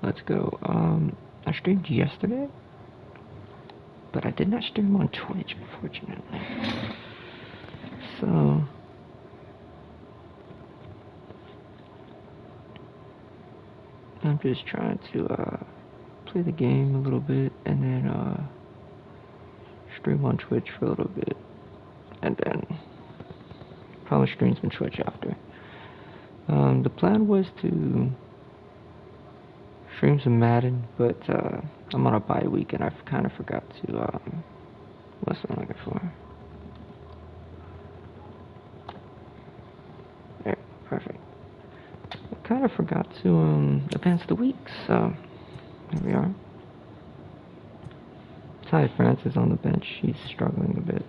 Let's go. I streamed yesterday, but I did not stream on Twitch, unfortunately. So I'm just trying to play the game a little bit and then stream on Twitch for a little bit, and then probably stream some Twitch after. The plan was to stream some Madden, but I'm on a bye week and I kind of forgot to, what's I'm looking for? There, perfect. I kind of forgot to advance the week, so here we are. Ty France is on the bench. She's struggling a bit.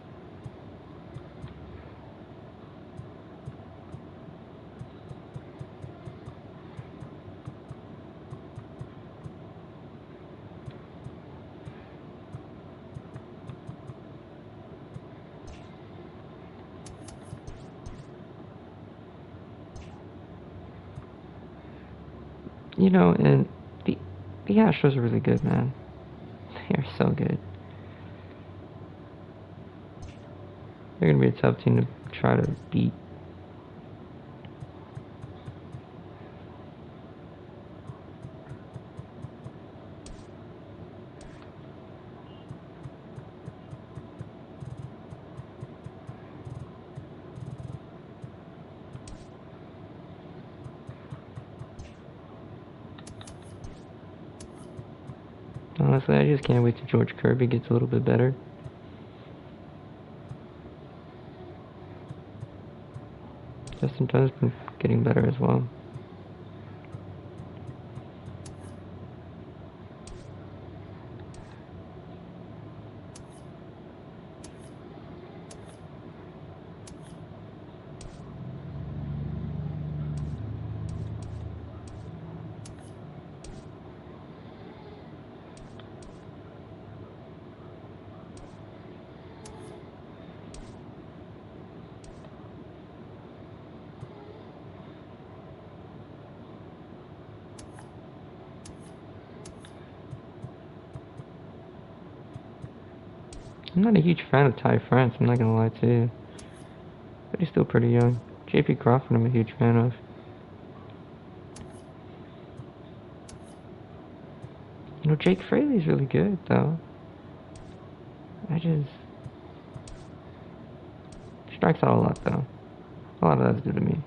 You know, and the Astros are really good, man. They're so good. They're gonna be a tough team to try to beat. Honestly, I just can't wait till George Kirby gets a little bit better. Justin Tunn's been getting better as well. I'm not a huge fan of Ty France, I'm not gonna lie to you. But he's still pretty young. JP Crawford I'm a huge fan of. You know, Jake Fraley's really good, though. Strikes out a lot, though. A lot of that's good to me.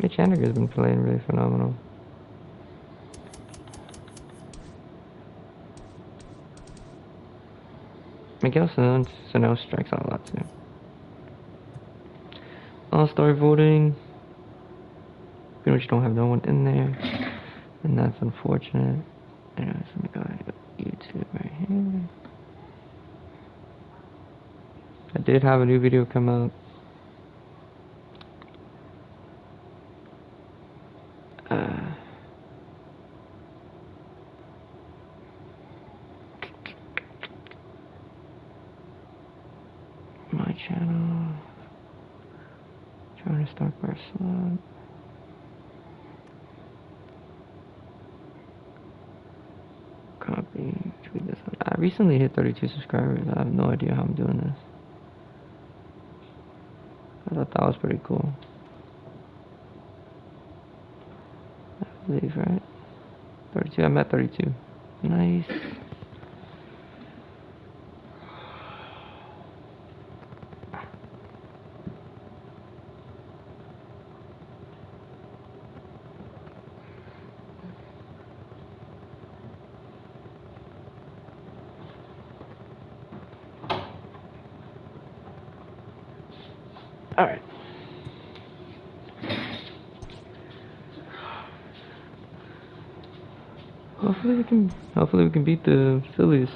Mitch Haniger's been playing really phenomenal. Miguel Sano strikes out a lot too. All-star voting. Pretty much don't have no one in there, and that's unfortunate. Anyways, let me go ahead and go to YouTube right here. I did have a new video come out. My channel. Trying to start my slump. Copy. Tweet this out. I recently hit 32 subscribers. I have no idea how I'm doing this. I thought that was pretty cool. I believe, right? 32. I'm at 32. Nice. Alright. Hopefully we can beat the Phillies.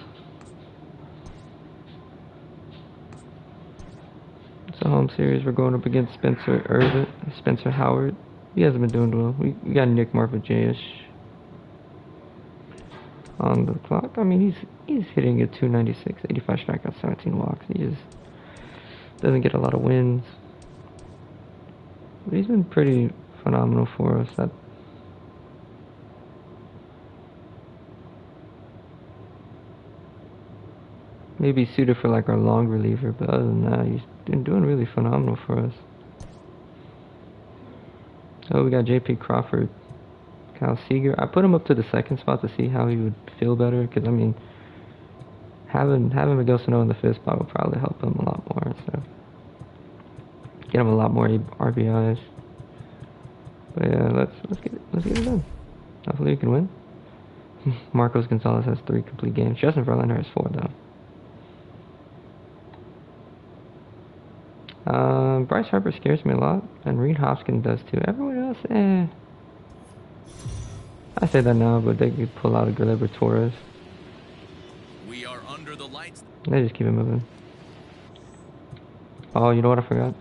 It's a home series. We're going up against Spencer Howard. He hasn't been doing well. We got Nick Marvin-J-ish on the clock. I mean, he's hitting a 296, 85 strikeouts, 17 walks. He just doesn't get a lot of wins. But he's been pretty phenomenal for us. That maybe suited for like our long reliever, but other than that, he's been doing really phenomenal for us. Oh, we got J.P. Crawford, Kyle Seager. I put him up to the second spot to see how he would feel better, because I mean, having Miguel Sano in the fifth spot would probably help him a lot more. So get him a lot more RBIs. But yeah, let's get it done. Hopefully we can win. Marcos Gonzalez has 3 complete games. Justin Verlander has 4 though. Bryce Harper scares me a lot, and Reed Hoskins does too. Everyone else, eh. I say that now, but they could pull out a Gleyber Torres. We are under the lights. They just keep it moving. Oh, you know what I forgot?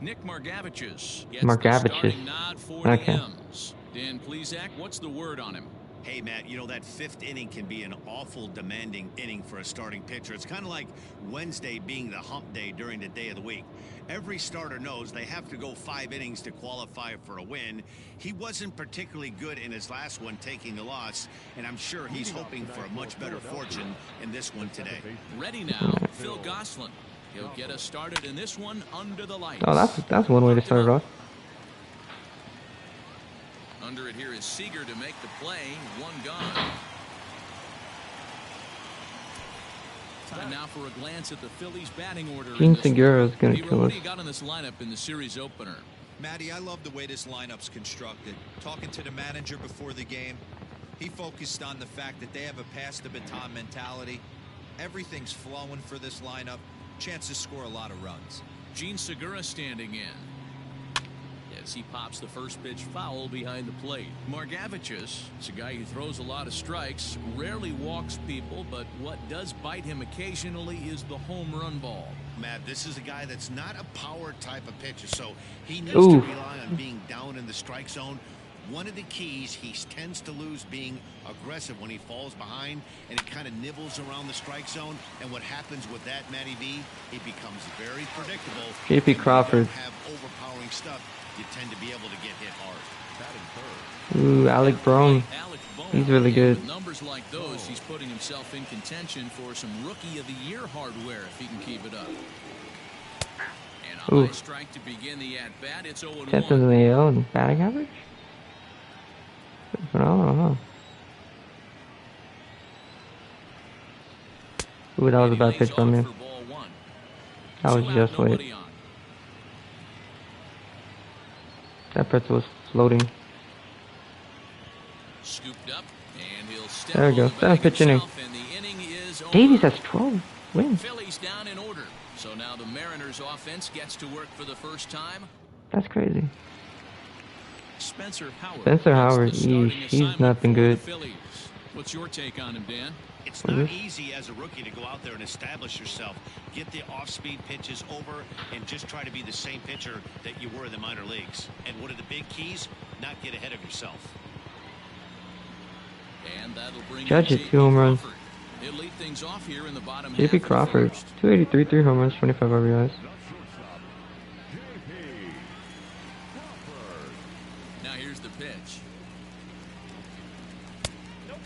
Nick Margevicius gets the starting nod for the M's. Dan Plesac, what's the word on him? Hey, Matt, you know, that 5th inning can be an awful demanding inning for a starting pitcher. It's kind of like Wednesday being the hump day during the day of the week. Every starter knows they have to go 5 innings to qualify for a win. He wasn't particularly good in his last one, taking the loss, and I'm sure he's hoping for a much better fortune in this one today. Ready now, Phil Gosselin. He'll get us started in this one under the lights. Oh, that's one way to start it off. Under it here is Seager to make the play. 1 gone. Time now for a glance at the Phillies batting order. Gene Segura is going to kill us. What do you got in this lineup in the series opener? Matty, I love the way this lineup's constructed. Talking to the manager before the game, he focused on the fact that they have a pass the baton mentality. Everything's flowing for this lineup. Chance to score a lot of runs. Gene Segura standing in as he pops the first pitch foul behind the plate. Margevicius is a guy who throws a lot of strikes, rarely walks people, but what does bite him occasionally is the home run ball. Matt, this is a guy that's not a power type of pitcher, so he needs to rely on being down in the strike zone. One of the keys, he tends to lose being aggressive when he falls behind, and it kind of nibbles around the strike zone. And what happens with that, Matty V, it becomes very predictable. J.P. Crawford. Have overpowering stuff, you tend to be able to get hit hard. Ooh, Alec Bohm. He's really good. With numbers like those, he's putting himself in contention for some Rookie of the Year hardware if he can keep it up. And a high strike to begin the at-bat. It's 0-1. 10th in the AL and batting average? Phenomenal, huh? Ooh, that was a bad pitch from me. That was just late. That pretzel was floating. Scooped up, and he'll step there we go. 7th pitch inning. Davies has 12 wins. Phillies down in order. So now the Mariners offense gets to work for the first time. That's crazy. Spencer Howard, he's not been good. What's your take on him, Dan? It's not easy as a rookie to go out there and establish yourself, get the off-speed pitches over, and just try to be the same pitcher that you were in the minor leagues. And one of the big keys, not get ahead of yourself. And that'll bring Judge it, 2 home runs. He'll lead things off here in the bottom half. J.P. Crawford, 283, 3 home runs, 25 RBIs. Here's the pitch.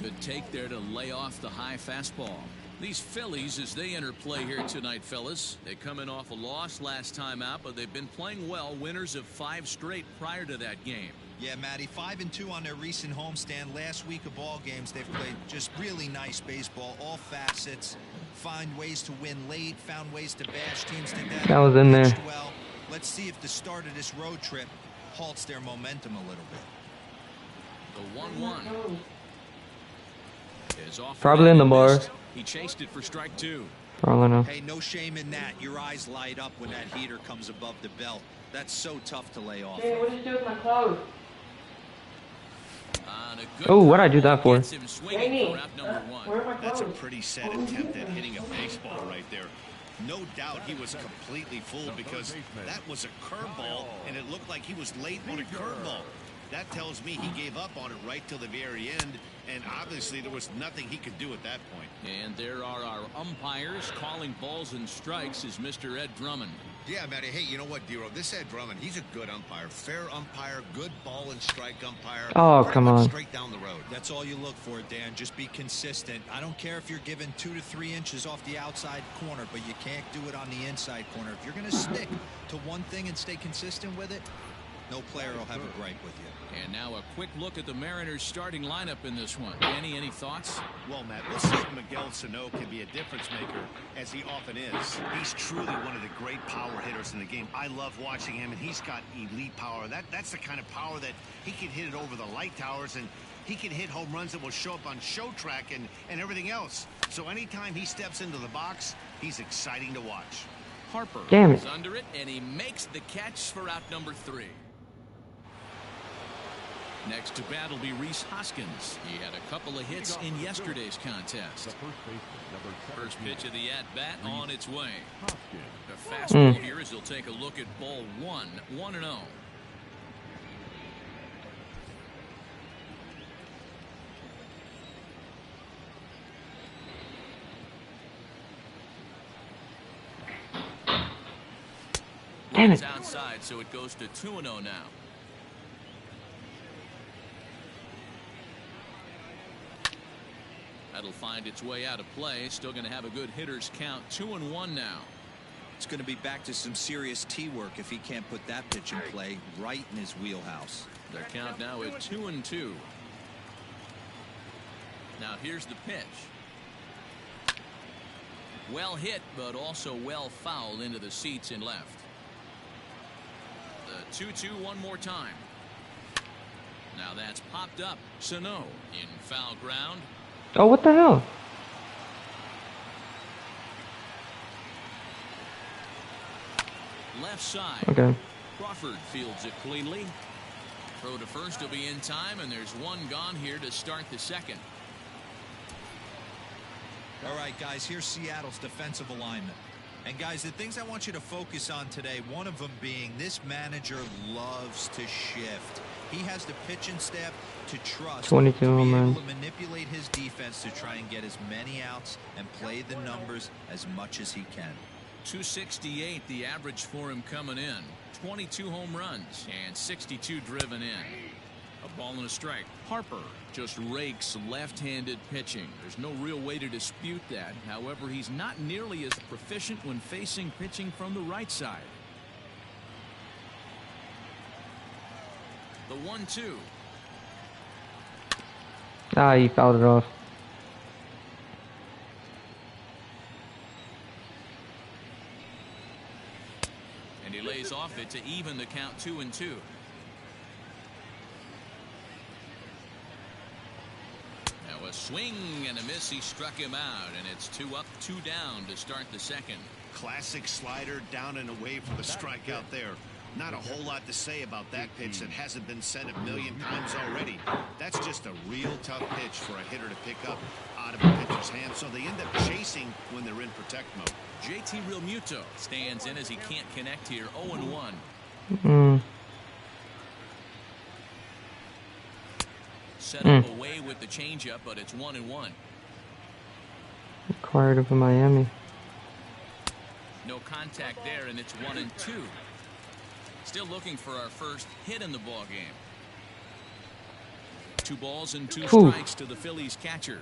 Good take there to lay off the high fastball. These Phillies, as they enter play here tonight, fellas, they come in off a loss last time out, but they've been playing well, winners of 5 straight prior to that game. Yeah, Matty, 5-2 on their recent homestand. Last week of ball games, they've played just really nice baseball, all facets. Find ways to win late, found ways to bash teams to death. That was in there. Well, let's see if the start of this road trip halts their momentum a little bit. The 1-1 is off. Probably in the bar. He chased it for strike 2. Hey, no shame in that. Your eyes light up when that heater comes above the belt. That's so tough to lay off. Hey, what did you do with my clothes? Oh, what'd I do that for? That's a pretty sad attempt at hitting a baseball right there. No doubt he was completely fooled because that was a curveball, and it looked like he was late on a curveball. That tells me he gave up on it right till the very end, and obviously there was nothing he could do at that point. And there are our umpires calling balls and strikes is Mr. Ed Drummond. Yeah, Matty. Hey, you know what, Dero? This Ed Drummond, he's a good umpire. Fair umpire, good ball and strike umpire. Oh, come on. Straight down the road. That's all you look for, Dan. Just be consistent. I don't care if you're given 2 to 3 inches off the outside corner, but you can't do it on the inside corner. If you're going to stick to one thing and stay consistent with it, no player will have a gripe with you. And now a quick look at the Mariners starting lineup in this one. Danny, any thoughts? Well, Matt, we'll see if Miguel Sano can be a difference maker, as he often is. He's truly one of the great power hitters in the game. I love watching him, and he's got elite power. That's the kind of power that he can hit it over the light towers, and he can hit home runs that will show up on Show Track and everything else. So anytime he steps into the box, he's exciting to watch. Harper Damn it. is under it, and he makes the catch for out number 3. Next to bat will be Rhys Hoskins. He had a couple of hits in yesterday's contest. First pitch of the at-bat on its way. The fastball here as he'll take a look at ball 1, 1-0. Damn it. It's outside, so it goes to 2-0 now. That'll find its way out of play. Still going to have a good hitter's count. 2-1 now. It's going to be back to some serious tee work if he can't put that pitch in play right in his wheelhouse. Their count now at 2-2. Now here's the pitch. Well hit, but also well fouled into the seats and left. The 2-2 one more time. Now that's popped up. Sano in foul ground. Oh, what the hell? Left side. Okay. Crawford fields it cleanly. Throw to first will be in time, and there's one gone here to start the second. All right, guys, here's Seattle's defensive alignment. And, guys, the things I want you to focus on today, one of them being this manager loves to shift. He has the pitching staff to trust 22 to be able man. to manipulate his defense to try and get as many outs and play the numbers as much as he can. 268 the average for him coming in. 22 home runs and 62 driven in. A ball and a strike. Harper just rakes left-handed pitching. There's no real way to dispute that. However, he's not nearly as proficient when facing pitching from the right side. The 1-2. Ah, he fouled it off. And he lays off it to even the count 2-2. Now a swing and a miss. He struck him out, and it's 2 up, 2 down to start the second. Classic slider down and away for the strikeout there. Not a whole lot to say about that pitch that hasn't been said a million times already. That's just a real tough pitch for a hitter to pick up out of a pitcher's hand, so they end up chasing when they're in protect mode. JT Realmuto stands in as he can't connect here. 0-1. Set up away with the changeup, but it's 1-1. Acquired of Miami. No contact there, and it's 1-2. Still looking for our first hit in the ball game. 2 balls and 2 strikes to the Phillies catcher.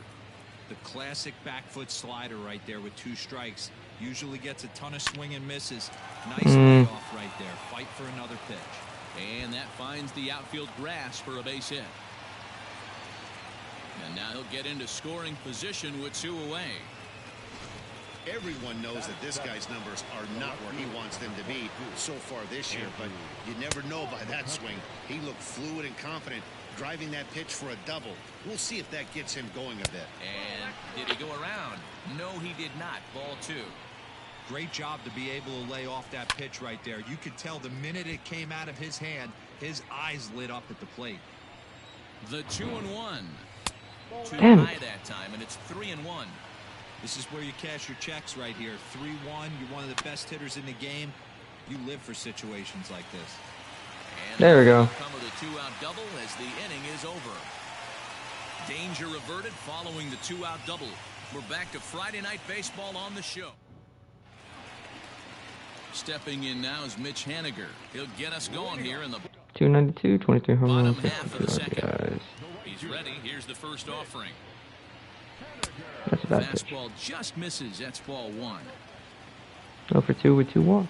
The classic back foot slider right there with 2 strikes. Usually gets a ton of swing and misses. Nice layoff right there. Fight for another pitch. And that finds the outfield grass for a base hit. And now he'll get into scoring position with 2 away. Everyone knows that this guy's numbers are not where he wants them to be so far this year, but you never know by that swing. He looked fluid and confident, driving that pitch for a double. We'll see if that gets him going a bit. And did he go around? No, he did not. Ball 2. Great job to be able to lay off that pitch right there. You could tell the minute it came out of his hand, his eyes lit up at the plate. The 2-1. Too Damn. high that time, and it's 3-1. This is where you cash your checks right here. 3-1. You're one of the best hitters in the game. You live for situations like this. And There we go. Come with a 2-out double as the inning is over. Danger averted following the 2-out double. We're back to Friday Night Baseball on the show. Stepping in now is Mitch Haniger. He'll get us going here in the 292, 23 home bottom runs, half of the 52 second. RBIs. He's ready. Here's the first offering. That's a bad pitch. Fastball just misses. That's ball 1. 0 for 2 with 2 walks.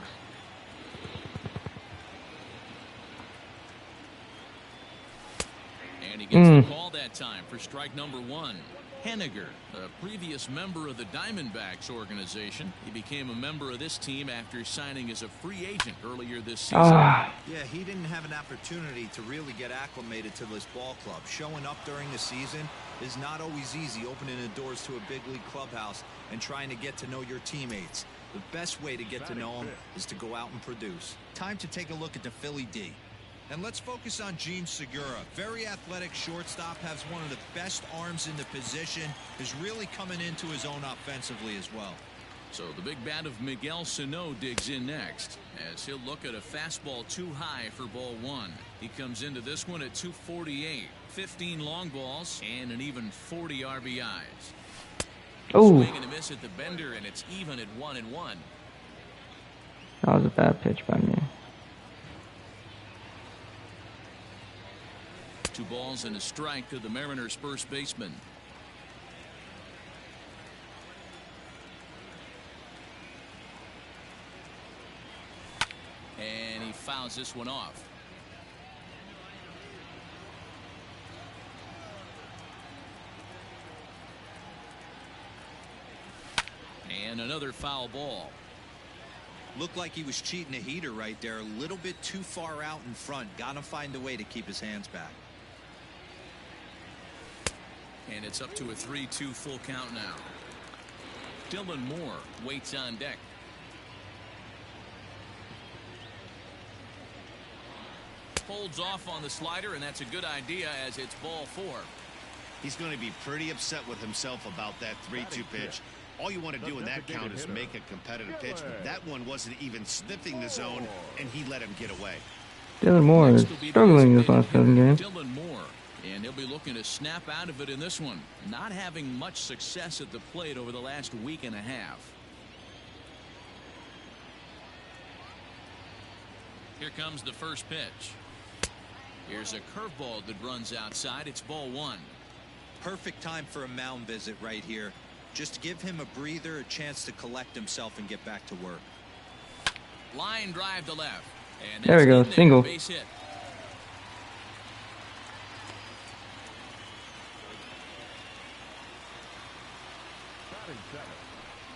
And he gets the call that time for strike number 1. Haniger, a previous member of the Diamondbacks organization. He became a member of this team after signing as a free agent earlier this season. Yeah, he didn't have an opportunity to really get acclimated to this ball club. Showing up during the season is not always easy, opening the doors to a big league clubhouse and trying to get to know your teammates. The best way to get to know them is to go out and produce. Time to take a look at the Philly D. And let's focus on Gene Segura. Very athletic shortstop, has one of the best arms in the position, is really coming into his own offensively as well. So the big bat of Miguel Sano digs in next as he'll look at a fastball too high for ball 1. He comes into this one at 248, 15 long balls, and an even 40 RBIs. Oh, Swing and a miss at the bender, and it's even at 1-1. that was a bad pitch by me. 2 balls and a strike to the Mariners' first baseman. And he fouls this one off. And another foul ball. Looked like he was cheating a heater right there. A little bit too far out in front. Got to find a way to keep his hands back. And it's up to a 3-2 full count now. Dylan Moore waits on deck. Holds off on the slider, and that's a good idea as it's ball 4. He's going to be pretty upset with himself about that 3-2 pitch. All you want to do in that count is make a competitive pitch, but that one wasn't even sniffing the zone, and he let him get away. Dylan Moore is struggling this last 7 games. Dylan Moore, and he'll be looking to snap out of it in this one. Not having much success at the plate over the last week and a half. Here comes the first pitch. Here's a curveball that runs outside. It's ball 1. Perfect time for a mound visit right here. Just to give him a breather, a chance to collect himself and get back to work. Line drive to left. And There we go, single. Base hit.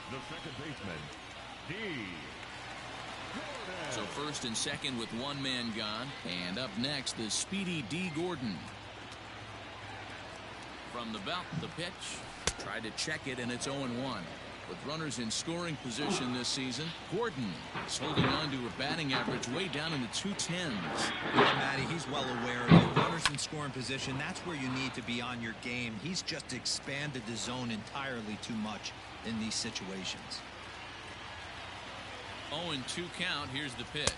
The second baseman, D. So first and second with 1 man gone. And up next is speedy D. Gordon. From the belt, the pitch. Tried to check it, and it's 0-1. With runners in scoring position this season, Gordon is holding on to a batting average way down in the 210s. Yeah, Matty, he's well aware of it. Runners in scoring position, that's where you need to be on your game. He's just expanded the zone entirely too much in these situations. 0-2 count. Here's the pitch.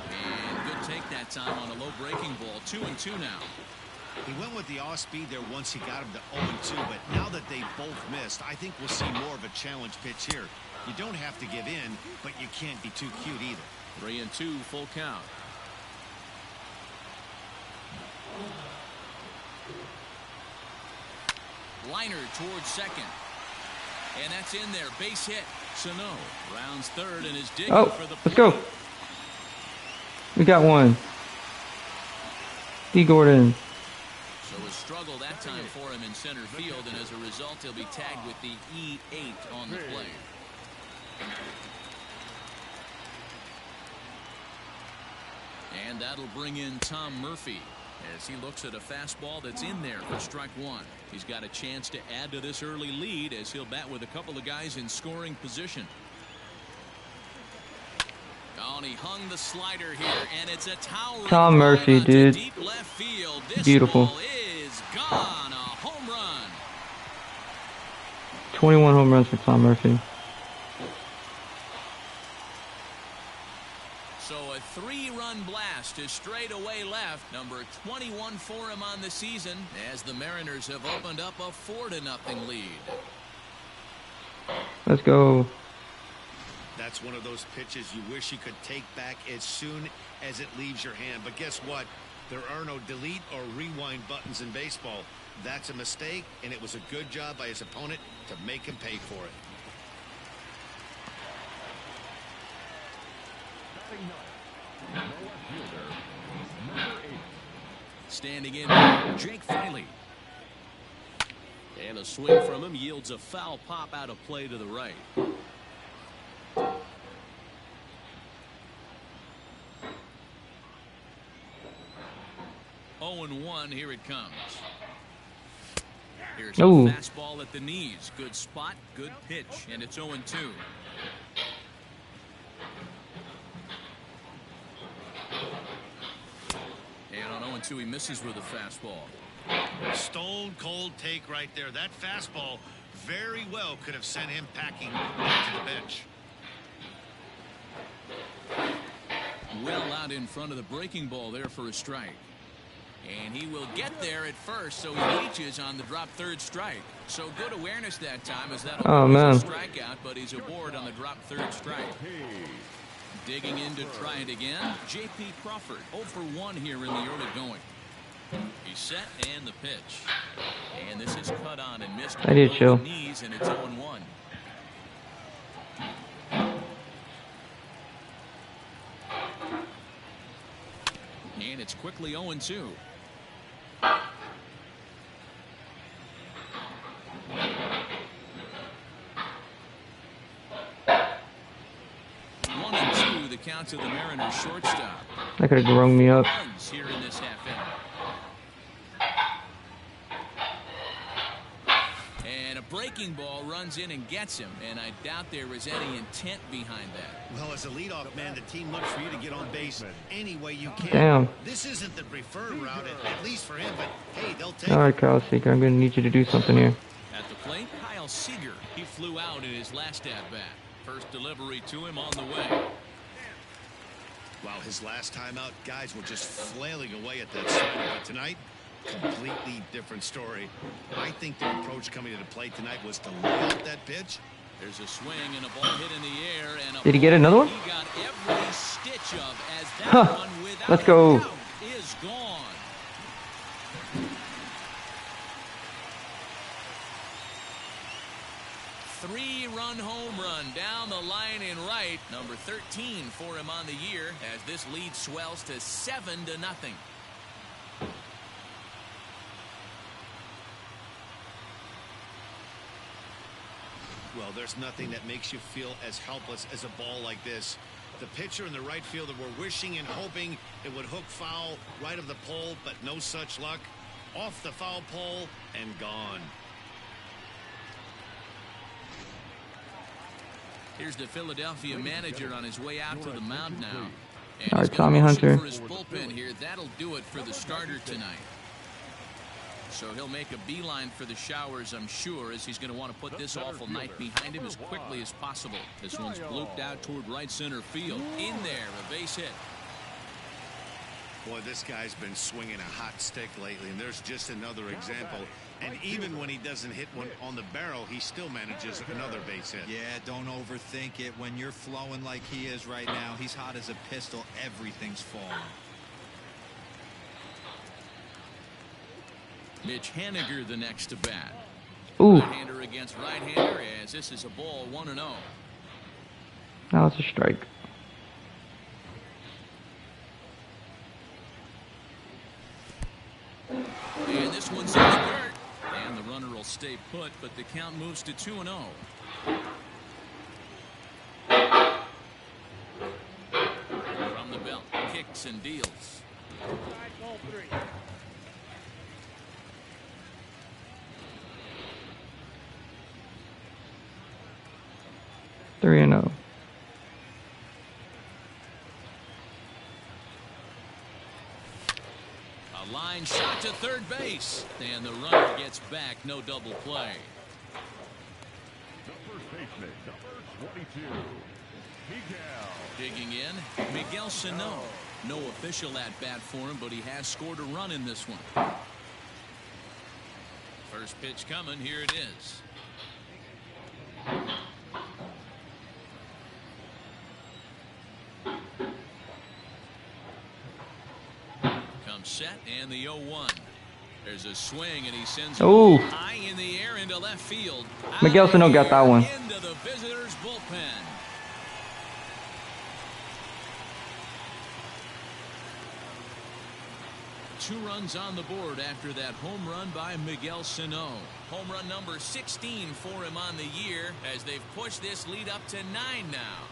And good take that time on a low breaking ball. 2-2 now. He went with the off speed there once he got him to 0-2, but now that they both missed, I think we'll see more of a challenge pitch here. You don't have to give in, but you can't be too cute either. 3-2 full count. Liner towards second. And that's in there. Base hit. Sano rounds third and is digging for the let's go. We got one. D. Gordon. So a struggle that time for him in center field, and as a result, he'll be tagged with the E8 on the play. And that'll bring in Tom Murphy as he looks at a fastball that's in there for strike 1. He's got a chance to add to this early lead as he'll bat with a couple of guys in scoring position. Oh, and he hung the slider here, and it's a towering Tom Murphy, dude. deep left field. This Beautiful. ball is gone. A home run. 21 home runs for Tom Murphy. So a 3-run blast to straightaway left. Number 21 for him on the season as the Mariners have opened up a 4-0 lead. Let's go. That's one of those pitches you wish you could take back as soon as it leaves your hand. But guess what? There are no delete or rewind buttons in baseball. That's a mistake, and it was a good job by his opponent to make him pay for it. Standing in, Jake Filey. And a swing from him yields a foul pop out of play to the right. 0-1, here it comes. Here's a fastball at the knees. Good spot, good pitch, and it's 0-2. And on 0-2, he misses with a fastball. Stone cold take right there. That fastball very well could have sent him packing back to the bench. Well out in front of the breaking ball there for a strike. And he will get there at first, so he reaches on the drop third strike. So good awareness that time as that a strikeout, but he's aboard on the drop third strike. Digging in to try it again, J.P. Crawford 0 for 1 here in the early going. He's set and the pitch. And this is cut on and missed I did chill. the knees, and it's 0-1. And it's quickly 0-2. 1-2, the count to the Mariners shortstop. That could have rung me up. Runs here in this half inning. And a breaking ball runs in and gets him, and I doubt there was any intent behind that. Well, as a leadoff man, the team looks for you to get on base any way you can. Damn. This isn't the preferred route, at least for him, but hey, they'll take All right, Kyle Seeger, I'm going to need you to do something here. At the plate, Kyle Seager. He flew out in his last at-bat. First delivery to him on the way. Wow, his last time out, guys were just flailing away at that slider, but tonight, completely different story. I think the approach coming to the plate tonight was to lay out that pitch. There's a swing and a ball hit in the air. And Did he get another one? He got every stitch of as that one without Let's go. a doubt is gone. Three-run home run down the line in right. Number 13 for him on the year as this lead swells to 7-0. Well, there's nothing that makes you feel as helpless as a ball like this. The pitcher and the right fielder were wishing and hoping it would hook foul right of the pole, but no such luck. Off the foul pole and gone. Here's the Philadelphia manager on his way out to the mound now. And All right, he's Tommy gonna motion Hunter. for his bullpen here. That'll do it for the starter tonight. So he'll make a beeline for the showers, I'm sure, as he's going to want to put this awful night behind him as quickly as possible. This one's blooped out toward right center field. In there, a base hit. Boy, this guy's been swinging a hot stick lately, and there's just another example. And even when he doesn't hit one on the barrel, he still manages another base hit. Yeah, don't overthink it. When you're flowing like he is right now, he's hot as a pistol. Everything's falling. Mitch Haniger the next to bat. Ooh. Right-hander against right-hander as this is a ball 1-0. Now it's a strike. And this one's in the dirt. And the runner will stay put, but the count moves to 2-0. From the belt, kicks and deals. 3-0. A line shot to third base. And the runner gets back. No double play. baseman, number 22, Miguel. Digging in, Miguel Sano. No official at bat for him, but he has scored a run in this one. First pitch coming. Here it is. Comes set and the 0-1. There's a swing and he sends it high in the air into left field. Miguel Sano got that one. Into the visitors' bullpen. Two runs on the board after that home run by Miguel Sano. Home run number 16 for him on the year as they've pushed this lead up to 9 now.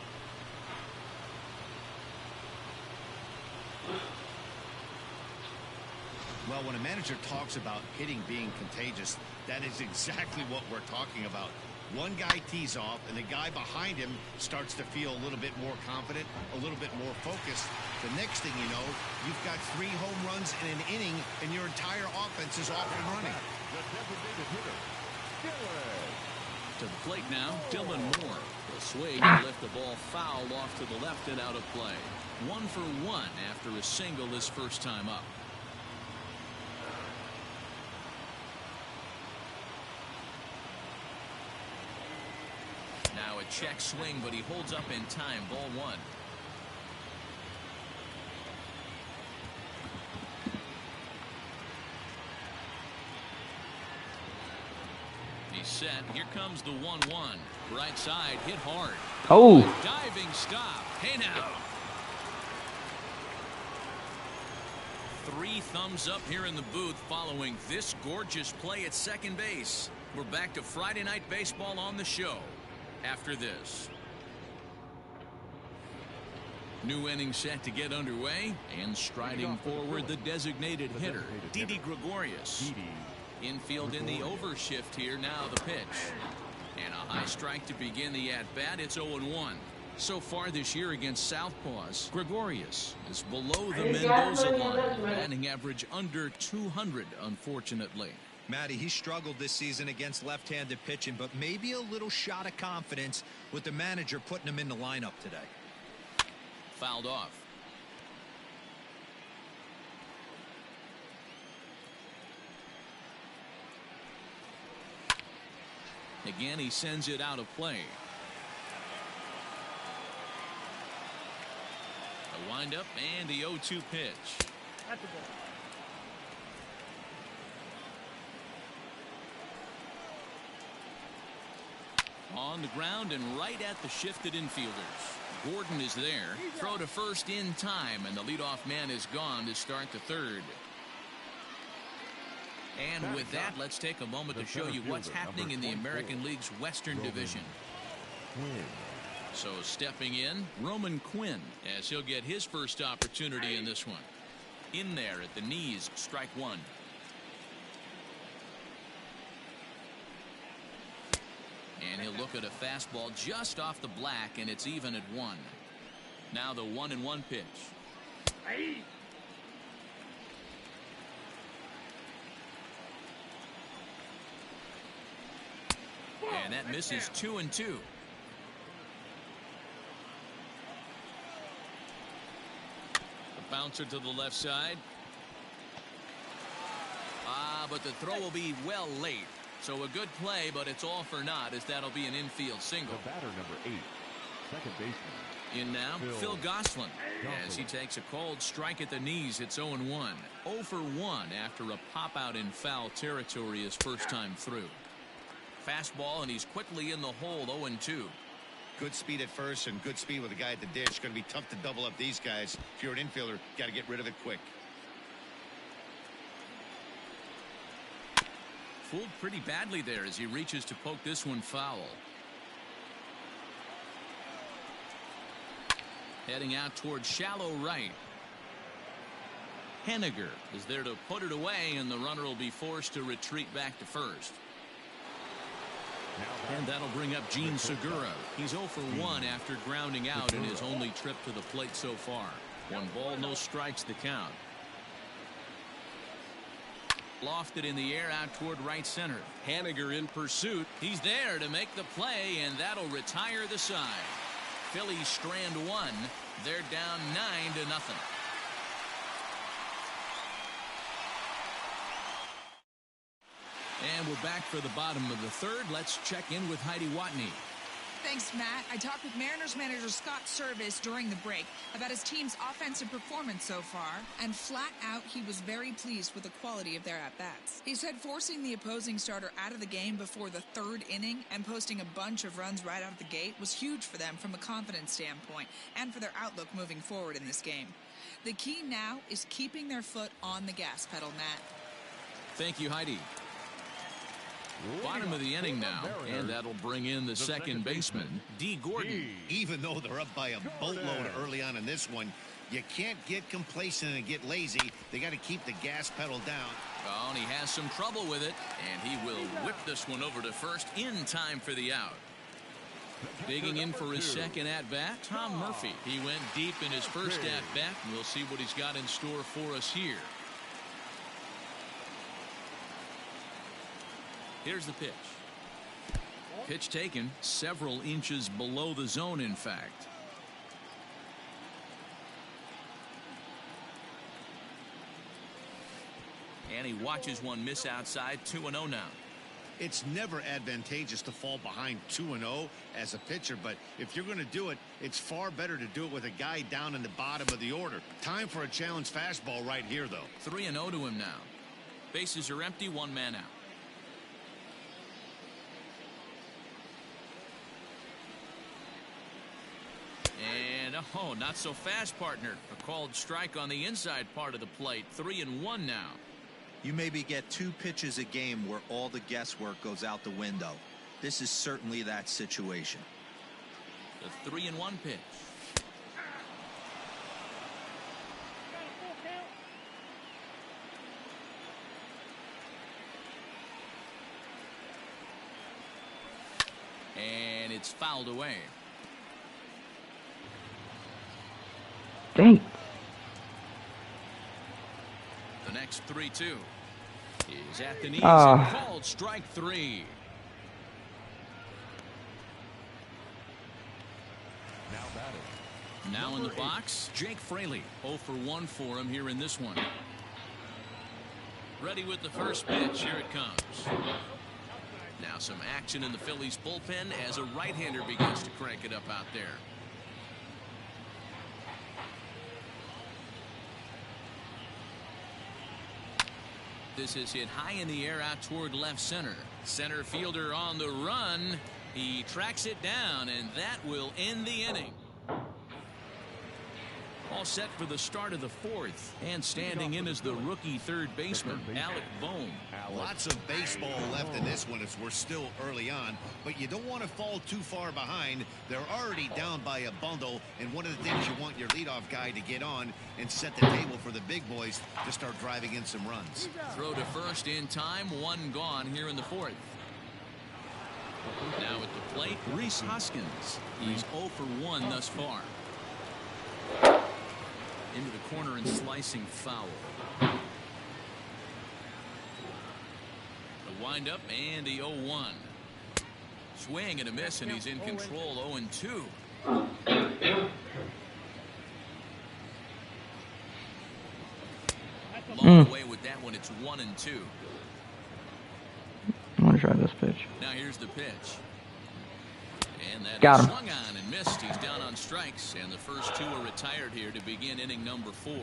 Well, when a manager talks about hitting being contagious, that is exactly what we're talking about. One guy tees off, and the guy behind him starts to feel a little bit more confident, a little bit more focused. The next thing you know, you've got 3 home runs in an inning, and your entire offense is off and running. The designated hitter, Dylan. To the plate now, Dylan Moore. The swing to lift the ball foul off to the left and out of play. 1 for 1 after a single his first time up. Now a check swing, but he holds up in time. Ball 1. He's set. Here comes the 1-1. Right side, hit hard. Oh. Diving stop. Hey now. 3 thumbs up here in the booth following this gorgeous play at second base. We're back to Friday Night Baseball on the show after this. New inning set to get underway, and striding forward the designated hitter, Didi Gregorius. Infield in the overshift here. Now the pitch. And a high strike to begin the at-bat. It's 0-1. So far this year against Southpaws, Gregorius is below the Mendoza line. Batting average under 200, unfortunately. Matty, he struggled this season against left-handed pitching, but maybe a little shot of confidence with the manager putting him in the lineup today. Fouled off. Again, he sends it out of play. A windup and the 0-2 pitch. On the ground and right at the shifted infielders. Gordon is there. Throw to first in time, and the leadoff man is gone to start the third. And with that, let's take a moment to show you what's happening in the American League's Western Division. So stepping in, Roman Quinn, as he'll get his first opportunity in this one. In there at the knees, strike 1. And he'll look at a fastball just off the black, and it's even at 1. Now the 1-1 pitch. And that misses 2-2. The bouncer to the left side. But the throw will be well late. So a good play, but it's all for naught, as that'll be an infield single. The batter, number 8, second baseman. In now, Phil Gosselin. As he takes a cold strike at the knees, it's 0-1. 0 for 1 after a pop-out in foul territory his first time through. Fastball, and he's quickly in the hole, 0-2. Good speed at first and good speed with the guy at the dish. Going to be tough to double up these guys. If you're an infielder, got to get rid of it quick. Fooled pretty badly there as he reaches to poke this one foul. Heading out towards shallow right. Henniger is there to put it away, and the runner will be forced to retreat back to first. And that'll bring up Gene Segura. He's 0 for 1 after grounding out in his only trip to the plate so far. 1 ball, no strikes the count. Lofted in the air out toward right center. Haniger in pursuit. He's there to make the play, and that'll retire the side. Phillies strand one. They're down 9-0. And we're back for the bottom of the third. Let's check in with Heidi Watney. Thanks, Matt. I talked with Mariners manager Scott Service during the break about his team's offensive performance so far, and flat out, he was very pleased with the quality of their at-bats. He said forcing the opposing starter out of the game before the third inning and posting a bunch of runs right out of the gate was huge for them from a confidence standpoint and for their outlook moving forward in this game. The key now is keeping their foot on the gas pedal, Matt. Thank you, Heidi. Bottom of the inning now, and that'll bring in the second baseman, D. Gordon. Even though they're up by a boatload early on in this one, you can't get complacent and get lazy. They got to keep the gas pedal down. Oh, and he has some trouble with it, and he will whip this one over to first in time for the out. Digging in for his second at-bat, Tom Murphy. He went deep in his first at-bat, and we'll see what he's got in store for us here. Here's the pitch. Pitch taken several inches below the zone, in fact. And he watches one miss outside. 2-0 now. It's never advantageous to fall behind 2-0 as a pitcher, but if you're going to do it, it's far better to do it with a guy down in the bottom of the order. Time for a challenge fastball right here, though. 3-0 to him now. Bases are empty, one man out. And, oh, not so fast, partner. A called strike on the inside part of the plate. 3-1 now. You maybe get 2 pitches a game where all the guesswork goes out the window. This is certainly that situation. The 3-1 pitch. And it's fouled away. Dang. The next 3-2 is at the knees and called strike 3. Now in the box, Jake Fraley. 0 for 1 for him here in this one. Ready with the first pitch. Here it comes. Now some action in the Phillies bullpen as a right-hander begins to crank it up out there. This is hit high in the air out toward left center. Center fielder on the run. He tracks it down, and that will end the inning. All set for the start of the fourth. And standing in is the rookie third baseman, Alec Bohm. Lots of baseball left in this one as we're still early on, but you don't want to fall too far behind. They're already down by a bundle, and one of the things you want your leadoff guy to get on and set the table for the big boys to start driving in some runs. Throw to first in time, one gone here in the fourth. Now at the plate, Rhys Hoskins. He's 0 for 1 thus far. Into the corner and slicing foul. The windup and the 0-1. Swing and a miss, and he's in control. 0-2. Long away with that one. It's 1-2. I'm gonna try this pitch. Now here's the pitch. And that Got him. Swung on and missed. He's down on strikes, and the first 2 are retired here to begin inning number 4.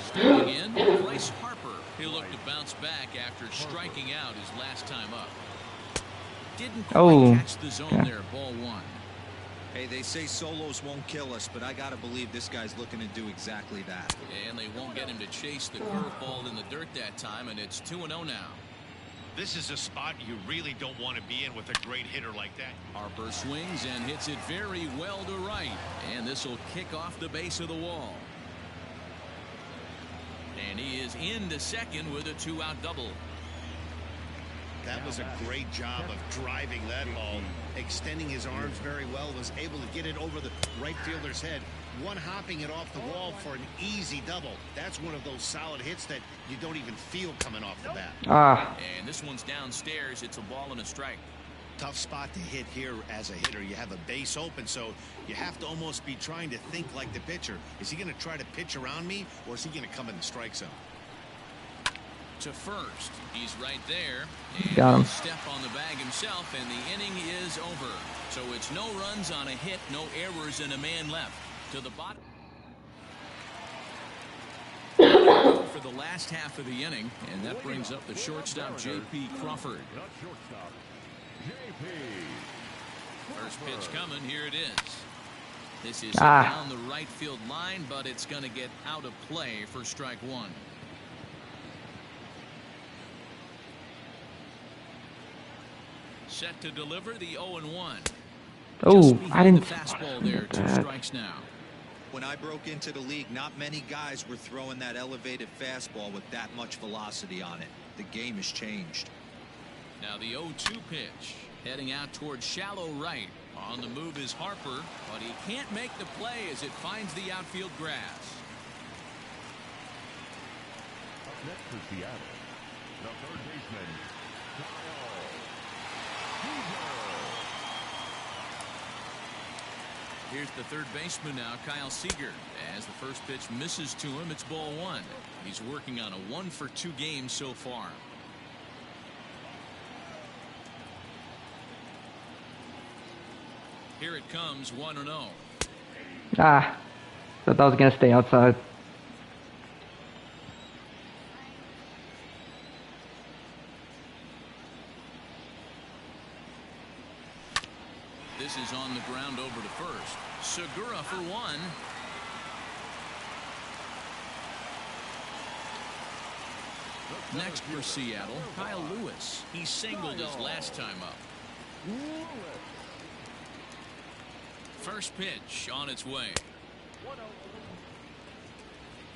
Stepping in, Bryce Harper. He'll look to bounce back after striking out his last time up. Didn't quite catch the zone there. Ball 1. Hey, they say solos won't kill us, but I got to believe this guy's looking to do exactly that. And they won't get him to chase the curveball in the dirt that time, and it's 2-0 now. This is a spot you really don't want to be in with a great hitter like that. Harper swings and hits it very well to right. And this will kick off the base of the wall. And he is into second with a 2-out double. That was a great job of driving that ball, extending his arms very well, was able to get it over the right fielder's head, one hopping it off the wall for an easy double. That's one of those solid hits that you don't even feel coming off the bat. And this one's downstairs. It's a ball and a strike. Tough spot to hit here as a hitter. You have a base open, so you have to almost be trying to think like the pitcher. Is he going to try to pitch around me, or is he going to come in the strike zone? To first. He's right there. And Got him. he'll step on the bag himself, and the inning is over. So it's no runs on a hit, no errors, and a man left. To the bottom. For the last half of the inning, and that brings up the shortstop, J.P. Crawford. First pitch coming. Here it is. This is down the right field line, but it's going to get out of play for strike one. Set to deliver the 0-1. Oh, I didn't. The fastball there. 2 strikes now. When I broke into the league, not many guys were throwing that elevated fastball with that much velocity on it. The game has changed. Now the 0-2 pitch. Heading out towards shallow right. On the move is Harper, but he can't make the play as it finds the outfield grass. Up next for Seattle, the third baseman, Kyle. Here's the third baseman now, Kyle Seager. As the first pitch misses to him, it's ball one. He's working on a 1-for-2 game so far. Here it comes, 1-0. Thought that was gonna stay outside. This is on the ground over to first. Segura for one. Next for Seattle, Kyle Lewis. He singled his last time up. First pitch on its way.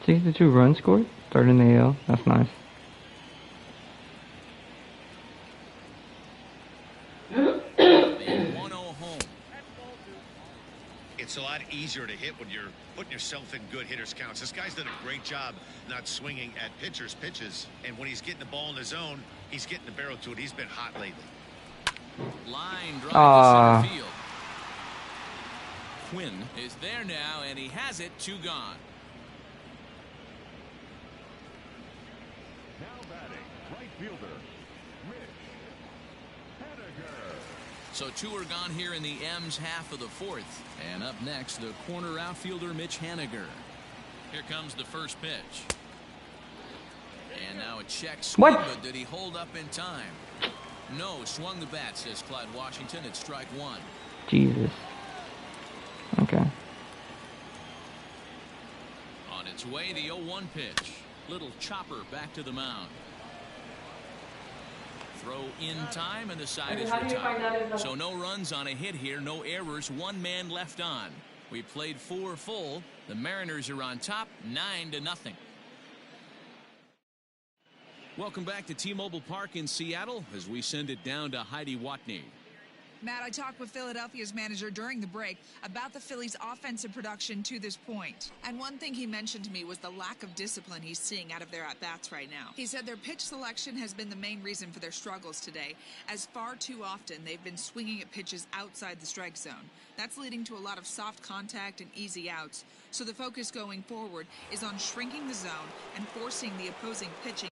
62 runs scored. Third in the AL. That's nice. The 1-0 home. It's a lot easier to hit when you're putting yourself in good hitters counts. This guy's done a great job not swinging at pitchers' pitches, and when he's getting the ball in the zone, he's getting the barrel to it. He's been hot lately. Line drive to center field. Quinn is there now, and he has it. 2 gone. Now batting, right fielder, Mitch Haniger. So 2 are gone here in the M's half of the 4th. And up next, the corner outfielder, Mitch Haniger. Here comes the first pitch. And now a check swing, but did he hold up in time? No, swung the bat, says Clyde Washington. It's strike one. Jesus. Okay. On its way, the 0-1 pitch. Little chopper back to the mound. Throw in time, and the side is retired. So no runs on a hit here, no errors, 1 man left on. We played 4 full. The Mariners are on top, 9-0. Welcome back to T-Mobile Park in Seattle as we send it down to Heidi Watney. Matt, I talked with Philadelphia's manager during the break about the Phillies' offensive production to this point. And one thing he mentioned to me was the lack of discipline he's seeing out of their at-bats right now. He said their pitch selection has been the main reason for their struggles today, as far too often they've been swinging at pitches outside the strike zone. That's leading to a lot of soft contact and easy outs. So the focus going forward is on shrinking the zone and forcing the opposing pitching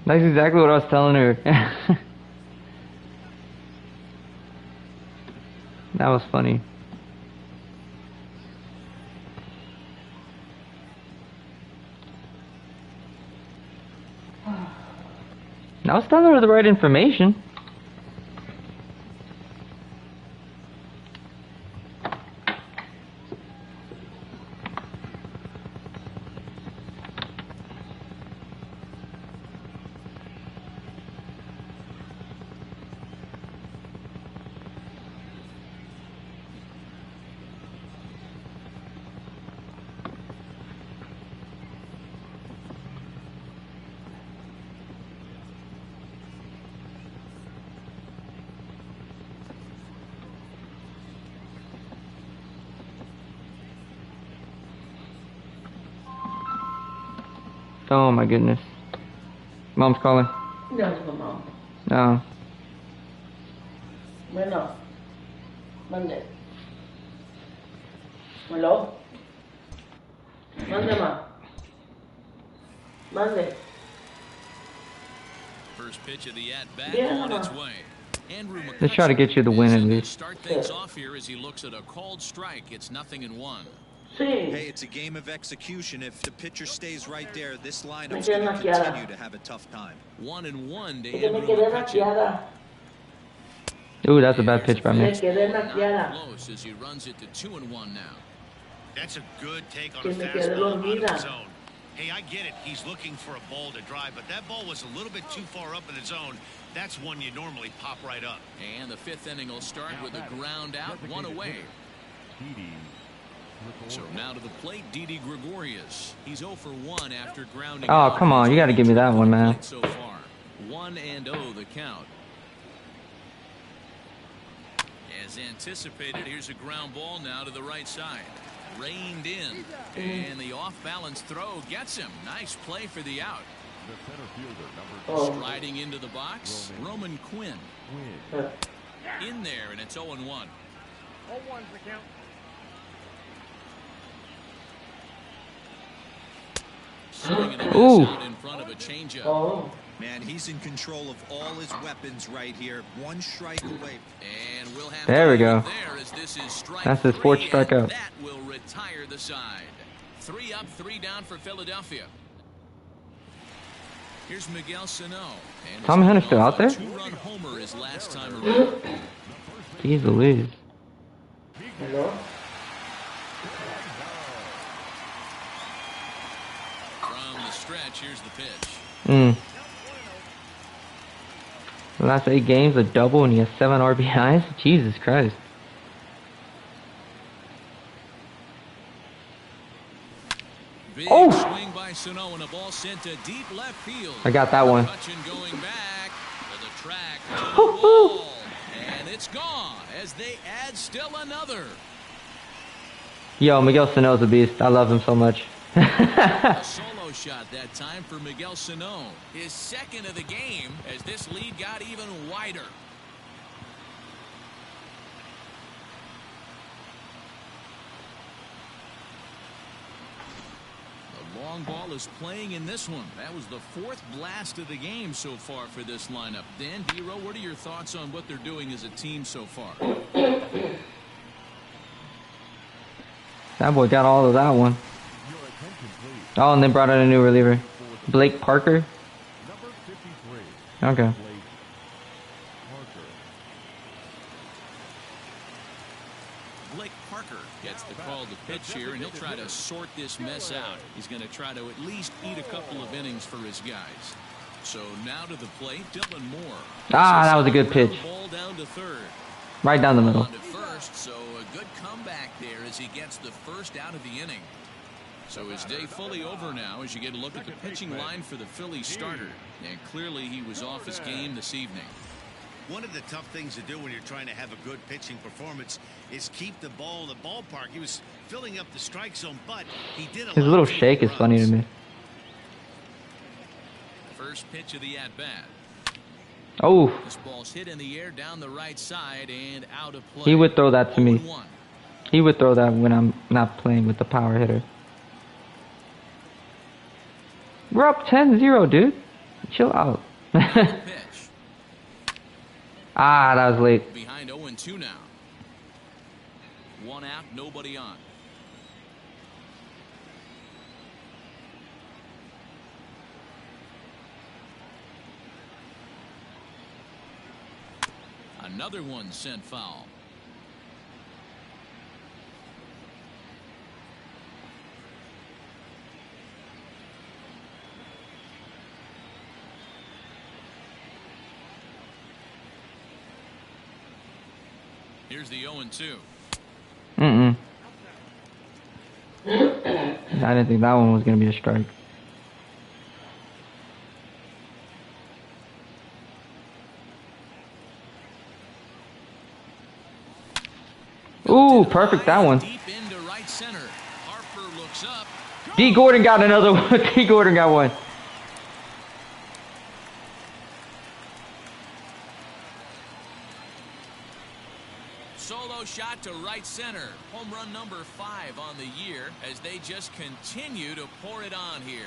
That's exactly what I was telling her. That was funny. I was telling her the right information. Oh my goodness. Mom's calling. No, it's my mom. No. Bueno. Mande. Hello? Mande, ma. Mande. First pitch of the at-bat Yeah. on its way. Andrew Let's try to get you the win at McCutcheon will least. start things off here as he looks at a called strike. It's 0-1. Sí. Hey, it's a game of execution. If the pitcher stays right there, this lineup's Me going quedé to noqueada. continue to have a tough time. 1-1 to Que me Andrew quedé McCutcheon. naqueada. Ooh, that's a bad pitch by Me me. quedé Not naqueada. close as he runs it to 2-1 now. That's a good take on Que a me quedé fastball out of dormida. the zone. Hey, I get it. He's looking for a ball to drive, but that ball was a little bit too far up in the zone. That's one you normally pop right up. And the fifth inning will start with a ground out, one away. So now to the plate, Didi Gregorius. He's 0 for 1 after grounding Oh, out. come on. You got to give me that one, man. So far, 1-0 the count. As anticipated, here's a ground ball now to the right side. Reined in, and the off-balance throw gets him. Nice play for the out. Oh. Striding into the box, Roman Quinn. In there, and it's 0-1. 0-1's the count. Swinging a Ooh. miss out in front of a changeup. Oh. Man, he's in control of all his weapons right here. One strike away. And we'll have There we to go. leave it there as this is strike That's his fourth 3, strikeout. and that will retire the side. 3 up, 3 down for Philadelphia. Here's Miguel Sano. And Tommy Hunter's still out there? 2-run homer his last time around. Jeez Louise. Hello? From the stretch, here's the pitch. The last 8 games, a double, and he has 7 RBIs? Jesus Christ. Big Oh! swing by Sano and a ball sent to deep left field. I got that one. McCutcheon going back to the track to the wall. And it's gone as they add still another. Yo, Miguel Sano's a beast. I love him so much. A solo shot that time for Miguel Sano. His second of the game as this lead got even wider. The long ball is playing in this one. That was the 4th blast of the game so far for this lineup. Dan Dero, what are your thoughts on what they're doing as a team so far? That boy got all of that one. Oh, and they brought in a new reliever. Blake Parker? Okay. Blake Parker gets the call to pitch here, and he'll try to sort this mess out. He's going to try to at least eat a couple of innings for his guys. So now to the plate, Dylan Moore. Ah, that was a good pitch. Ball down to third. Right down the middle. On to first, so a good comeback there as he gets the first out of the inning. So his day fully over now as you get a look at the pitching line for the Phillies starter. And clearly he was off his game this evening. One of the tough things to do when you're trying to have a good pitching performance is keep the ball in the ballpark. He was filling up the strike zone, but he did His little shake is funny to me. First pitch of the at-bat. Oh, This ball's hit in the air down the right side and out of play. he would throw that to me. 0-1. He would throw that when I'm not playing with the power hitter. We're up 10-0, dude. Chill out. Pitch. Ah, that was late. Behind 0-2 now. One out, nobody on. Another one sent foul. Here's the 0-2. I didn't think that one was going to be a strike. Ooh, perfect, that one. Deep into right center. Harper looks up. D. Gordon got another one. D. Gordon got one. Solo shot to right center. Home run number 5 on the year as they just continue to pour it on here.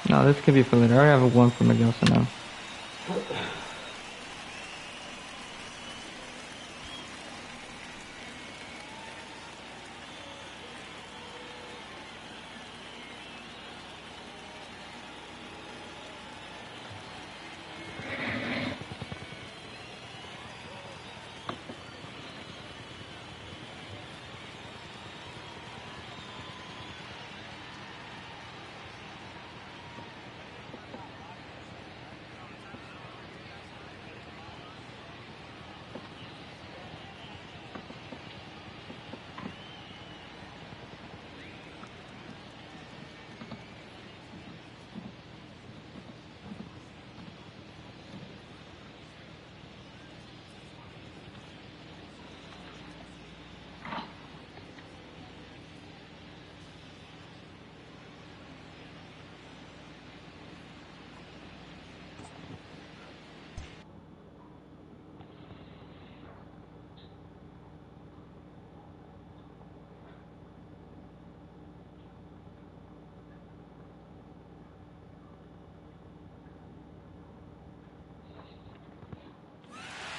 No, this could be for later. I already have a one for Miguel, so no.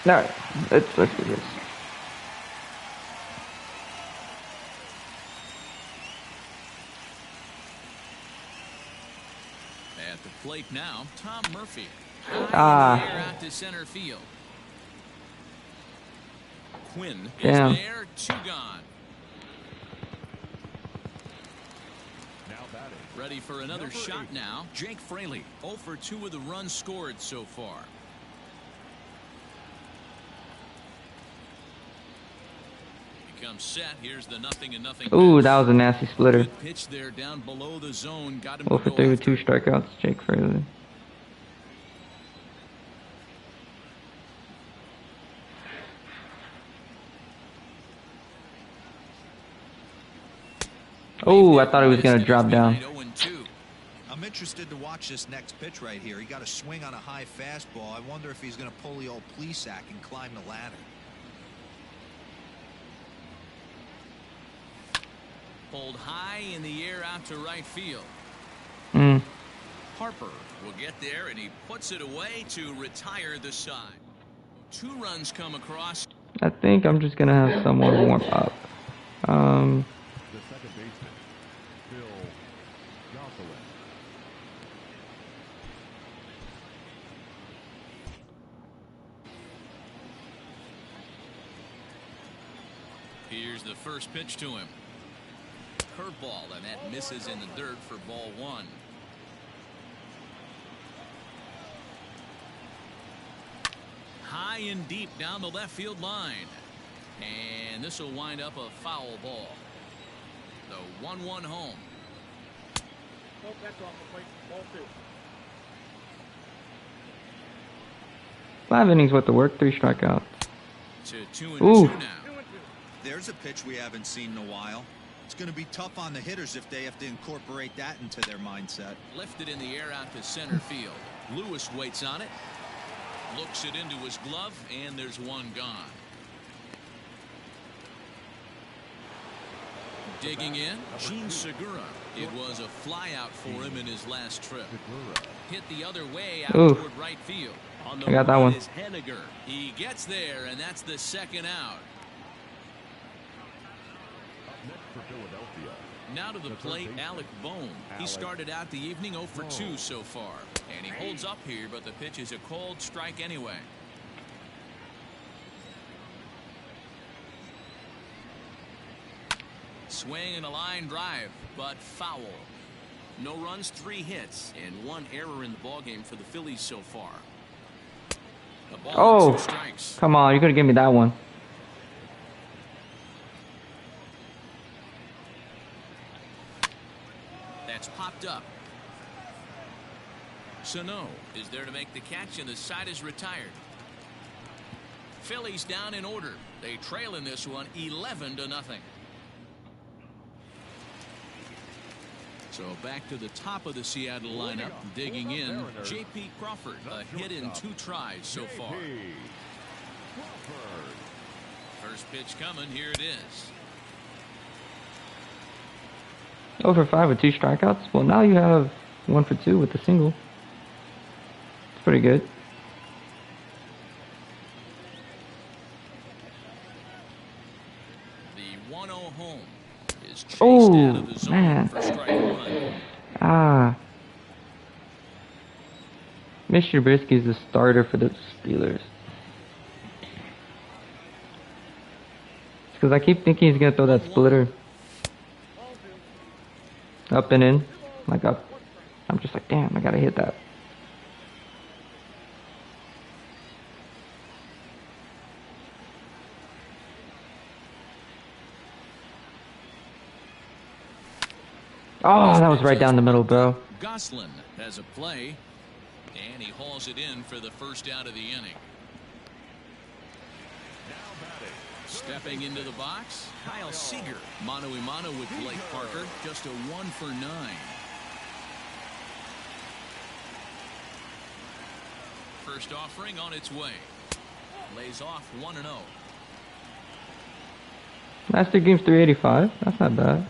No, let's do this. At the plate now, Tom Murphy. Out to center field. Quinn is there, 2 gone. Now batting. Ready for another shot now. Jake Fraley, 0 for 2 with the runs scored so far. Comes set. Here's the 0-0. Ooh, that was a nasty splitter. Good pitch there down below the zone. Got him 0 for 3 with 2 strikeouts, Jake Fraley. Oh, I thought he was going to drop down. I'm interested to watch this next pitch right here. He got a swing on a high fastball. I wonder if he's going to pull the old Plesac and climb the ladder. Pulled high in the air out to right field. Harper will get there, and he puts it away to retire the side. 2 runs come across. I think I'm just going to have someone warm up. The second baseman, Phil Jocelyn. Here's the first pitch to him. Curveball, and that misses in the dirt for ball 1. High and deep down the left field line. And this will wind up a foul ball. The 1-1 home. Nope, that's off the plate. Ball 2. 5 innings worth of work, 3 strikeouts. To 2-2 Ooh. now. There's a pitch we haven't seen in a while. It's going to be tough on the hitters if they have to incorporate that into their mindset. Lifted in the air out to center field. Lewis waits on it. Looks it into his glove, and there's one gone. Digging in, Gene Segura. It was a flyout for him in his last trip. Hit the other way out Ooh. toward right field. On the I got that run one. is Henniger. He gets there, and that's the second out. Next for Philadelphia. Now to the plate, Alec Bohm. He started out the evening 0 for 2 so far. And he holds up here, but the pitch is a cold strike anyway. Swing and a line drive, but foul. No runs, 3 hits, and 1 error in the ballgame for the Phillies so far. A ball Oh, and 2 strikes. come on. You could have given me that one. That's popped up. Sano is there to make the catch, and the side is retired. Phillies down in order. They trail in this one 11-0. So back to the top of the Seattle lineup. Digging in, J.P. Crawford. A hit in 2 tries so far. First pitch coming. Here it is. 0 for 5 with 2 strikeouts. Well, now you have 1 for 2 with the single. It's pretty good. The 1-0 home is chased Oh, out of the zone man. for strike 1. Ah. Mr. Trubisky is the starter for the Steelers. Because I keep thinking he's going to throw that splitter. Up and in. Like up. I'm just like, damn, I got to hit that. Oh, that was right down the middle, bro. Goslin has a play, and he hauls it in for the first out of the inning. Stepping into the box, Kyle Seager. Mano a mano with Blake Parker. Just a 1 for 9. First offering on its way. Lays off 1-0. Last 2 games, 385. That's not bad.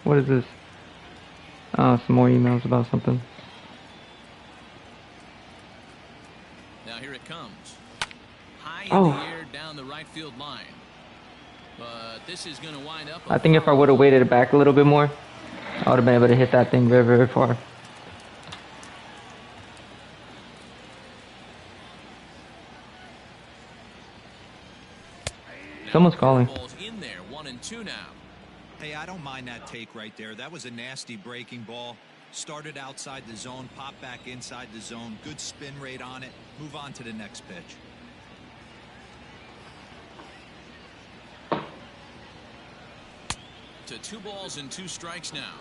What is this? Oh, some more emails about something. Now here it comes. High in Oh. the air down the right field line. But this is going to wind up. I think if I would have waited it back a little bit more, I would have been able to hit that thing very, very far. Someone's calling. Ball's in there, 1-2 now. Hey, I don't mind that take right there. That was a nasty breaking ball. Started outside the zone, popped back inside the zone. Good spin rate on it. Move on to the next pitch. To 2 balls and 2 strikes now.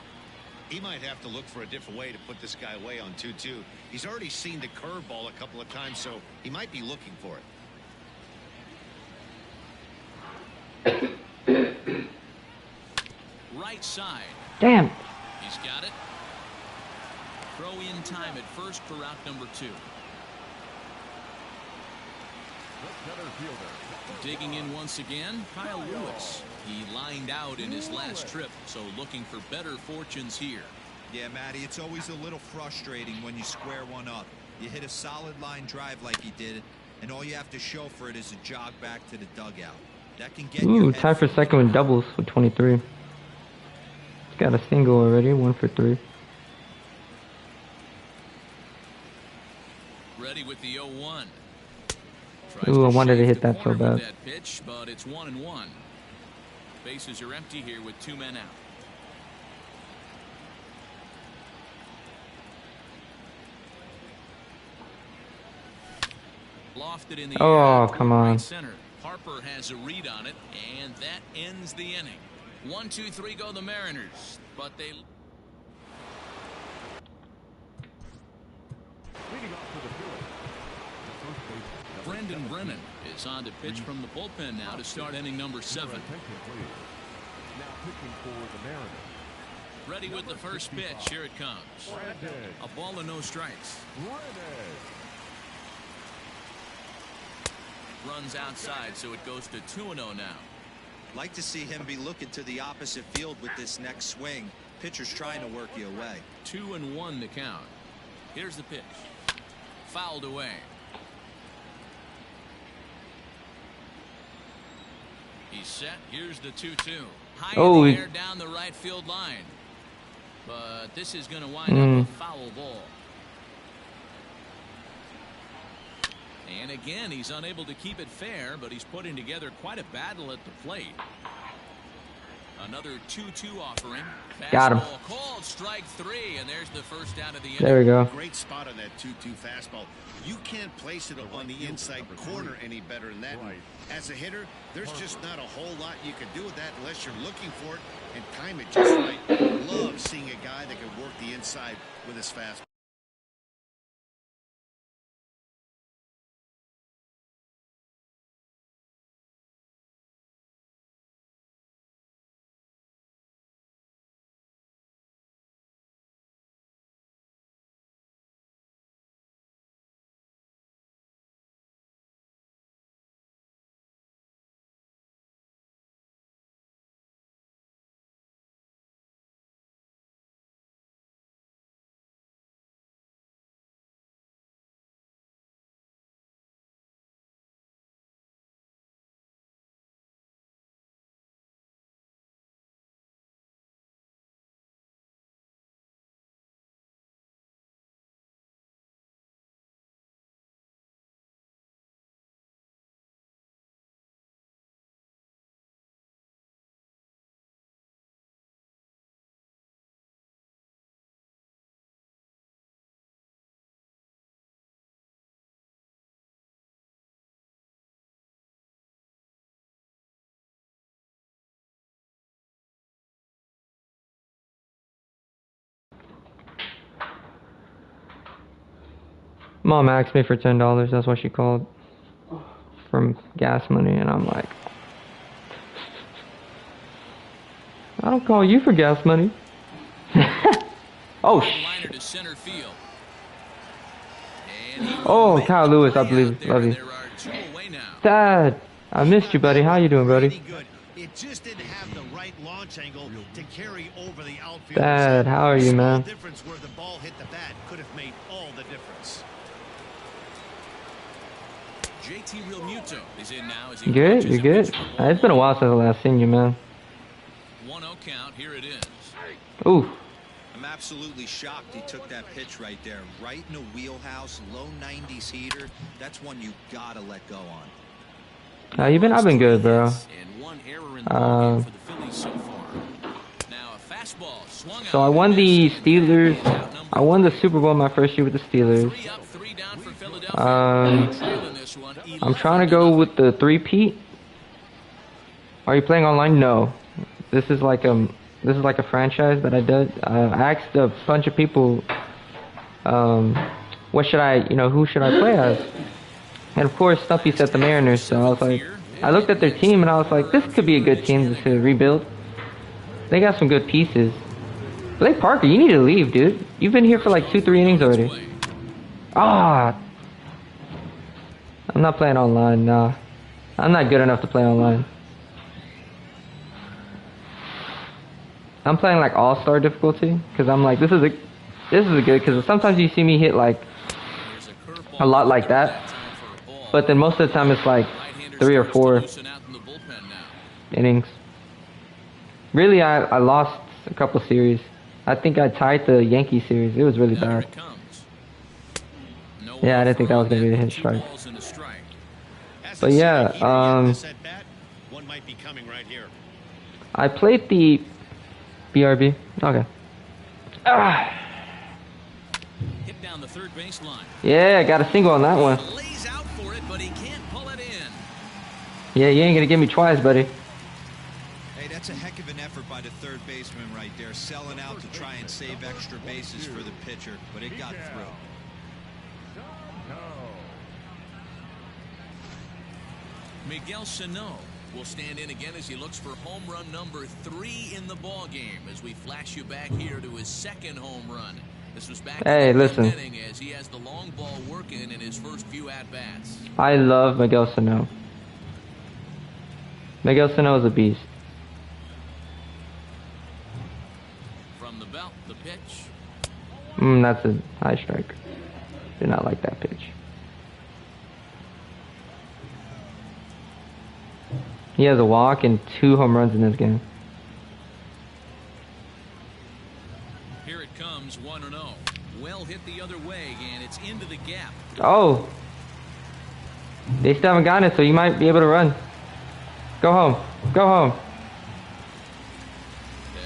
He might have to look for a different way to put this guy away on 2-2. He's already seen the curveball a couple of times, so he might be looking for it. Right side. Damn. He's got it. Throw in time at first for route number 2. Digging in once again, Kyle Lewis. He lined out in his last trip, so looking for better fortunes here. Yeah, Matty, it's always a little frustrating when you square one up. You hit a solid line drive like he did, and all you have to show for it is a jog back to the dugout. That can get you. Ooh, tied for second with doubles with 23. He's got a single already, 1 for 3. Ready with the 0-1. Ooh, I wanted to hit that so bad. That pitch, but it's 1-1. Bases are empty here with 2 men out. Lofted in the Oh, air come on. right center. Harper has a read on it, and that ends the inning. 1, 2, 3 go the Mariners, but they. Brendan Brennan is on to pitch from the bullpen now to start inning number 7. Now pitching for the Mariners. Ready with the first pitch. Here it comes. A ball and no strikes. Runs outside, so it goes to 2-0 now. Like to see him be looking to the opposite field with this next swing. Pitcher's trying to work you away. 2-1 to count. Here's the pitch. Fouled away. He's set. Here's the 2-2. High in the air down the right field line. But this is going to wind up a foul ball. And again, he's unable to keep it fair, but he's putting together quite a battle at the plate. Another 2-2 offering. Got him. Called strike 3, and there's the first out of the inning. There we go. Great spot on that 2-2 fastball. You can't place it on the inside corner any better than that. As a hitter, there's just not a whole lot you can do with that unless you're looking for it and time it just right. Love seeing a guy that can work the inside with his fastball. Mom asked me for $10. That's what she called from gas money, and I'm like, I don't call you for gas money. Oh, Liner to center field. Oh, Kyle Lewis, I believe. Love you. Dad, I missed you, buddy. How you doing, buddy? It just didn't have the right launch angle to carry over the outfield. Dad, how are you, man? Difference where the ball hit the bat could have made all the difference. JT Realmuto is in now as he You good? You good? It's been a while since I last seen you, man. 1-0 count. Here it is. Ooh. I'm absolutely shocked he took that pitch right there. Right in a wheelhouse, low 90s heater. That's one you gotta let go on. I've been good, bro. So I won the Steelers. I won the Super Bowl my first year with the Steelers. I'm trying to go with the 3-peat. Are you playing online? No. This is like a franchise that I did. I asked a bunch of people, what should I, who should I play as? And of course, Stumpy said the Mariners. So I was like, I looked at their team and I was like, this could be a good team to rebuild. They got some good pieces. Blake Parker, you need to leave, dude. You've been here for like 2-3 innings already. Ah. I'm not playing online, nah. I'm not good enough to play online. I'm playing like all-star difficulty because I'm like, this is a good, because sometimes you see me hit like a lot like that, but then most of the time it's like 3 or 4 innings. Really, I lost a couple series. I think I tied the Yankee series. It was really bad. Yeah, I didn't think that was gonna be the hit strike. But yeah, I played the BRB. Okay. Ah. Hit down the third baseline. Yeah, I got a single on that one. Lays out for it, but he can't pull it in. Yeah, you ain't gonna get me twice, buddy. Hey, that's a heck of an effort by the third baseman right there, selling out to try and save extra bases for the pitcher, but it got through. Miguel Sano will stand in again as he looks for home run number 3 in the ball game as we flash you back here to his second home run. This was back in the listen. inning as he has the long ball working in his first few at-bats. I love Miguel Sano. Miguel Sano is a beast. From the belt, the pitch. That's a high strike. Did not like that pitch. He has a walk and 2 home runs in this game. Here it comes, 1-0. Well hit the other way, and it's into the gap. Oh! They still haven't gotten it, so you might be able to run. Go home. Go home.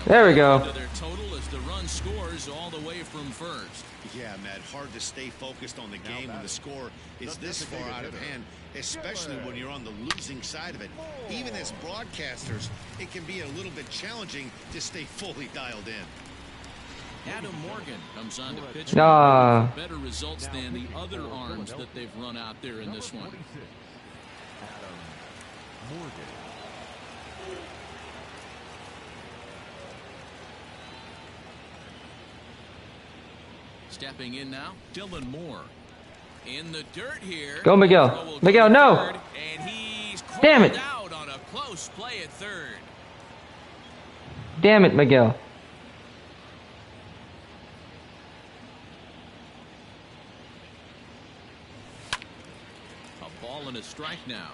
There we go. Their total as the run scores all the way from first. Yeah, Matt, hard to stay focused on the game when the score is this far out of hand, especially when you're on the losing side of it. Even as broadcasters, it can be a little bit challenging to stay fully dialed in. Adam Morgan comes on to pitch. Better results than the other arms that they've run out there in this one. Adam Morgan. Stepping in now, Dylan Moore. In the dirt here. Go, Miguel. Miguel, no. And he's damn it. Out on a close play at third. Damn it, Miguel. A ball and a strike now.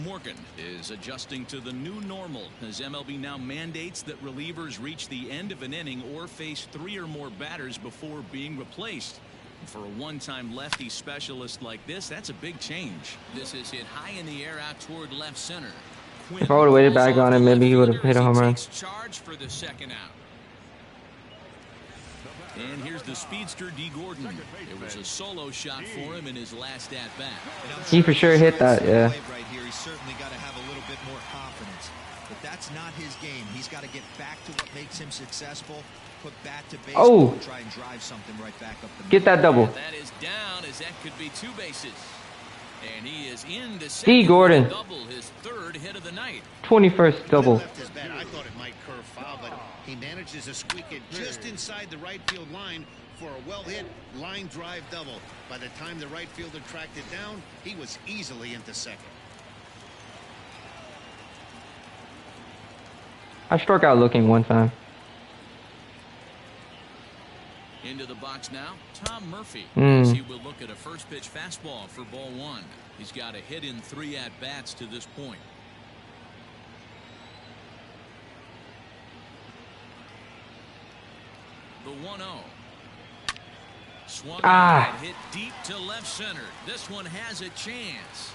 Morgan is adjusting to the new normal as MLB now mandates that relievers reach the end of an inning or face 3 or more batters before being replaced. For a one-time lefty specialist like this, that's a big change. This is hit high in the air out toward left center. Quinn If I would have waited back on him, maybe he would have hit a home run. Charge for the second out. And here's the speedster, D. Gordon. It was a solo shot for him in his last at-bat. He for sure hit that, yeah. Right here, he's certainly got to have a little bit more confidence. But that's not his game. He's got to get back to what makes him successful, put bat to base, and try and drive something right back up the middle. Get that double. That is down as that could be 2 bases. And he is in the D. Gordon. Double, his 3rd hit of the night. 21st double. Left his bat. I thought it might curve foul, but he manages to squeak it just inside the right field line for a well-hit line drive double. By the time the right fielder tracked it down, he was easily into second. I struck out looking one time. Into the box now, Tom Murphy. As he will look at a first pitch fastball for ball 1. He's got a hit in 3 at-bats to this point. The 1-0. Swung and hit deep to left center. This one has a chance.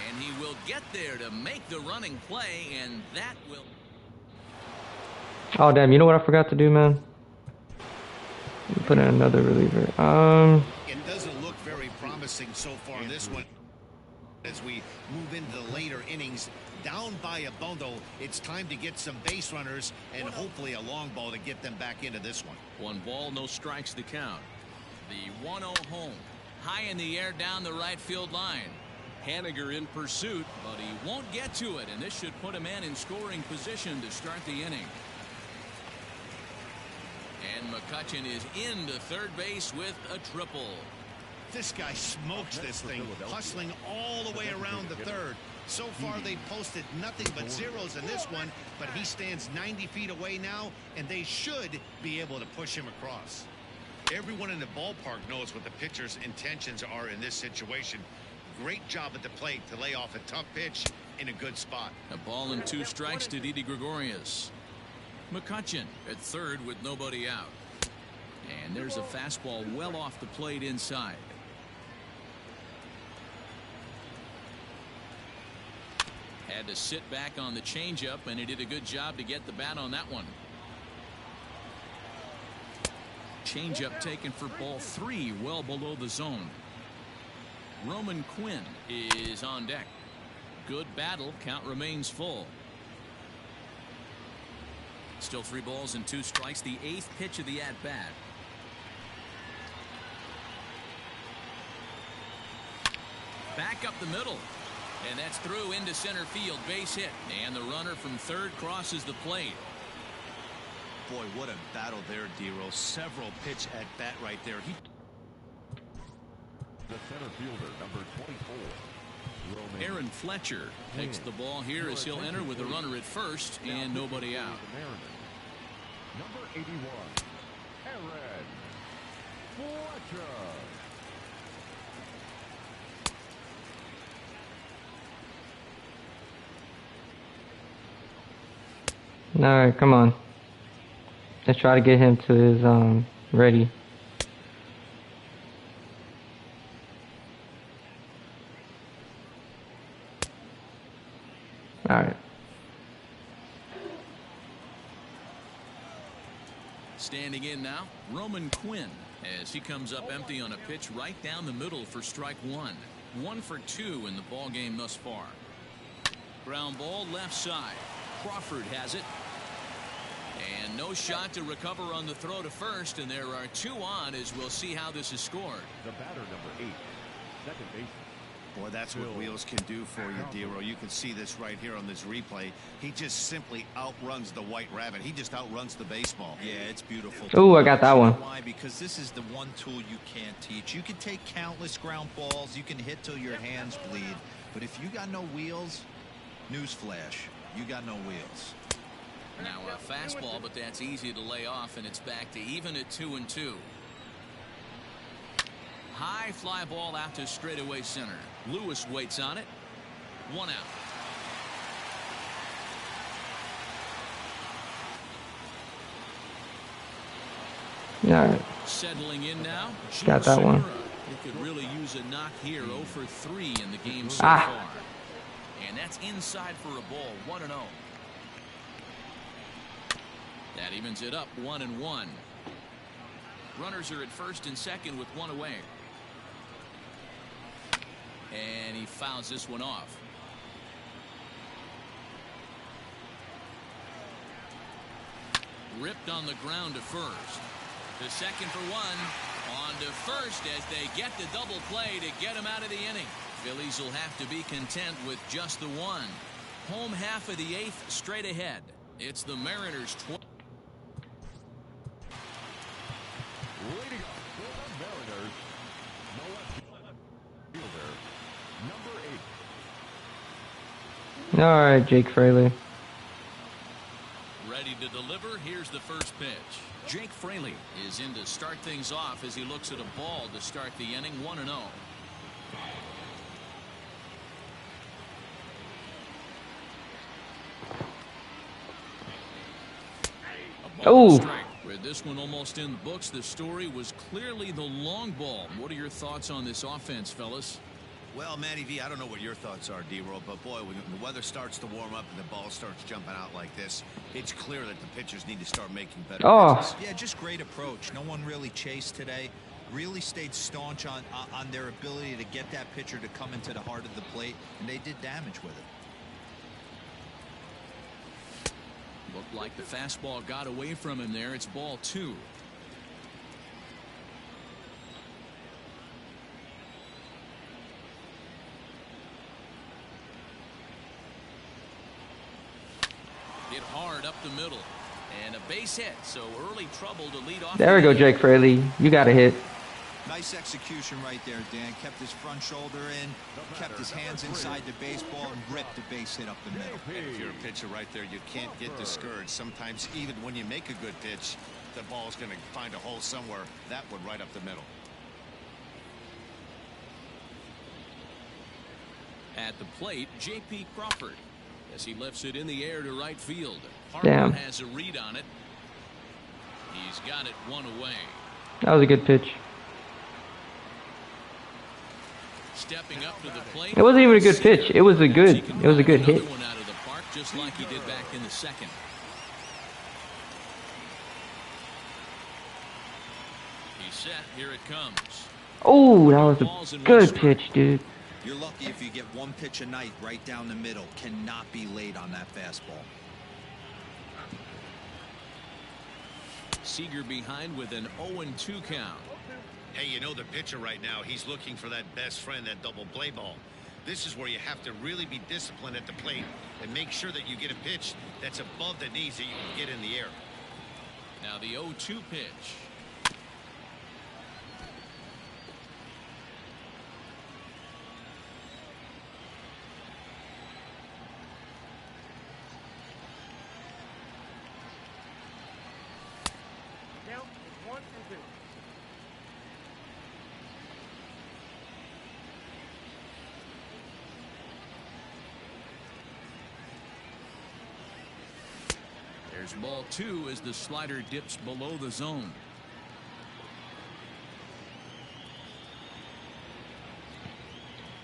And he will get there to make the running play, and that will... Oh, damn. You know what I forgot to do, man? Put in another reliever. It doesn't look very promising so far in this one. As we move into the later innings, down by a bundle, it's time to get some base runners and hopefully a long ball to get them back into this one. 1 ball, no strikes to count. The 1-0 home. High in the air down the right field line. Haniger in pursuit, but he won't get to it, and this should put a man in scoring position to start the inning. And McCutchen is into third base with a triple. This guy smokes this thing, hustling all the way around the third. So far, they've posted nothing but zeros in this one, but he stands 90 feet away now, and they should be able to push him across. Everyone in the ballpark knows what the pitcher's intentions are in this situation. Great job at the plate to lay off a tough pitch in a good spot. A ball and 2 strikes to Didi Gregorius. McCutchen at third with nobody out. And there's a fastball well off the plate inside. Had to sit back on the changeup, and he did a good job to get the bat on that one. Changeup taken for ball 3, well below the zone. Roman Quinn is on deck. Good battle. Count remains full. Still 3 balls and 2 strikes. The 8th pitch of the at-bat. Back up the middle. And that's through into center field, base hit. And the runner from third crosses the plate. Boy, what a battle there, D-Roll. Several pitch at bat right there. The center fielder, number 24. Aaron Fletcher takes the ball here as he'll enter with a runner at first and nobody out. Number 81, Aaron Fletcher. All right, come on. Let's try to get him to his ready. All right. Standing in now, Roman Quinn, as he comes up empty on a pitch right down the middle for strike one. 1 for 2 in the ball game thus far. Ground ball left side. Crawford has it. And no shot to recover on the throw to first, and there are 2 on as we'll see how this is scored. The batter, number 8, second baseman. Boy, that's what Wheels can do for you, D-Roll. You can see this right here on this replay. He just simply outruns the White Rabbit. He just outruns the baseball. Yeah, it's beautiful. Oh, I got that one. Why? Because this is the one tool you can't teach. You can take countless ground balls. You can hit till your hands bleed. But if you got no wheels, newsflash, you got no wheels. Now a fastball, but that's easy to lay off, and it's back to even at 2-2. High fly ball out to straightaway center. Lewis waits on it. 1 out. All right. Settling in now. Got that one. He could really use a knock here. 0 for 3 in the game so far. And that's inside for a ball. 1-0. That evens it up 1-1. Runners are at first and second with 1 away. And he fouls this one off. Ripped on the ground to first. To second for 1. On to first as they get the double play to get him out of the inning. Phillies will have to be content with just the 1. Home half of the 8th straight ahead. It's the Mariners' Leading up for the Mariners, fielder, number 8. All right, Jake Fraley. ready to deliver. Here's the first pitch. Jake Fraley is in to start things off as he looks at a ball to start the inning. 1-0. Oh. With this one almost in the books, the story was clearly the long ball. What are your thoughts on this offense, fellas? Well, Matty V, I don't know what your thoughts are, D-Roll, but boy, when the weather starts to warm up and the ball starts jumping out like this, it's clear that the pitchers need to start making better pitches. Yeah, just great approach. No one really chased today. Really stayed staunch on their ability to get that pitcher to come into the heart of the plate, and they did damage with it. Looked like the fastball got away from him there. It's ball 2. Hit hard up the middle. And a base hit, so early trouble to lead off. There we go, Jake Fraley. You got a hit. Nice execution right there, Dan. Kept his front shoulder in, kept his hands inside the baseball, and ripped the base hit up the middle. And if you're a pitcher right there, you can't get discouraged. Sometimes even when you make a good pitch, the ball's going to find a hole somewhere. That one right up the middle. At the plate, J.P. Crawford as he lifts it in the air to right field. Damn. Harper has a read on it. He's got it one away. That was a good pitch. Stepping up to the plate. It wasn't even a good pitch. It was a good hit. One out of the park, just like he did back in the second. He's set. Here it comes. Oh, that was a good pitch, dude. You're lucky if you get one pitch a night right down the middle. Cannot be late on that fastball. Seager behind with an 0-2 count. Hey, you know the pitcher right now, he's looking for that best friend, that double play ball. This is where you have to really be disciplined at the plate and make sure that you get a pitch that's above the knees that you can get in the air. Now the 0-2 pitch. Count is 1-2. There's ball 2 as the slider dips below the zone.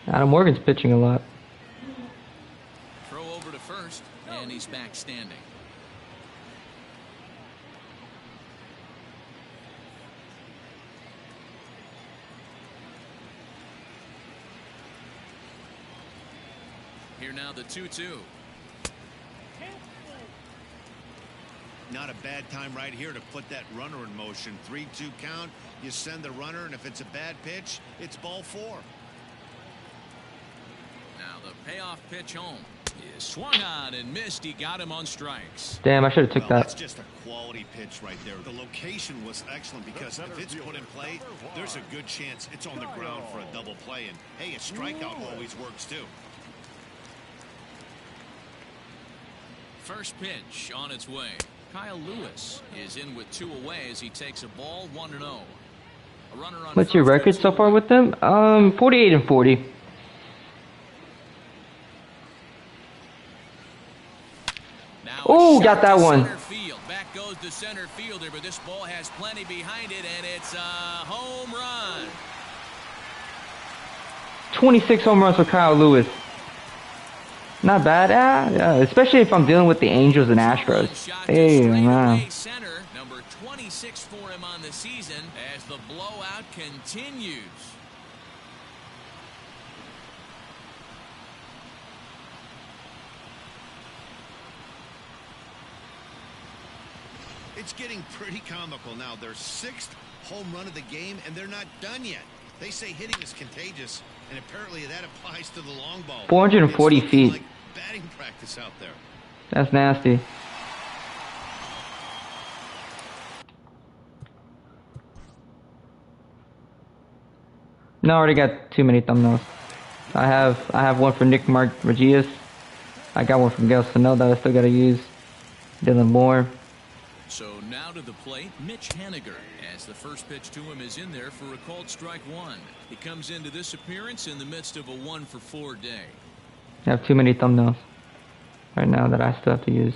Adam Morgan's pitching a lot. Throw over to first, and he's back standing. Here now the 2-2. Not a bad time right here to put that runner in motion. 3-2 count. You send the runner, and if it's a bad pitch, it's ball 4. Now the payoff pitch home. He swung on and missed. He got him on strikes. Damn, I should have took that. That's just a quality pitch right there. The location was excellent because if it's put in play, there's a good chance it's on the ground for a double play. And hey, a strikeout always works too. First pitch on its way. Kyle Lewis is in with 2 away as he takes a ball 1-0. A runner on. What's your record so far with them? 48-40. Oh, got that one. Field. Back goes the center fielder, but this ball has plenty behind it, and it's a home run. 26 home runs for Kyle Lewis. Not bad, especially if I'm dealing with the Angels and Astros. Hey, man. Center, number 26 for him on the season as the blowout continues. It's getting pretty comical now. Their 6th home run of the game, and they're not done yet. They say hitting is contagious, and apparently that applies to the long ball. 440 feet. Like batting practice out there. That's nasty. No, I already got too many thumbnails. I have one for Nick Margias. I got one from Gail Sano that I still gotta use. Dylan Moore. So now to the plate, Mitch Haniger, as the first pitch to him is in there for a called strike 1. He comes into this appearance in the midst of a 1-for-4 day. I have too many thumbnails right now that I still have to use.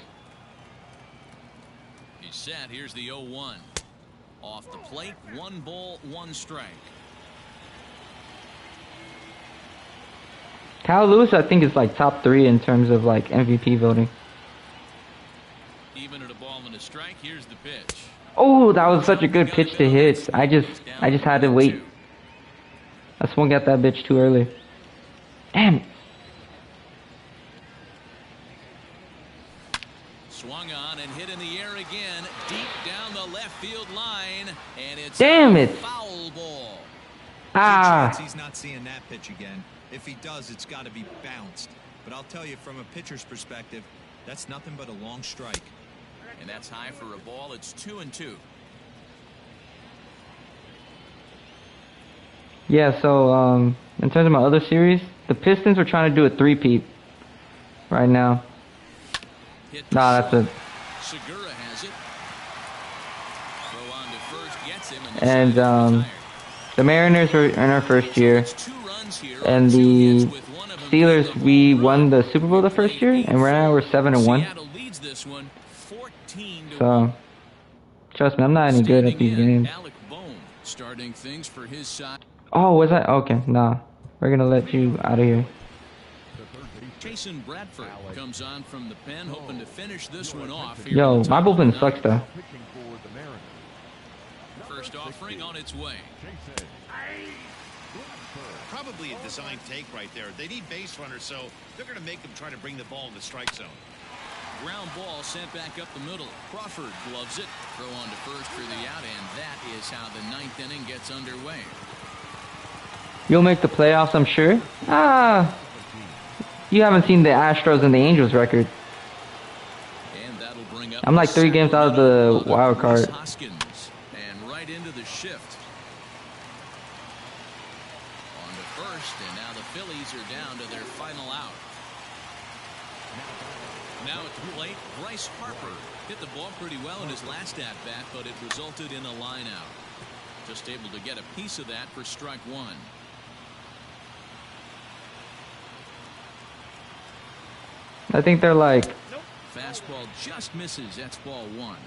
He's set. Here's the 0-1. Off the plate, 1 ball, 1 strike. Kyle Lewis, I think, is like top 3 in terms of like MVP voting. Even at a ball and a strike, here's the pitch. Oh, that was such a good pitch to hit. I just had to wait. I swung at that bitch too early. Damn it. Swung on and hit in the air again, deep down the left field line, and it's Damn a it. foul ball. Ah. Good chance he's not seeing that pitch again. If he does, it's got to be bounced. But I'll tell you, from a pitcher's perspective, that's nothing but a long strike. And that's high for a ball. It's 2-2. Yeah, so in terms of my other series, the Pistons are trying to do a 3-peat right now. Nah, that's it. Segura has it. Throw on to first, gets him, And the Mariners are in our first year, and the Steelers, we won the Super Bowl the first year, and right now we're 7-1. So trust me, I'm not any good at these games. Starting things for his side. Oh, was I? Okay, nah. We're gonna let you out of here. Jason Bradford comes on from the pen, hoping to finish this one off. Yo, my bullpen sucks though. First offering on its way. Probably a design take right there. They need base runners, so they're going to make them try to bring the ball in the strike zone. Ground ball sent back up the middle. Crawford gloves it. Throw on to first for the out, and that is how the 9th inning gets underway. You'll make the playoffs, I'm sure. You haven't seen the Astros and the Angels record. And that'll bring up I'm like 3 games out of the wild card. Hoskins, and right into the shift. On to first, and now the Phillies are down to their final out. Now at the plate, Bryce Harper hit the ball pretty well in his last at-bat, but it resulted in a line out. Just able to get a piece of that for strike one. I think they're like Fastball just misses. That's ball one.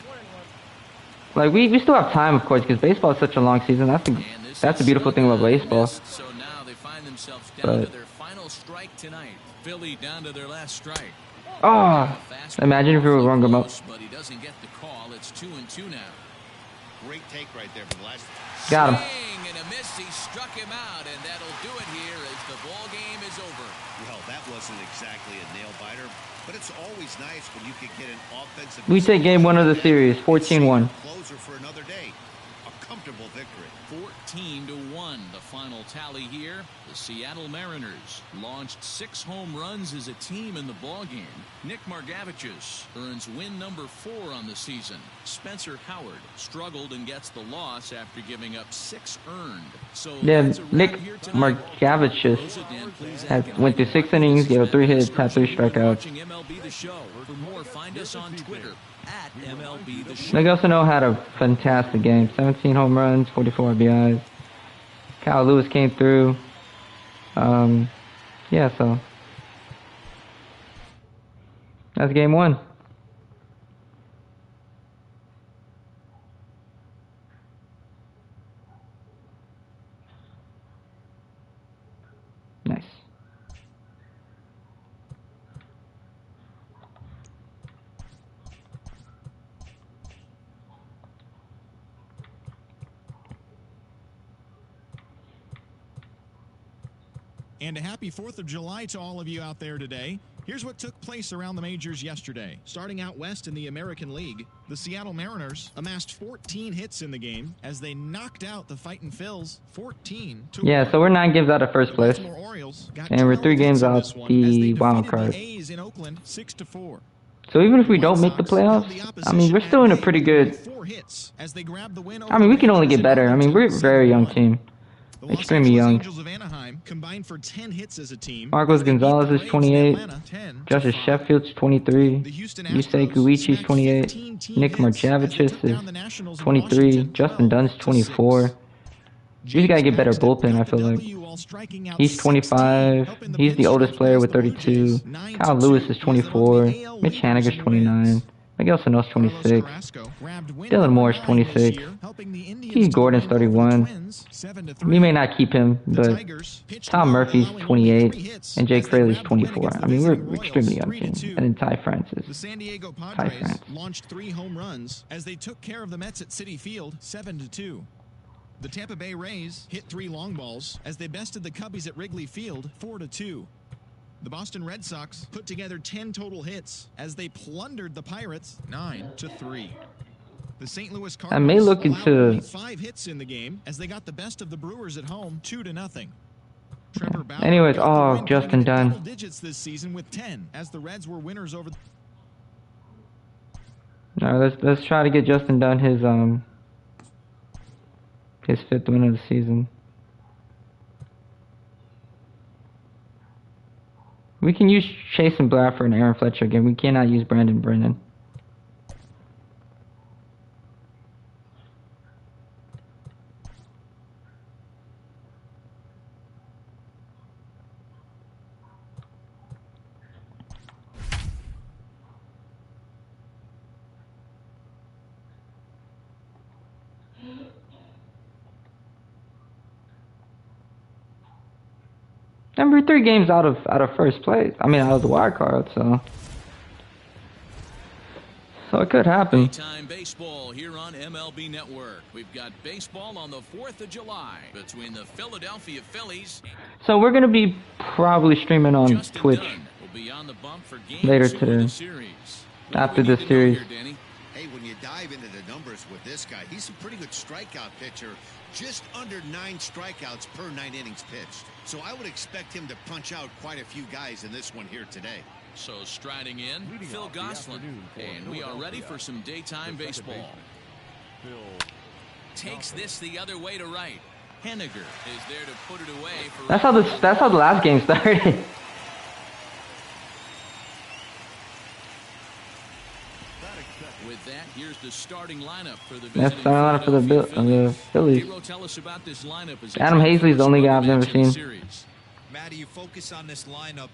Like we still have time, of course, because baseball is such a long season. That's the beautiful thing about baseball. So now they find themselves down to their final strike tonight. Philly down to their last strike. Oh, imagine if we were rung him up. But he doesn't get the call. It's 2-2 now. Great take right there for the last. Got him. Swing and a miss. He struck him out, and that'll do it here as the ball game is over. Well, that wasn't exactly a nail biter, but it's always nice when you can get an offensive. We take game 1 of the series, 14-1. Closer for another day. A comfortable victory. 14-1, the final tally here. The Seattle Mariners launched 6 home runs as a team in the ballgame. Nick Margevicius earns win number 4 on the season. Spencer Howard struggled and gets the loss after giving up 6 earned. So Yeah, Nick Margevicius went through 6 innings, gave up 3 hits, had 3 strikeouts. Watching MLB the Show. For more, find us on Twitter at MLB the Show. Nick also had a fantastic game. 17 home runs, 44 RBIs. Kyle Lewis came through. Yeah, so that's game 1. Nice. And a happy 4th of July to all of you out there today. Here's what took place around the majors yesterday. Starting out west in the American League, the Seattle Mariners amassed 14 hits in the game as they knocked out the Fightin' Phils 14-1. Yeah, so we're 9 games out of first place. And we're 3 games out the wild card. In Oakland 6-4. So even if we don't make the playoffs, I mean, we're still in a pretty good. I mean, we can only get better. I mean, we're a very young team. Extremely young. Marcos Gonzalez is 28. Justice Sheffield's 23. Yusei Guichi's 28. Nick Margevicius is 23. Justin Dunn's 24. He's got to get better bullpen, I feel like. He's 25. He's the oldest player with 32. Kyle Lewis is 24. Mitch Haniger's 29. Miguel Sano's 26. Dylan Moore's 26. Keith Gordon's 31. We may not keep him, but Tom Murphy's 28. And Jake Fraley's 24. I mean, we're extremely young team. And then Ty Francis. The San Diego Padres launched 3 home runs as they took care of the Mets at Citi Field 7-2. The Tampa Bay Rays hit 3 long balls as they bested the Cubbies at Wrigley Field 4-2. The Boston Red Sox put together 10 total hits as they plundered the Pirates 9-3. The St. Louis Cardinals look into only 5 hits in the game as they got the best of the Brewers at home 2-0. Trevor Bauer Anyways, Justin Dunn. double digits this season with 10 as the Reds were winners over. No, let's try to get Justin Dunn his 5th win of the season. We can use Chasen Bradford and Aaron Fletcher again. We cannot use Brandon Brennan. And we're 3 games out of first place. I mean, out of the wild card, so it could happen. Daytime baseball here on MLB Network. We've got baseball on the 4th of July between the Philadelphia Phillies. So we're gonna be probably streaming on Justin Twitch Dunn will be on the bump for game later 2 of today. the series. After this series. Hey, when you dive into the numbers with this guy, he's a pretty good strikeout pitcher, just under 9 strikeouts per 9 innings pitched. So I would expect him to punch out quite a few guys in this one here today. So striding in, Phil Gosselin, and we are ready for some daytime baseball. Takes this the other way to right. Henniger is there to put it away. That's how the last game started. With that, here's the starting lineup for the That's starting lineup for the Phillies. Tell us about this lineup. Adam Hazley's the only guy I've never seen. Matty, you focus on this lineup,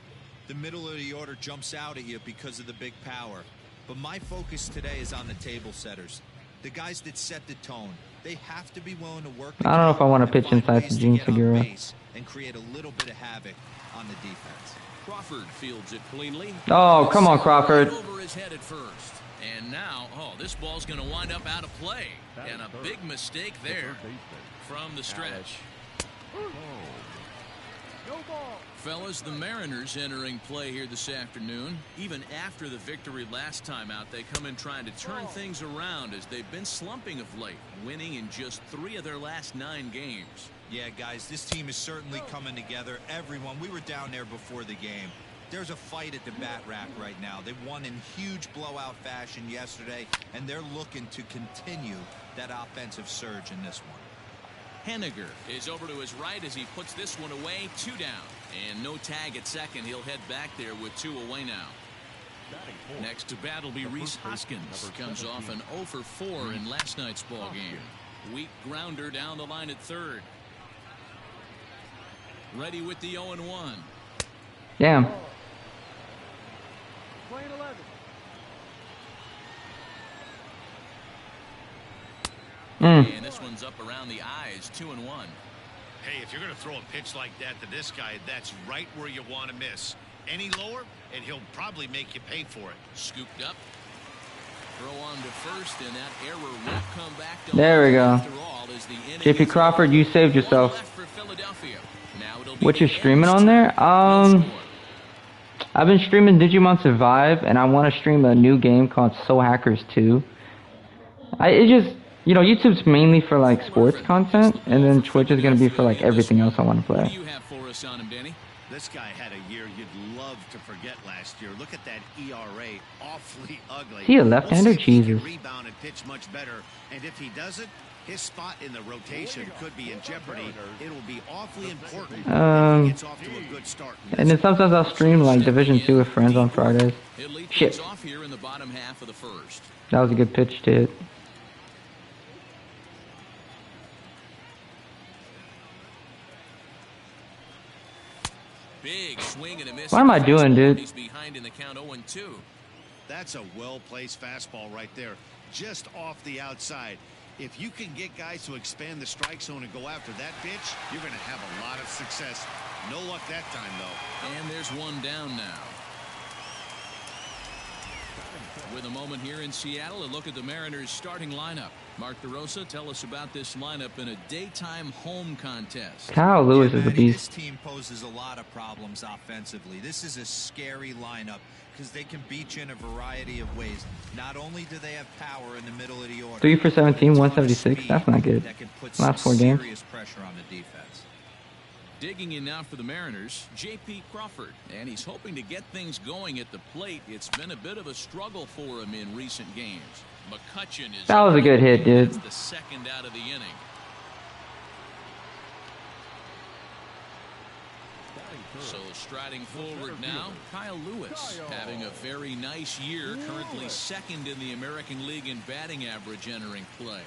the middle of the order jumps out at you because of the big power. But my focus today is on the table setters, the guys that set the tone. They have to be willing to work. I don't know if I want to pitch inside to Gene Segura. And create a little bit of havoc on the defense. Crawford fields it cleanly. Oh, come on, Crawford. Over his head at first. And now, this ball's going to wind up out of play. And a big mistake there from the stretch. No ball. Fellas, the Mariners entering play here this afternoon. Even after the victory last time out, they come in trying to turn things around as they've been slumping of late, winning in just 3 of their last 9 games. Yeah, guys, this team is certainly coming together. Everyone, we were down there before the game. There's a fight at the bat rack right now. They won in huge blowout fashion yesterday, and they're looking to continue that offensive surge in this one. Henniger is over to his right as he puts this one away. 2 down. And no tag at second. He'll head back there with 2 away now. Next to bat will be Rhys Hoskins. Comes off an 0 for 4 in last night's ball game. Weak grounder down the line at third. Ready with the 0-1. Damn. Playing 11. And this one's up around the eyes. 2-1. Hey, if you're going to throw a pitch like that to this guy, that's right where you want to miss. Any lower, and he'll probably make you pay for it. Scooped up. Throw on to first, and that error will come back to there we go. all as the JP Crawford, you saved yourself. What you streaming on there? I've been streaming Digimon Survive, and I want to stream a new game called Soul Hackers 2. You know, YouTube's mainly for like sports content, and then Twitch is gonna be for like everything else I want to play. You have for us on him, Danny? This guy had a year you'd love to forget last year. Look at that ERA, awfully ugly. Is he a left-hander? We'll see if he Jesus. can rebound and pitch much better, and if he doesn't, his spot in the rotation could be in jeopardy. It will be awfully important if he gets off to a good start. And then sometimes I'll stream like Division 2 with friends on Fridays. Shit. Off here in the bottom half of the first. That was a good pitch to hit. Big swing and a miss. What am I doing, dude? He's behind in the count 0-2. That's a well-placed fastball right there, just off the outside. If you can get guys to expand the strike zone and go after that pitch, you're going to have a lot of success. No luck that time, though. And there's one down now. With a moment here in Seattle, a look at the Mariners starting lineup. Mark DeRosa, tell us about this lineup in a daytime home contest. Kyle Lewis is a beast. This team poses a lot of problems offensively. This is a scary lineup because they can beat you in a variety of ways. Not only do they have power in the middle of the order. 3 for 17, 176. That's not good. Last 4 games. Serious pressure on the defense. Digging in now for the Mariners, J.P. Crawford. And he's hoping to get things going at the plate. It's been a bit of a struggle for him in recent games. McCutcheon is... That was a good hit, dude. The second out of the inning. So striding forward now, Kyle Lewis having a very nice year, currently second in the American League in batting average entering play.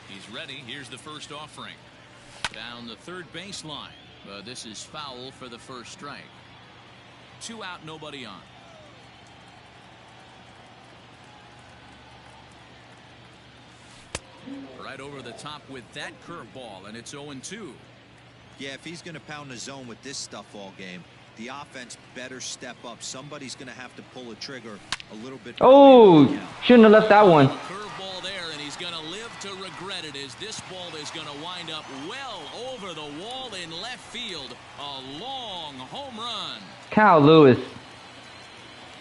He's ready. Here's the first offering. Down the third baseline. This is foul for the first strike. 2 out, nobody on. Right over the top with that curveball, and it's 0-2. Yeah, if he's going to pound the zone with this stuff all game, the offense better step up. Somebody's going to have to pull a trigger a little bit. Oh, shouldn't have left that one. Curveball there, and he's going to live to regret it as this ball is going to wind up well over the wall in left field. A long home run. Kyle Lewis,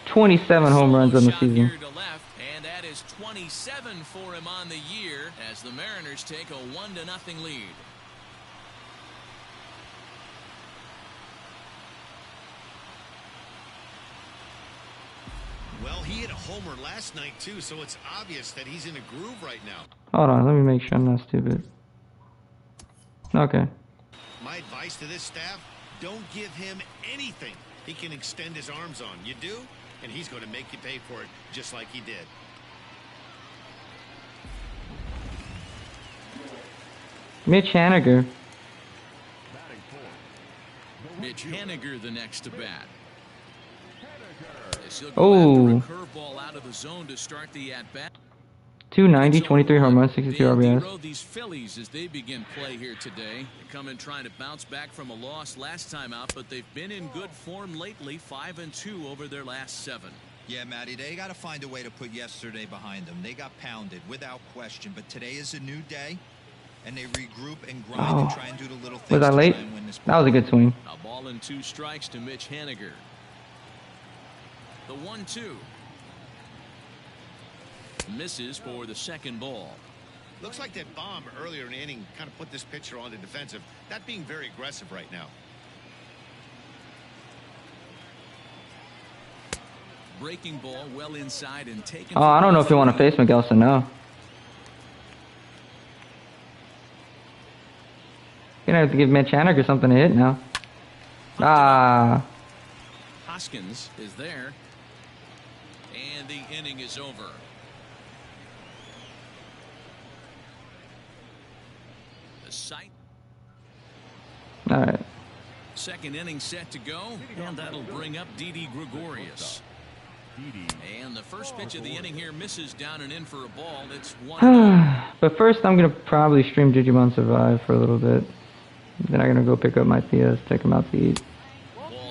27 home runs on the season. To left, And that is 27 for him on the year as the Mariners take a 1-0 lead. Well, he hit a homer last night, too, so it's obvious that he's in a groove right now. Hold on, let me make sure I'm not stupid. Okay. My advice to this staff, don't give him anything he can extend his arms on. You do, and he's going to make you pay for it just like he did. Mitch Haniger. Mitch Haniger the next to bat. Oh. Curveball out of the zone to start the at bat. 290, 23 home runs, 62 RBIs. These Phillies as they begin play here today. They come in trying to bounce back from a loss last time out, but they've been in good form lately, 5-2 over their last 7. Yeah, Matty, they got to find a way to put yesterday behind them. They got pounded without question, but today is a new day, and they regroup and grind and try and do the little things. Was that late? That was a good swing. A ball and 2 strikes to Mitch Haniger. The 1-2. Misses for the second ball. Looks like that bomb earlier in the inning kind of put this pitcher on the defensive. Not being very aggressive right now. Breaking ball well inside and taken. Oh, I don't know if you want to face Miguelson now. You're gonna have to give Mitch Haniger something to hit now. Ah. Hoskins is there. And the inning is over. The sight. All right. Second inning set to go, and that'll bring up Didi Gregorius. And the first pitch of the inning here misses down and in for a ball. It's 1-0. But first, I'm gonna probably stream Digimon Survive for a little bit. Then I'm gonna go pick up my PS, take him out to eat.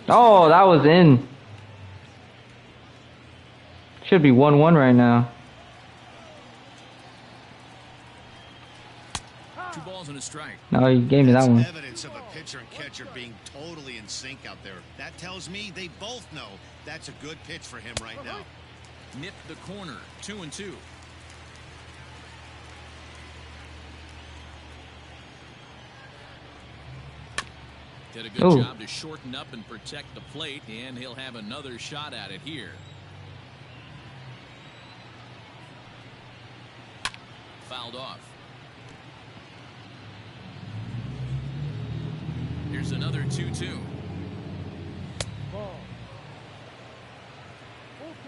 Oh, that was in. Should be 1-1 right now. 2 balls and a strike. No, he gave me that one. Evidence of a pitcher and catcher being totally in sync out there. That tells me they both know that's a good pitch for him right now. Nip the corner. 2-2. Did a good job to shorten up and protect the plate, and he'll have another shot at it here. Fouled off. Here's another 2-2.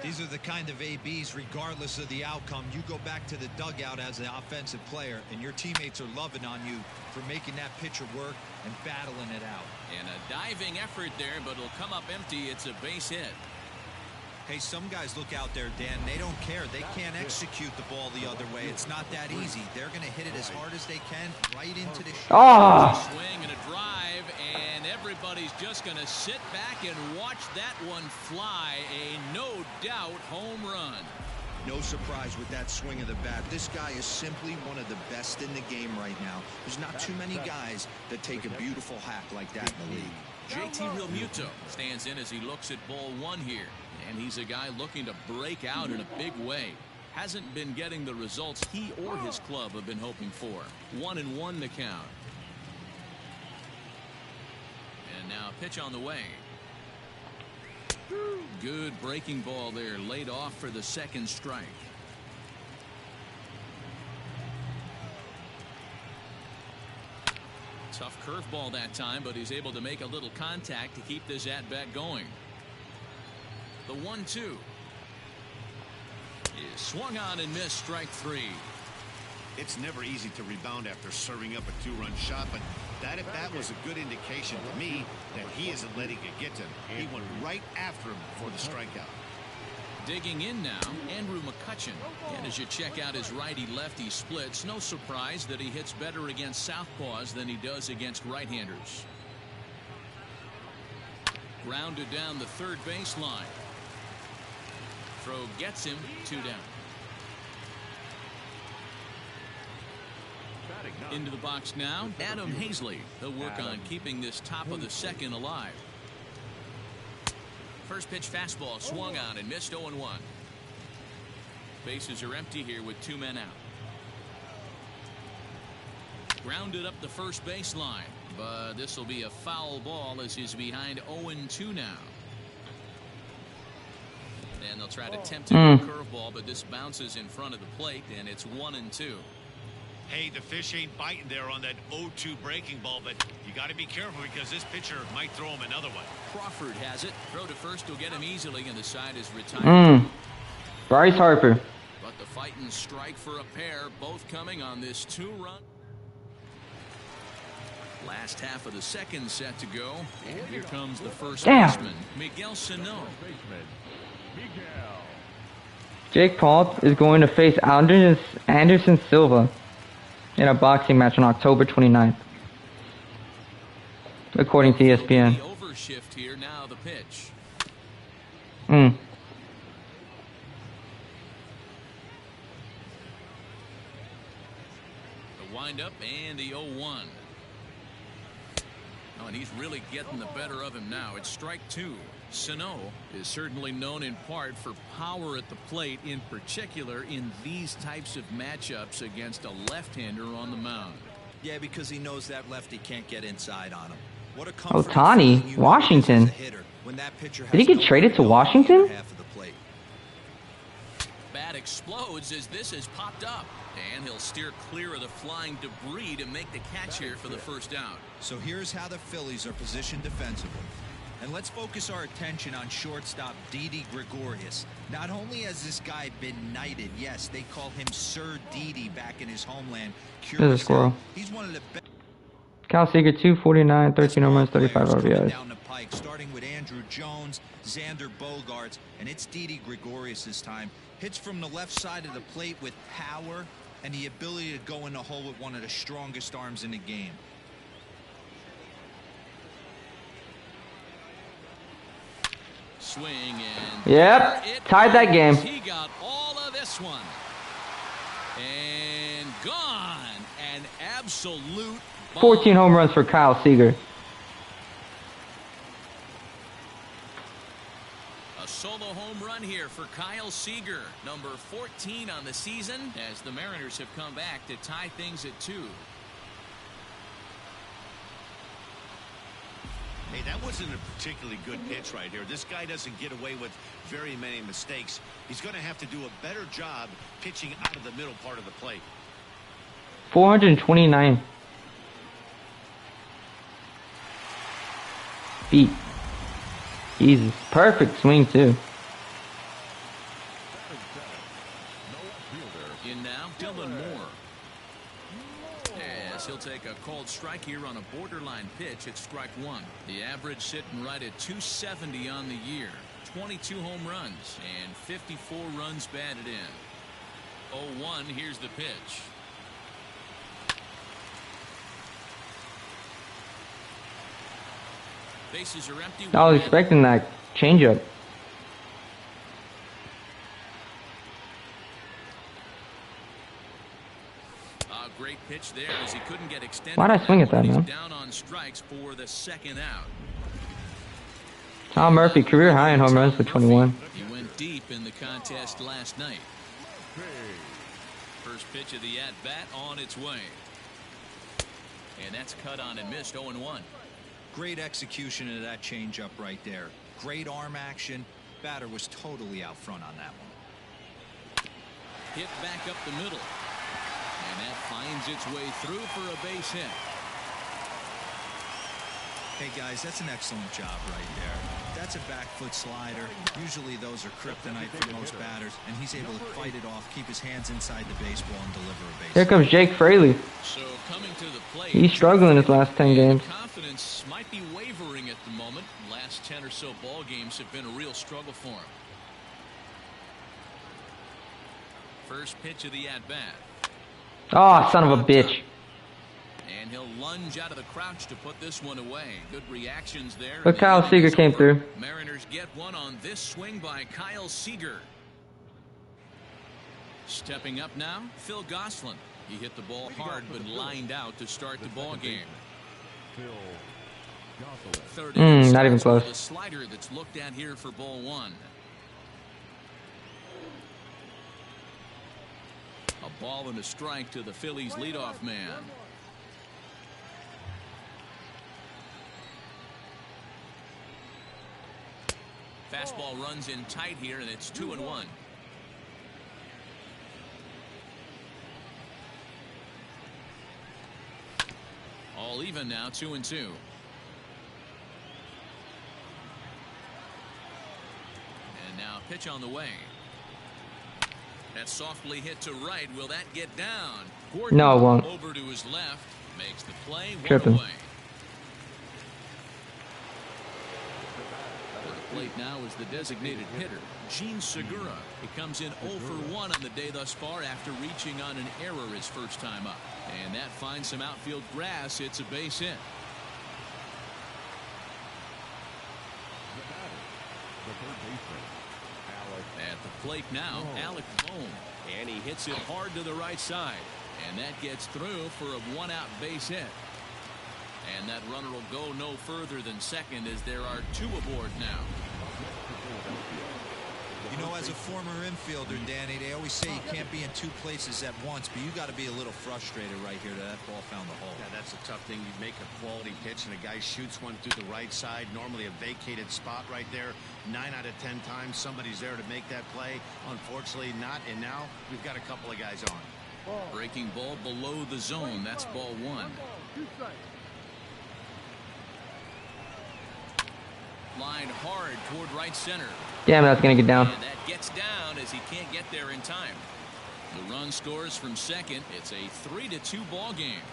These are the kind of ABs, regardless of the outcome. You go back to the dugout as an offensive player, and your teammates are loving on you for making that pitcher work and battling it out. And a diving effort there, but it'll come up empty. It's a base hit. Hey, some guys look out there, Dan. They don't care. They can't execute the ball the other way. It's not that easy. They're going to hit it as hard as they can right into the shot. A swing and a drive, and everybody's just going to sit back and watch that one fly. A no-doubt home run. No surprise with that swing of the bat. This guy is simply one of the best in the game right now. There's not too many guys that take a beautiful hack like that in the league. JT Realmuto stands in as he looks at ball 1 here. And he's a guy looking to break out in a big way. Hasn't been getting the results he or his club have been hoping for. 1-1 the count. And now a pitch on the way. Good breaking ball there, laid off for the second strike. Tough curveball that time, but he's able to make a little contact to keep this at-bat going. The 1-2 is swung on and missed, strike 3. It's never easy to rebound after serving up a 2-run shot, but that at bat was a good indication to me that he isn't letting it get to him. He went right after him for the strikeout. Digging in now, Andrew McCutchen. And as you check out his righty-lefty splits, no surprise that he hits better against southpaws than he does against right-handers. Grounded down the third baseline. Throw gets him 2 down. Into the box now, Adam Hazley. He'll work on keeping this top of the second alive. First pitch fastball swung on and missed 0-1. Bases are empty here with 2 men out. Grounded up the first baseline, but this will be a foul ball as he's behind 0-2 now. And they'll try to tempt him with a curveball, but this bounces in front of the plate, and it's 1-2. Hey, the fish ain't biting there on that 0-2 breaking ball, but you got to be careful because this pitcher might throw him another one. Crawford has it. Throw to first will get him easily, and the side is retired. Bryce Harper. But the fighting strike for a pair, both coming on this 2-run. Last half of the second set to go, and here comes the first baseman, Miguel Sano. Jake Paul is going to face Anderson Silva in a boxing match on October 29th, according to ESPN. The overshift here, now the pitch. The windup and the 0-1. Oh, and he's really getting the better of him now. It's strike 2. Sano is certainly known in part for power at the plate, in particular in these types of matchups against a left-hander on the mound. Yeah, because he knows that lefty can't get inside on him. What a Ohtani, Washington. Did he get traded to Washington? Bat explodes as this has popped up, and he'll steer clear of the flying debris to make the catch here for the first out. So here's how the Phillies are positioned defensively. And let's focus our attention on shortstop Didi Gregorius. Not only has this guy been knighted, yes, they call him Sir Didi back in his homeland. There's a squirrel. He's one of the best. Cal Seager, 249, 13 home runs, 35 RBIs. Down the pike, starting with Andrew Jones, Xander Bogaerts, and it's Didi Gregorius this time. Hits from the left side of the plate with power and the ability to go in the hole with one of the strongest arms in the game. Swing and tied that game. He got all of this one and gone. An absolute ball. 14 home runs for Kyle Seager. A solo home run here for Kyle Seager, number 14 on the season, as the Mariners have come back to tie things at 2. Hey, that wasn't a particularly good pitch right here. This guy doesn't get away with very many mistakes. He's going to have to do a better job pitching out of the middle part of the plate. 429 feet. Jesus, perfect swing too. In now, Dylan Moore. Yes, he'll take a called strike here on a borderline pitch at strike 1. The average sitting right at 270 on the year. 22 home runs and 54 runs batted in. 0-1, here's the pitch. Bases are empty. I was expecting that changeup. Great pitch there as he couldn't get extended. Why'd I swing at that, man? Down on strikes for the second out. Tom Murphy, career high in home runs with 21. He went deep in the contest last night. First pitch of the at-bat on its way. And that's cut on and missed. 0-1. Great execution of that changeup right there. Great arm action. Batter was totally out front on that one. Hit back up the middle. And that finds its way through for a base hit. Hey guys, that's an excellent job right there. That's a back foot slider. Usually those are kryptonite for most batters, and he's able to fight it off, keep his hands inside the baseball, and deliver a base hit. Here comes Jake Fraley. So coming to the plate, he's struggling his last 10 games. Confidence might be wavering at the moment. Last 10 or so ball games have been a real struggle for him. First pitch of the at-bat. Oh, son of a bitch. And he'll lunge out of the crouch to put this one away. Good reactions there. But Kyle Seager came through. Mariners get one on this swing by Kyle Seager. Stepping up now, Phil Gosselin. He hit the ball hard but lined out to start the ball game. Third not even close. The slider that's looked at here for ball 1. A ball and a strike to the Phillies leadoff man. Fastball runs in tight here, and it's 2-1. All even now, 2-2. And now pitch on the way. That's softly hit to right. Will that get down? Gordon no, it won't. Over to his left. Makes the play. Tripping. 1 away. At the plate now is the designated hitter, Gene Segura. He comes in 0 for 1 on the day thus far after reaching on an error his first time up. And that finds some outfield grass. It's a base hit. At the plate now, Alec Bohm. And he hits it hard to the right side. And that gets through for a 1-out base hit. And that runner will go no further than second as there are 2 aboard now. You know, as a former infielder, Danny, they always say you can't be in 2 places at once, but you got to be a little frustrated right here that ball found the hole. Yeah, that's a tough thing. You make a quality pitch and a guy shoots one through the right side, normally a vacated spot right there. 9 out of 10 times somebody's there to make that play. Unfortunately not, and now we've got a couple of guys on. Breaking ball below the zone. That's ball 1. Line hard toward right center. Damn, that's gonna get down. And that gets down as he can't get there in time. The run scores from second. It's a 3-2 ball game.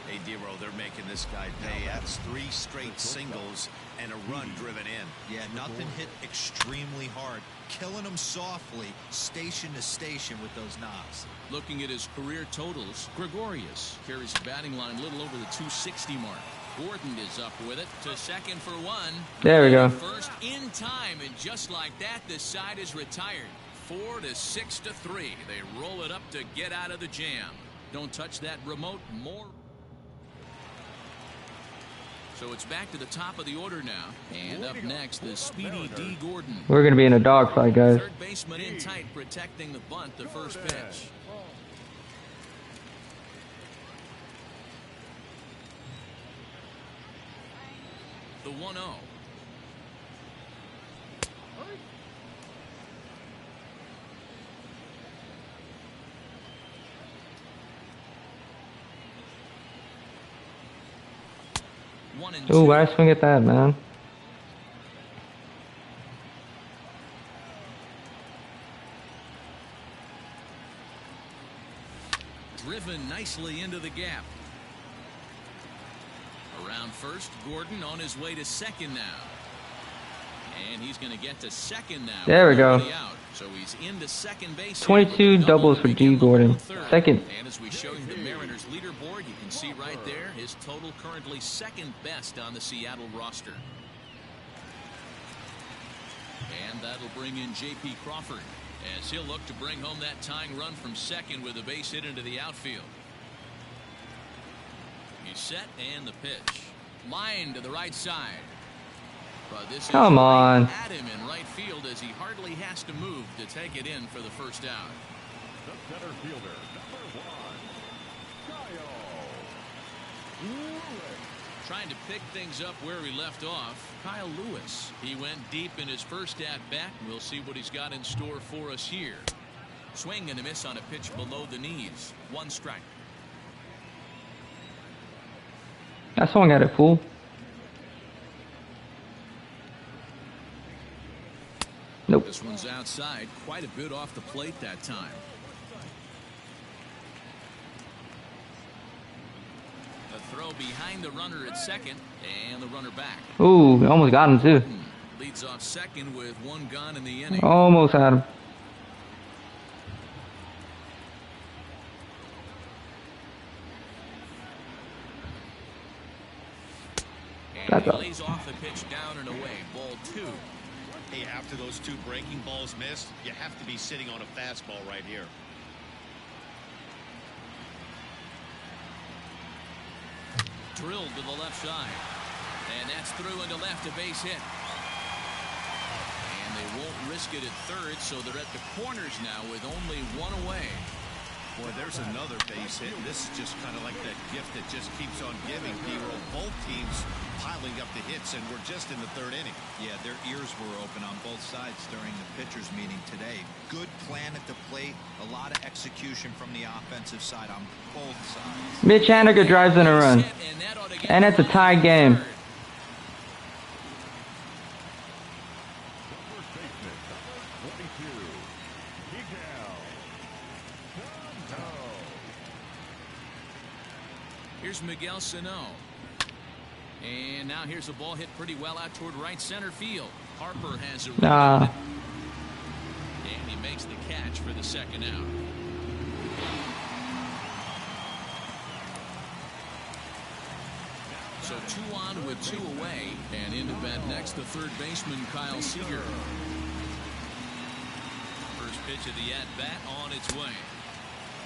Hey, Dero, they're making this guy pay. That's 3 straight singles and a run driven in. Yeah, nothing hit extremely hard. Killing him softly, station to station with those knocks. Looking at his career totals, Gregorius carries his batting line a little over the 260 mark. Gordon is up with it to second for 1. There we go. First in time, and just like that, the side is retired. 4-6-3. They roll it up to get out of the jam. Don't touch that remote more. So it's back to the top of the order now. And up next, the speedy D. Gordon. We're going to be in a dogfight, guys. Third baseman in tight, protecting the bunt, the first pitch. The 1-0. Ooh, why swing at that, man? Driven nicely into the gap. Around first, Gordon on his way to second now. And he's going to get to second now. There we go. Out. So he's into second base. 22 doubles for D. Gordon. Second. And as we show you the Mariners leaderboard, you can see right there his total currently second best on the Seattle roster. And that'll bring in J.P. Crawford as he'll look to bring home that tying run from second with a base hit into the outfield. He's set and the pitch. Line to the right side. But this Come on. At him in right field as he hardly has to move to take it in for the first out. The center fielder, number 1, Kyle Lewis. Trying to pick things up where he left off, Kyle Lewis. He went deep in his first at-bat. We'll see what he's got in store for us here. Swing and a miss on a pitch below the knees. 1 strike. That swung at it, fool. Nope. This one's outside, quite a bit off the plate that time. A throw behind the runner at second, and the runner back. Ooh, almost got him too. Leads off second with 1 gone in the inning. Almost had him. And he lays off the pitch down and away. Ball 2. Hey, after those 2 breaking balls missed, you have to be sitting on a fastball right here. Drilled to the left side. And that's through into left, a base hit. And they won't risk it at third, so they're at the corners now with only 1 away. Boy, there's another base hit. This is just kind of like that gift that just keeps on giving. D-roll. Both teams piling up the hits, and we're just in the third inning. Yeah, their ears were open on both sides during the pitchers meeting today. Good plan at the plate. A lot of execution from the offensive side on both sides. Mitch Haniger drives in a run. And it's a tie game. Here's Miguel Sano. And now here's a ball hit pretty well out toward right center field. Harper has a run. And he makes the catch for the second out. So 2 on with 2 away. And into bat next, the third baseman, Kyle Seager. First pitch of the at-bat on its way.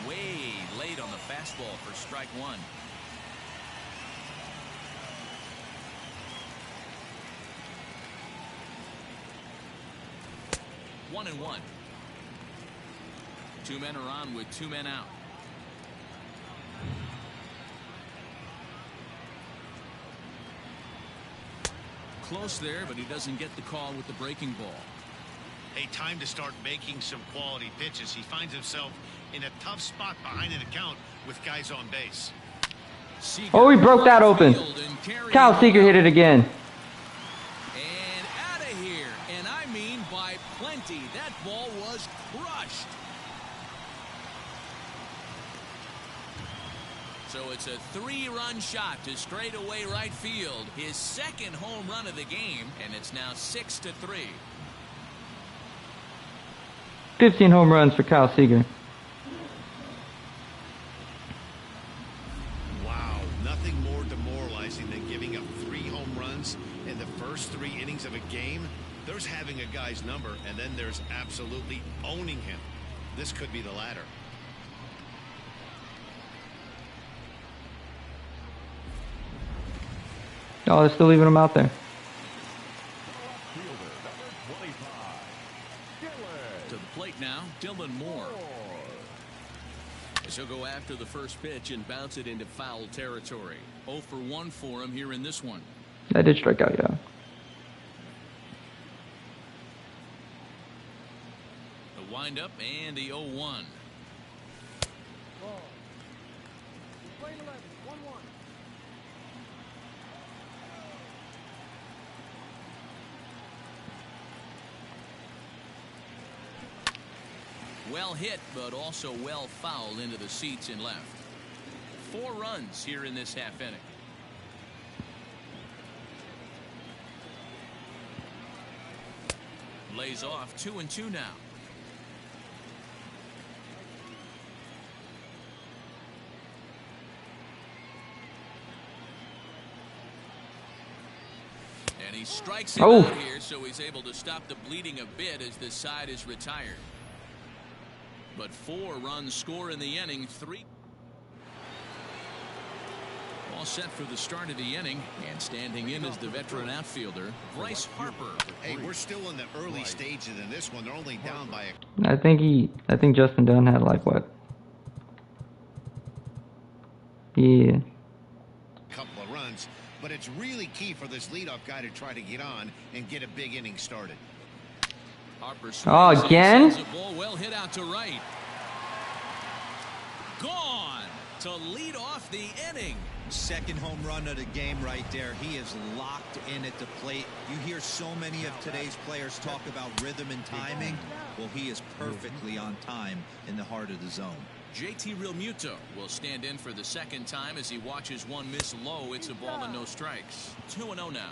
Way late on the fastball for strike 1. 1-1. 2 men are on with 2 men out. Close there, but he doesn't get the call with the breaking ball. Hey, time to start making some quality pitches. He finds himself in a tough spot behind an account with guys on base. Seager, oh, he broke that open. Kyle Seager hit it again. And out of here. And I mean by plenty. That ball was crushed. So it's a 3-run shot to straightaway right field. His second home run of the game, and it's now 6-3. 15 home runs for Kyle Seager. Wow, nothing more demoralizing than giving up 3 home runs in the first 3 innings of a game. There's having a guy's number, and then there's absolutely owning him. This could be the latter. Oh, they're still leaving him out there. To the plate now, Dylan Moore. He'll go after the first pitch and bounce it into foul territory. 0 for 1 for him here in this one. That did strike out, yeah. The windup and the 0-1. Well hit, but also well fouled into the seats and left. 4 runs here in this half inning. Lays off 2-2 now. And he strikes him out here, so he's able to stop the bleeding a bit as this side is retired. But 4 runs score in the inning. 3 all set for the start of the inning, and standing in is the veteran outfielder Bryce Harper. Hey, we're still in the early stages in this one. They're only down by a... I think Justin Dunn had like what? Yeah. couple of runs, but it's really key for this leadoff guy to try to get on and get a big inning started. Harper oh, again? A ball well hit out to right. Gone to lead off the inning. Second home run of the game right there. He is locked in at the plate. You hear so many of today's players talk about rhythm and timing. Well, he is perfectly on time in the heart of the zone. JT Realmuto will stand in for the second time as he watches one miss low. It's a ball and no strikes. 2-0 now.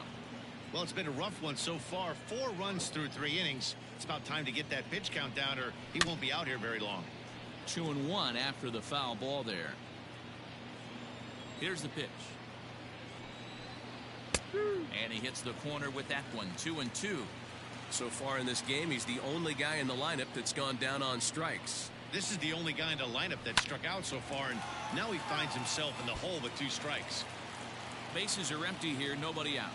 Well, it's been a rough one so far. 4 runs through 3 innings. It's about time to get that pitch count down, or he won't be out here very long. 2-1 after the foul ball there. Here's the pitch. And he hits the corner with that one. 2-2. So far in this game, he's the only guy in the lineup that's gone down on strikes. This is the only guy in the lineup that struck out so far, and now he finds himself in the hole with 2 strikes. Bases are empty here, nobody out.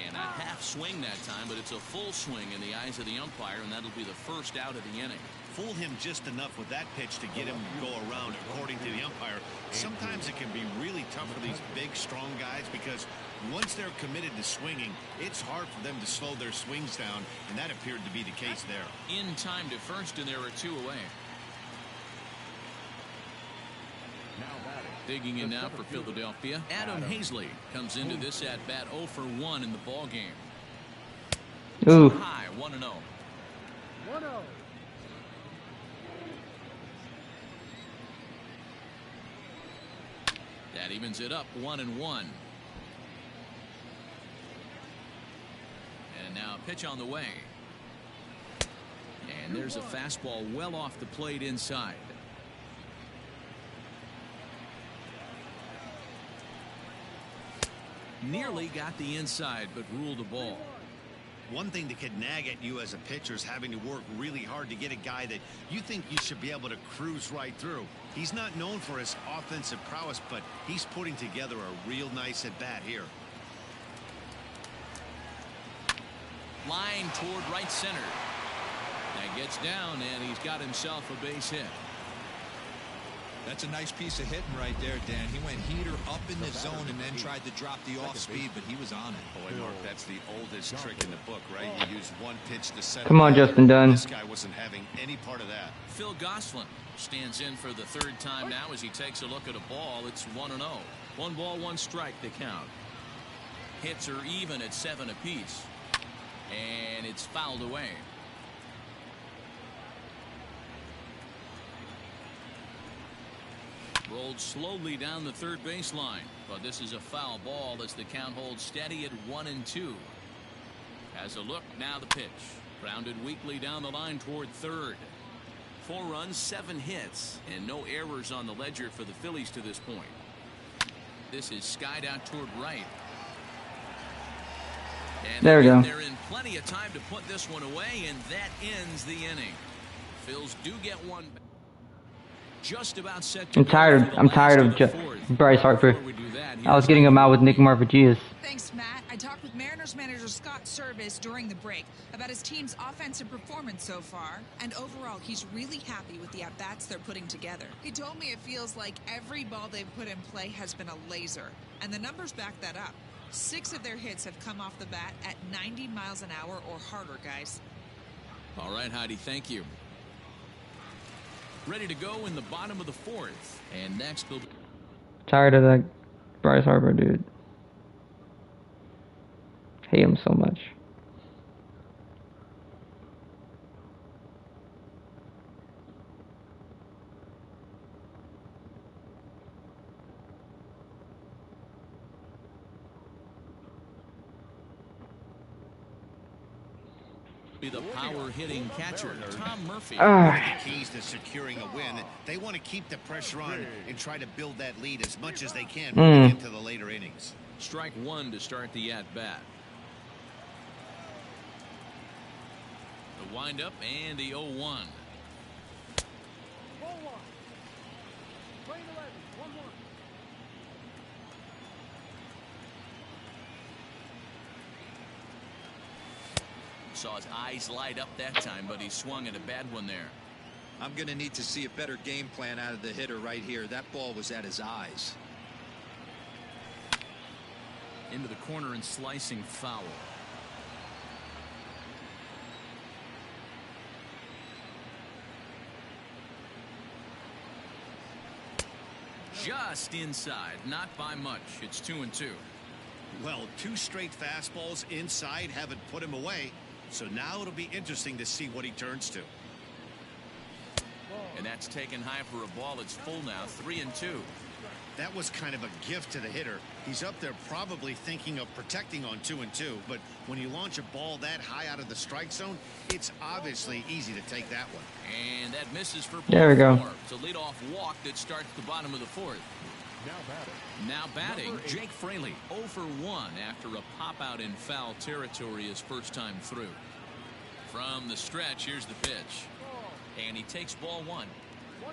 And a half swing that time, but it's a full swing in the eyes of the umpire, and that'll be the first out of the inning. Fool him just enough with that pitch to get him to go around, according to the umpire. Sometimes it can be really tough for these big, strong guys because once they're committed to swinging, it's hard for them to slow their swings down, and that appeared to be the case there. In time to first, and there are 2 away. Digging in now for Philadelphia, Adam Hazley comes into this at bat 0 for 1 in the ball game. Ooh. High 1-0. 1-0. That evens it up 1-1. And now a pitch on the way. And there's a fastball well off the plate inside. Nearly got the inside, but ruled a ball. One thing that could nag at you as a pitcher is having to work really hard to get a guy that you think you should be able to cruise right through. He's not known for his offensive prowess, but he's putting together a real nice at bat here. Line toward right center. That gets down, and he's got himself a base hit. That's a nice piece of hitting right there, Dan. He went heater up in the zone and then tried to drop the off speed, but he was on it. Boy, Mark, that's the oldest trick in the book, right? You use one pitch to set. Come on, Justin Dunn. This guy wasn't having any part of that. Phil Gosselin stands in for the 3rd time now as he takes a look at a ball. It's 1-0. 1 ball, 1 strike to count. Hits are even at 7 apiece. And it's fouled away. Rolled slowly down the 3rd baseline, but this is a foul ball as the count holds steady at 1-2. As a look, now the pitch. Grounded weakly down the line toward 3rd. 4 runs, 7 hits, and no errors on the ledger for the Phillies to this point. This is skied out toward right. And there we go. They're in plenty of time to put this one away, and that ends the inning. Phils do get one back. Just about set to I'm tired of Bryce Harper. I was getting him out with Nick Marvagias. Thanks, Matt. I talked with Mariners manager Scott Service during the break about his team's offensive performance so far, and overall, he's really happy with the at-bats they're putting together. He told me it feels like every ball they've put in play has been a laser, and the numbers back that up. 6 of their hits have come off the bat at 90 miles an hour or harder, guys. All right, Heidi, thank you. Ready to go in the bottom of the 4th. And next we'll... Tired of that Bryce Harper dude. Hate him so much. Be the power-hitting catcher, Tom Murphy. The keys to securing a win. They want to keep the pressure on and try to build that lead as much as they can moving into the later innings. Strike 1 to start the at-bat. The windup and the 0-1. Ball 1. Play 11. 1-1. Saw his eyes light up that time, but he swung at a bad one there. I'm going to need to see a better game plan out of the hitter right here. That ball was at his eyes. Into the corner and slicing foul. Just inside, not by much. It's 2-2. Well, 2 straight fastballs inside haven't put him away. So now it'll be interesting to see what he turns to. And that's taken high for a ball. It's full now, 3-2. That was kind of a gift to the hitter. He's up there probably thinking of protecting on 2-2, but when you launch a ball that high out of the strike zone, it's obviously easy to take that one. And that misses for ball. There we go. 4. It's a leadoff walk that starts the bottom of the 4th. Now batting, Jake Fraley, 0 for 1 after a pop-out in foul territory his first time through. From the stretch, here's the pitch. And he takes ball 1.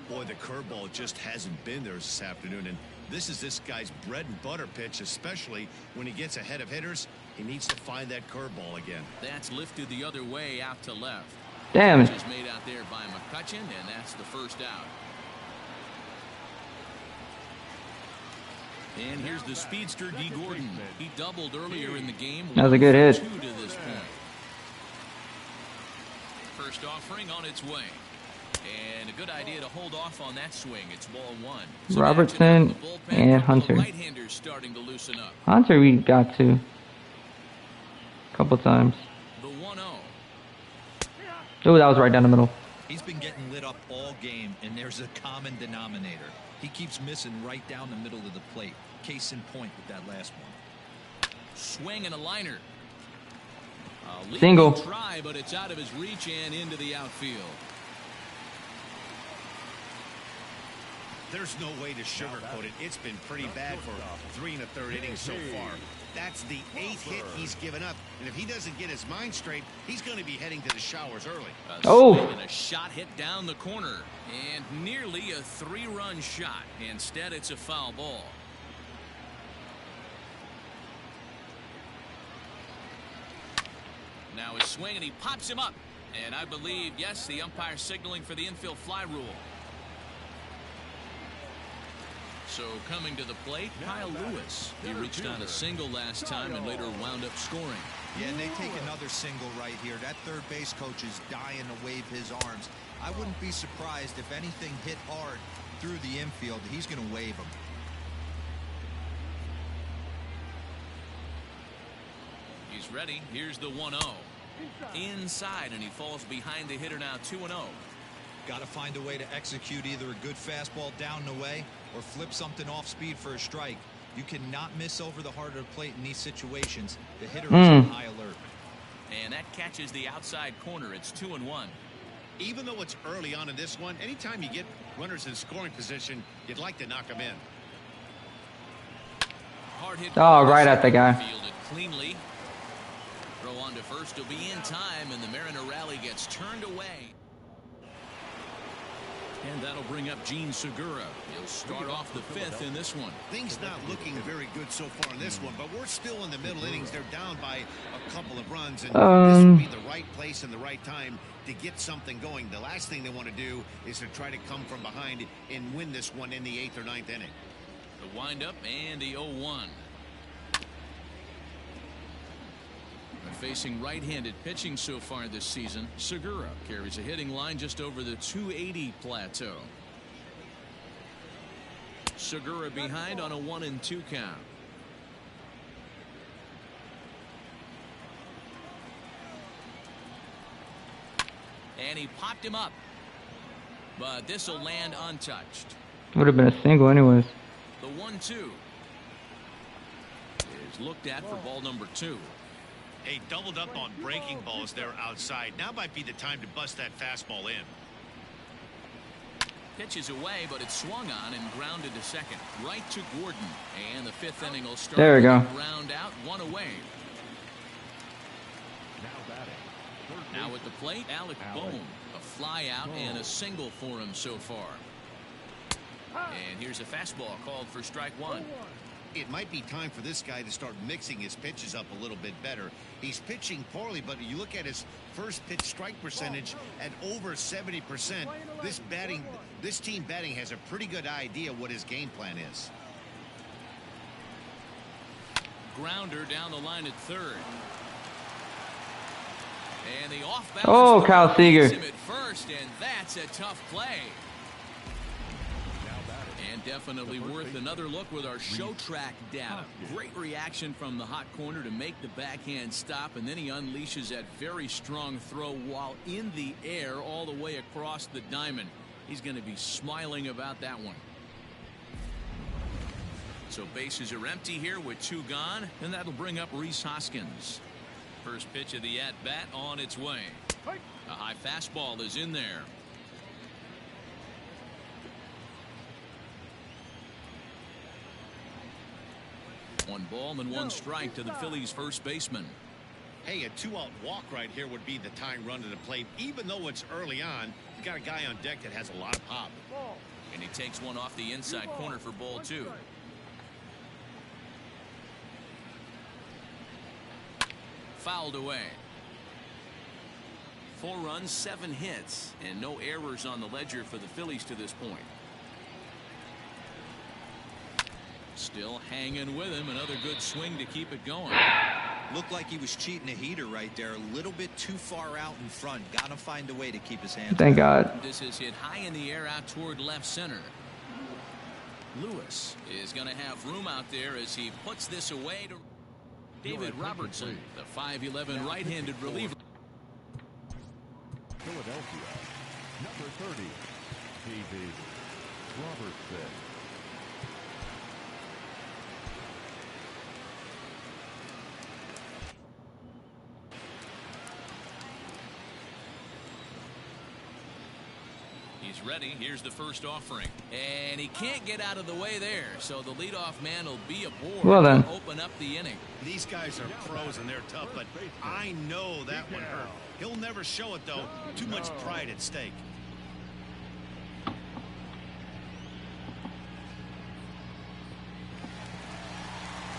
Boy, the curveball just hasn't been there this afternoon, and this is this guy's bread and butter pitch, especially when he gets ahead of hitters. He needs to find that curveball again. That's lifted the other way out to left. Damn it. Just made out there by McCutchen, and that's the first out. And here's the speedster, D. Gordon. He doubled earlier in the game. That was a good hit. 2 to this point. First offering on its way. And a good idea to hold off on that swing. It's ball 1. So Robertson and Hunter. Right-handers starting to loosen up. Hunter we got to. A couple times. The 1-0. Oh, that was right down the middle. He's been getting lit up all game, and there's a common denominator. He keeps missing right down the middle of the plate. Case in point with that last one. Swing and a liner. Single. Try, but it's out of his reach and into the outfield. There's no way to sugarcoat it. It's been pretty bad for 3 1/3 innings so far. That's the 8th hit he's given up. And if he doesn't get his mind straight, he's going to be heading to the showers early. And a shot hit down the corner. And nearly a 3-run shot. Instead, it's a foul ball. Now his swing, and he pops him up. And I believe, yes, the umpire signaling for the infield fly rule. So coming to the plate, Kyle Lewis. He reached on a single last time and later wound up scoring. Yeah, and they take another single right here. That third base coach is dying to wave his arms. I wouldn't be surprised if anything hit hard through the infield. He's going to wave them. He's ready. Here's the 1-0. Inside, and he falls behind the hitter now 2-0. Got to find a way to execute either a good fastball down the way or flip something off speed for a strike. You cannot miss over the heart of the plate in these situations. The hitter is on high alert. And that catches the outside corner. It's 2-1. Even though it's early on in this one, anytime you get runners in scoring position, you'd like to knock them in. Hard hit. Oh, right at the guy. Fielded cleanly. Throw on to first will be in time, and the Mariner rally gets turned away. And that'll bring up Gene Segura. He'll start off the 5th in this one. Things not looking very good so far in this one, but we're still in the middle innings. They're down by a couple of runs, and this would be the right place and the right time to get something going. The last thing they want to do is to try to come from behind and win this one in the 8th or 9th inning. The windup and the 0-1. Facing right-handed pitching so far this season, Segura carries a hitting line just over the 280 plateau. Segura behind on a 1-2 count. And he popped him up, but this will land untouched. Would have been a single anyways. The 1-2 is looked at for ball number 2. Hey, doubled up on breaking balls there outside. Now might be the time to bust that fastball in. Pitches away, but it's swung on and grounded to second. Right to Gordon. And the 5th inning will start. There we go. Round out, 1 away. Now at the plate, Alec Bohm. A fly out and a single for him so far. And here's a fastball called for strike 1. It might be time for this guy to start mixing his pitches up a little bit better. He's pitching poorly, but you look at his first pitch strike percentage at over 70%. This team batting has a pretty good idea what his game plan is. Grounder down the line at third. And the off-balance. Oh, Kyle Seager. Him at first, and that's a tough play. And definitely worth another look with our show track data. Great reaction from the hot corner to make the backhand stop, and then he unleashes that very strong throw while in the air all the way across the diamond. He's going to be smiling about that one. So bases are empty here with 2 gone, and that'll bring up Rhys Hoskins. First pitch of the at-bat on its way. A high fastball is in there. One ball and 1 strike to the Phillies first baseman. Hey, a 2-out walk right here would be the tying run to the plate. Even though it's early on, you got a guy on deck that has a lot of pop. And he takes one off the inside corner for ball 2. fouled away. 4 runs, 7 hits, and no errors on the ledger for the Phillies to this point. Still hanging with him. Another good swing to keep it going. Looked like he was cheating a heater right there. A little bit too far out in front. Got to find a way to keep his hands. Thank God. This is hit high in the air out toward left center. Lewis is going to have room out there as he puts this away to David Robertson, the 5'11" right-handed reliever. Philadelphia, number 30, David Robertson. He's ready. Here's the first offering. And he can't get out of the way there. So the leadoff man will be aboard well then. to open up the inning. These guys are pros and they're tough, but I know that one hurt. He'll never show it, though. Too much pride at stake.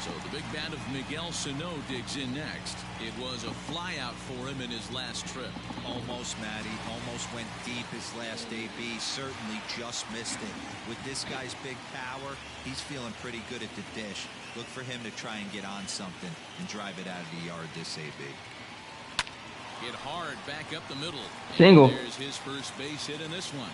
So the big bat of Miguel Sano digs in next. It was a flyout for him in his last trip. Almost, Matty. Almost went deep his last AB. Certainly just missed it. With this guy's big power, he's feeling pretty good at the dish. Look for him to try and get on something and drive it out of the yard this AB. Hit hard back up the middle. Single. And there's his first base hit in this one.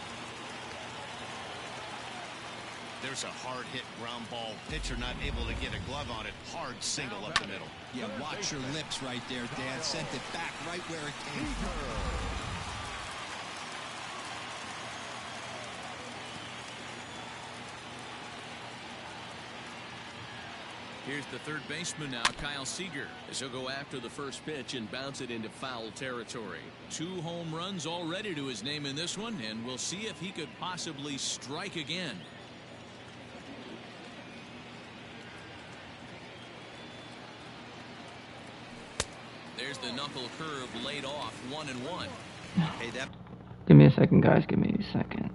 There's a hard hit ground ball. Pitcher not able to get a glove on it. Hard single up the middle. Yeah, watch your lips right there, Dan. Sent it back right where it came from. Here's the third baseman now, Kyle Seager, as he'll go after the first pitch and bounce it into foul territory. 2 home runs already to his name in this one, and we'll see if he could possibly strike again. There's the knuckle curve laid off, 1-1. Hey, that. Give me a second, guys. Give me a second.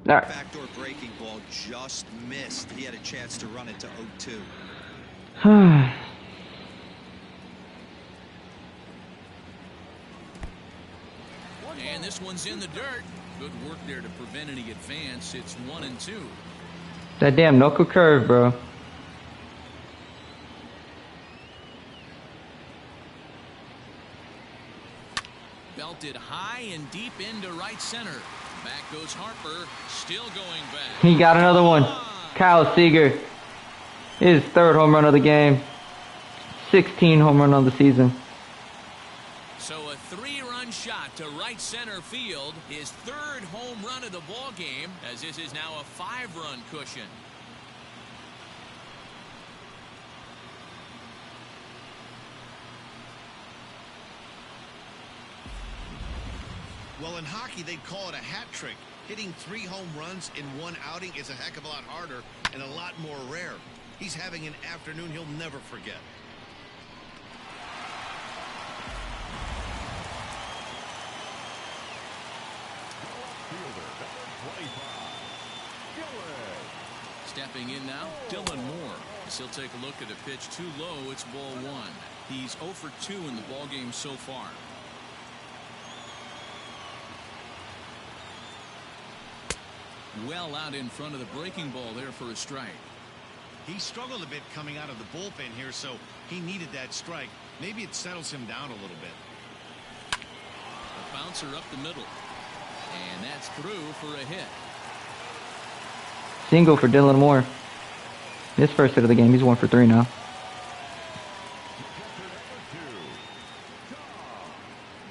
All right. Backdoor breaking ball just missed. He had a chance to run it to 0-2. And this one's in the dirt. Good work there to prevent any advance. It's 1-2. That damn knuckle curve, bro. Belted high and deep into right center. Back goes Harper, still going back. He got another one. Kyle Seager. His 3rd home run of the game. 16 home run of the season. So a 3-run shot to right center field. His 3rd home run of the ball game, as this is now a 5-run cushion. Well, in hockey, they'd call it a hat trick. Hitting 3 home runs in one outing is a heck of a lot harder and a lot more rare. He's having an afternoon he'll never forget. Stepping in now, Dylan Moore. As he'll take a look at a pitch too low, it's ball 1. He's 0 for 2 in the ball game so far. Well out in front of the breaking ball there for a strike. He struggled a bit coming out of the bullpen here, so he needed that strike. Maybe it settles him down a little bit. A bouncer up the middle. And that's through for a hit. Single for Dylan Moore. His first hit of the game. He's 1 for 3 now.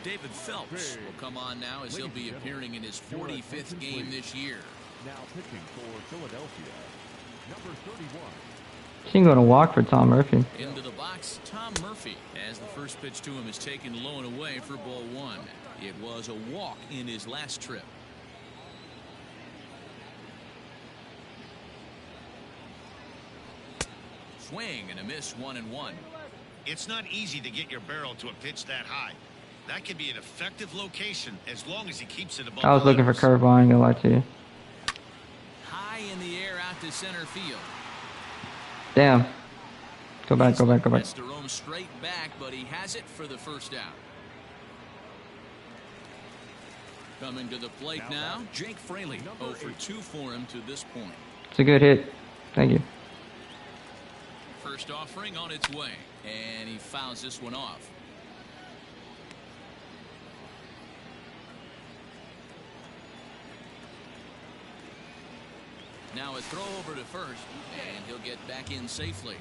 David Phelps will come on now as he'll be appearing in his 45th game this year. Now pitching for Philadelphia, number 31. She's going to walk for Tom Murphy. Into the box, Tom Murphy, as the first pitch to him is taken low and away for ball 1. It was a walk in his last trip. Swing and a miss, 1-1. It's not easy to get your barrel to a pitch that high. That can be an effective location as long as he keeps it above. I was looking for curveball, I ain't gonna lie to you. High in the air out to center field. Damn. Go back, go back, go back. Has to roam straight back, but he has it for the first out. Coming to the plate now, Jake Fraley. 0 for 2 for him to this point. It's a good hit. Thank you. First offering on its way, and he fouls this one off. Now a throw over to first, and he'll get back in safely.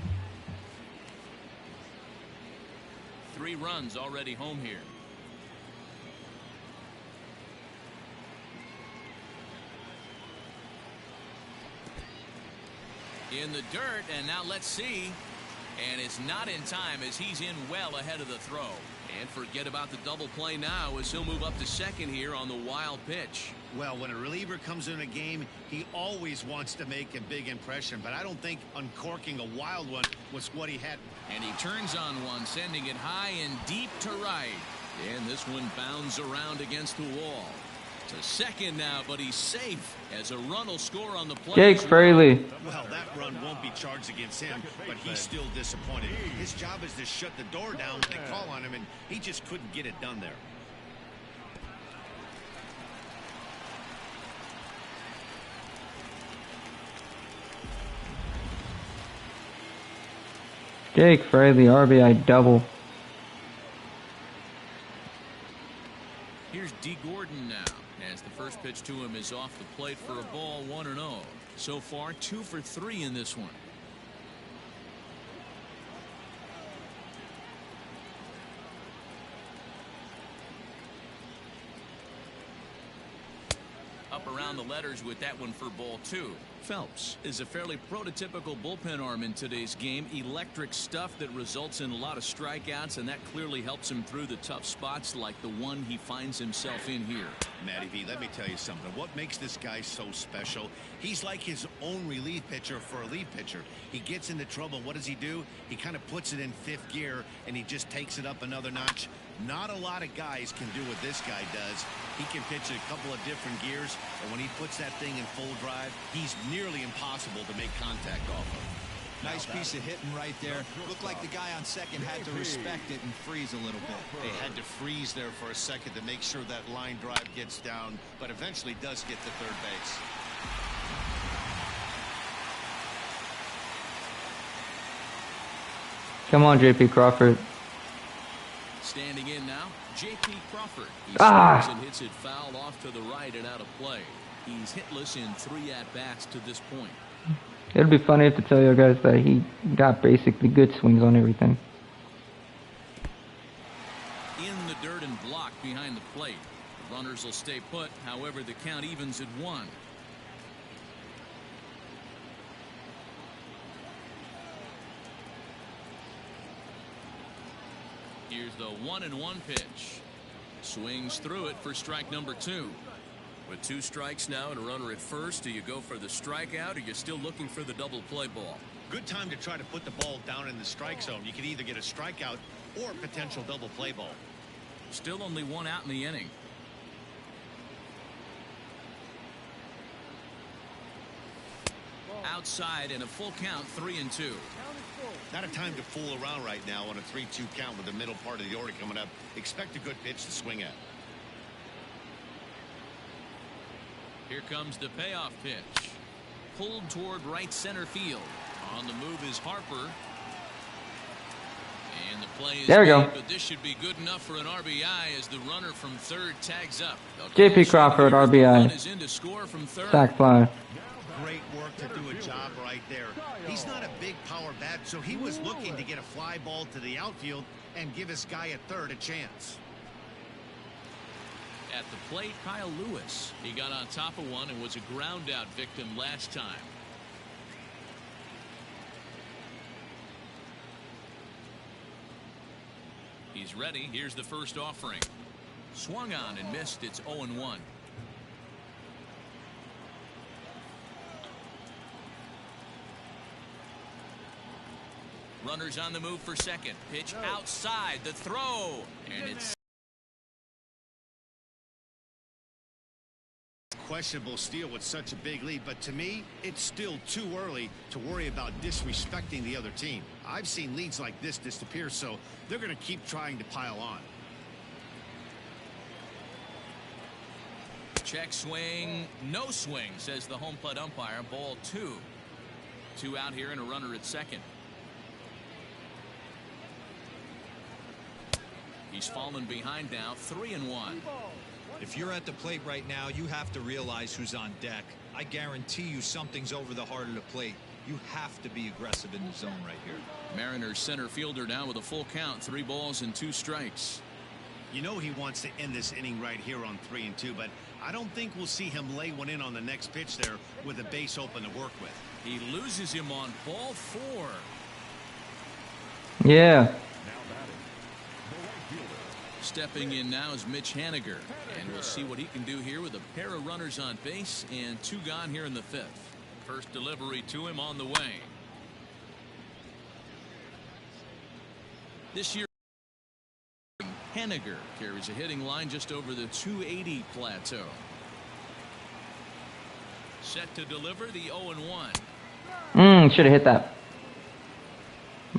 3 runs already home here. In the dirt, and now let's see. And it's not in time as he's in well ahead of the throw. And forget about the double play now as he'll move up to second here on the wild pitch. Well, when a reliever comes in a game, he always wants to make a big impression, but I don't think uncorking a wild one was what he had. And he turns on one, sending it high and deep to right. And this one bounds around against the wall. To second now, but he's safe as a run will score on the play. Jake Fraley. Well, that run won't be charged against him, but he's still disappointed. His job is to shut the door down when they call on him, and he just couldn't get it done there. Jake Fraley, RBI double. Here's D. Gordon now, as the first pitch to him is off the plate for a ball, 1-0. So far, 2 for 3 in this one. Up around the letters with that one for ball 2. Phelps is a fairly prototypical bullpen arm in today's game. Electric stuff that results in a lot of strikeouts, and that clearly helps him through the tough spots like the one he finds himself in here. Matty V, let me tell you something. What makes this guy so special? He's like his own relief pitcher for a relief pitcher. He gets into trouble. What does he do? He kind of puts it in 5th gear, and he just takes it up another notch. Not a lot of guys can do what this guy does. He can pitch a couple of different gears, and when he puts that thing in full drive, he's nearly impossible to make contact off of. Nice piece of hitting right there. Looked like the guy on second had to respect it and freeze a little bit. They had to freeze there for a second to make sure that line drive gets down, but eventually does get to third base. Come on, J.P. Crawford. Standing in now, J.P. Crawford. He Ah! swings and hits it foul off to the right and out of play. He's hitless in 3 at-bats to this point. It'd be funny to tell you guys that he got basically good swings on everything. In the dirt and blocked behind the plate. The runners will stay put. However, the count evens at 1. Here's the 1-1 pitch. Swings through it for strike number 2. With 2 strikes now and a runner at first, do you go for the strikeout or you're still looking for the double play ball? Good time to try to put the ball down in the strike zone. You can either get a strikeout or potential double play ball. Still only 1 out in the inning. Outside and a full count, 3-2. Not a time to fool around right now on a 3-2 count with the middle part of the order coming up. Expect a good pitch to swing at. Here comes the payoff pitch. Pulled toward right center field. On the move is Harper. And the play is there we go. made, but this should be good enough for an RBI as the runner from third tags up. J.P. Crawford, RBI. Is in to score from third. Sack fly. great work to do a job right there. He's not a big power bat, so he was looking to get a fly ball to the outfield and give his guy at third a chance. At the plate, Kyle Lewis. He got on top of one and was a ground out victim last time. He's ready. Here's the first offering. Swung on and missed. It's 0-1. Runners on the move for second. Pitch outside. The throw. And it's questionable steal with such a big lead, but to me it's still too early to worry about disrespecting the other team. I've seen leads like this disappear, so they're going to keep trying to pile on. check swing, no swing, says the home plate umpire. Ball 2. 2 out here and a runner at second. He's fallen behind now, 3-1. If you're at the plate right now, you have to realize who's on deck. I guarantee you something's over the heart of the plate. You have to be aggressive in the zone right here. Mariners center fielder down with a full count, 3 balls and 2 strikes. You know he wants to end this inning right here on 3-2, but I don't think we'll see him lay one in on the next pitch there with a base open to work with. He loses him on ball 4. Yeah. Stepping in now is Mitch Haniger, and we'll see what he can do here with a pair of runners on base and 2 gone here in the 5th. First delivery to him on the way. This year, Haniger carries a hitting line just over the 280 plateau. Set to deliver the 0-1. Should have hit that.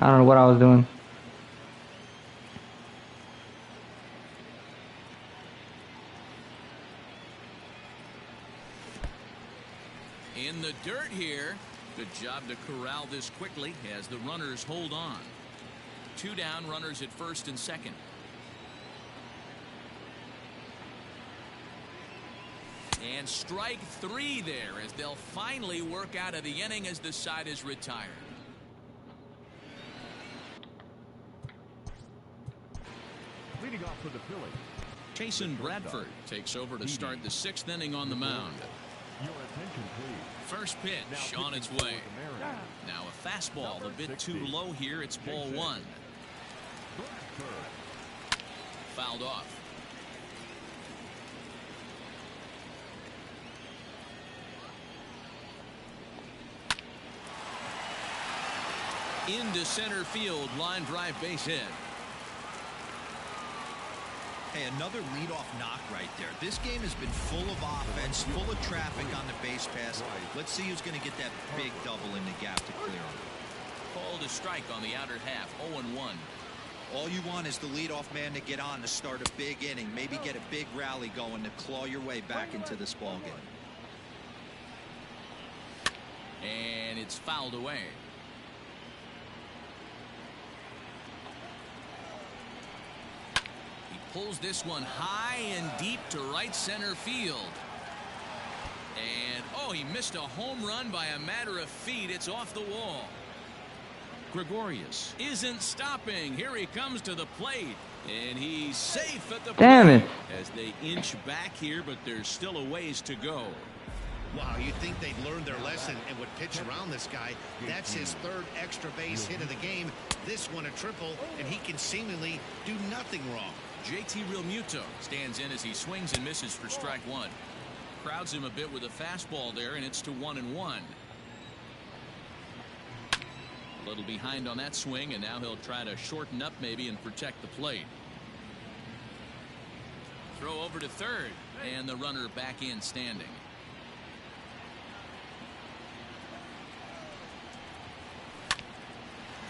I don't know what I was doing. In the dirt here. Good job to corral this quickly as the runners hold on. 2 down, runners at first and second. And strike 3 there as they'll finally work out of the inning as the side is retired. Leading off for the Phillies, Chasen Bradford takes over to start the 6th inning on the mound. your attention please. First pitch on its way. Now a fastball a bit too low here. It's ball 1. Fouled off. Into center field, line drive, base hit. Hey, another leadoff knock right there. This game has been full of offense, full of traffic on the base pass. Let's see who's going to get that big double in the gap to clear him. Called a strike on the outer half, 0-1. All you want is the leadoff man to get on to start a big inning, maybe get a big rally going to claw your way back into this ball game. And it's fouled away. Pulls this one high and deep to right center field. And, oh, he missed a home run by a matter of feet. It's off the wall. Gregorius isn't stopping. Here he comes to the plate. And he's safe at the plate. Damn it. As they inch back here, but there's still a ways to go. Wow, you'd think they'd learned their lesson and would pitch around this guy. That's his 3rd extra base hit of the game. This one a triple, and he can seemingly do nothing wrong. JT Realmuto stands in as he swings and misses for strike 1. Crowds him a bit with a fastball there, and it's to 1-1. A little behind on that swing, and now he'll try to shorten up maybe and protect the plate. Throw over to third, and the runner back in standing.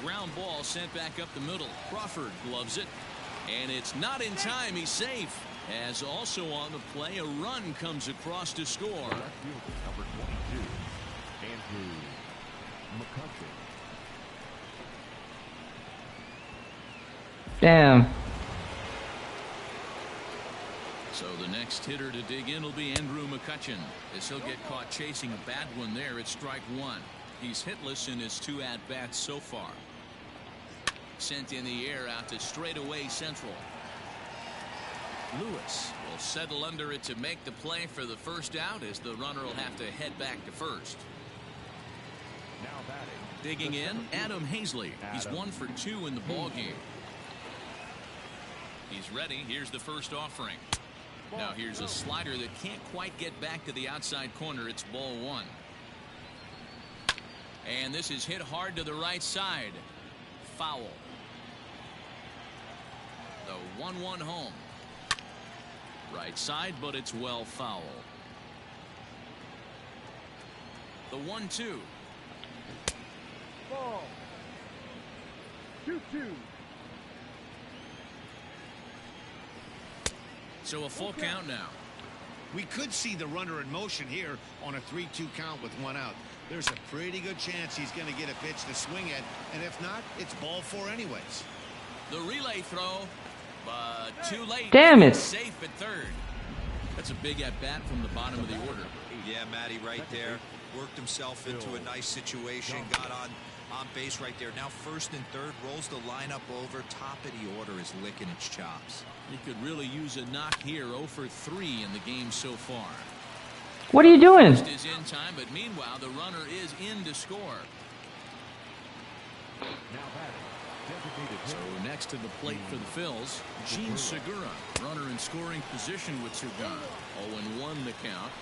Ground ball sent back up the middle. Crawford gloves it. And it's not in time. He's safe. As also on the play, a run comes across to score. Number 22, Andrew McCutcheon. Damn. So the next hitter to dig in will be Andrew McCutchen, as he'll get caught chasing a bad one there at strike one. He's hitless in his 2 at-bats so far. Sent in the air out to straightaway central. Lewis will settle under it to make the play for the first out, as the runner will have to head back to first. Now batting. Digging in, Adam Hazley. He's 1 for 2 in the ball game. He's ready. Here's the first offering. Now here's a slider that can't quite get back to the outside corner. It's ball 1. And this is hit hard to the right side. Foul. The 1-1 home. Right side, but it's well foul. The 1-2. Ball. 2-2. So a full count now. We could see the runner in motion here on a 3-2 count with 1 out. There's a pretty good chance he's going to get a pitch to swing at, and if not, it's ball 4 anyways. The relay throw, but too late. Damn it. Safe at third. That's a big at bat from the bottom of the order. Yeah, Matty, right there. Worked himself into a nice situation. Got on base right there. Now first and third, rolls the lineup over. Top of the order is licking its chops. He could really use a knock here. 0 for 3 in the game so far. What are you doing? First is in time, but meanwhile the runner is in to score. Now batting. So next to the plate for the Phils, Gene Segura, runner in scoring position with Segura. 0-1 the count.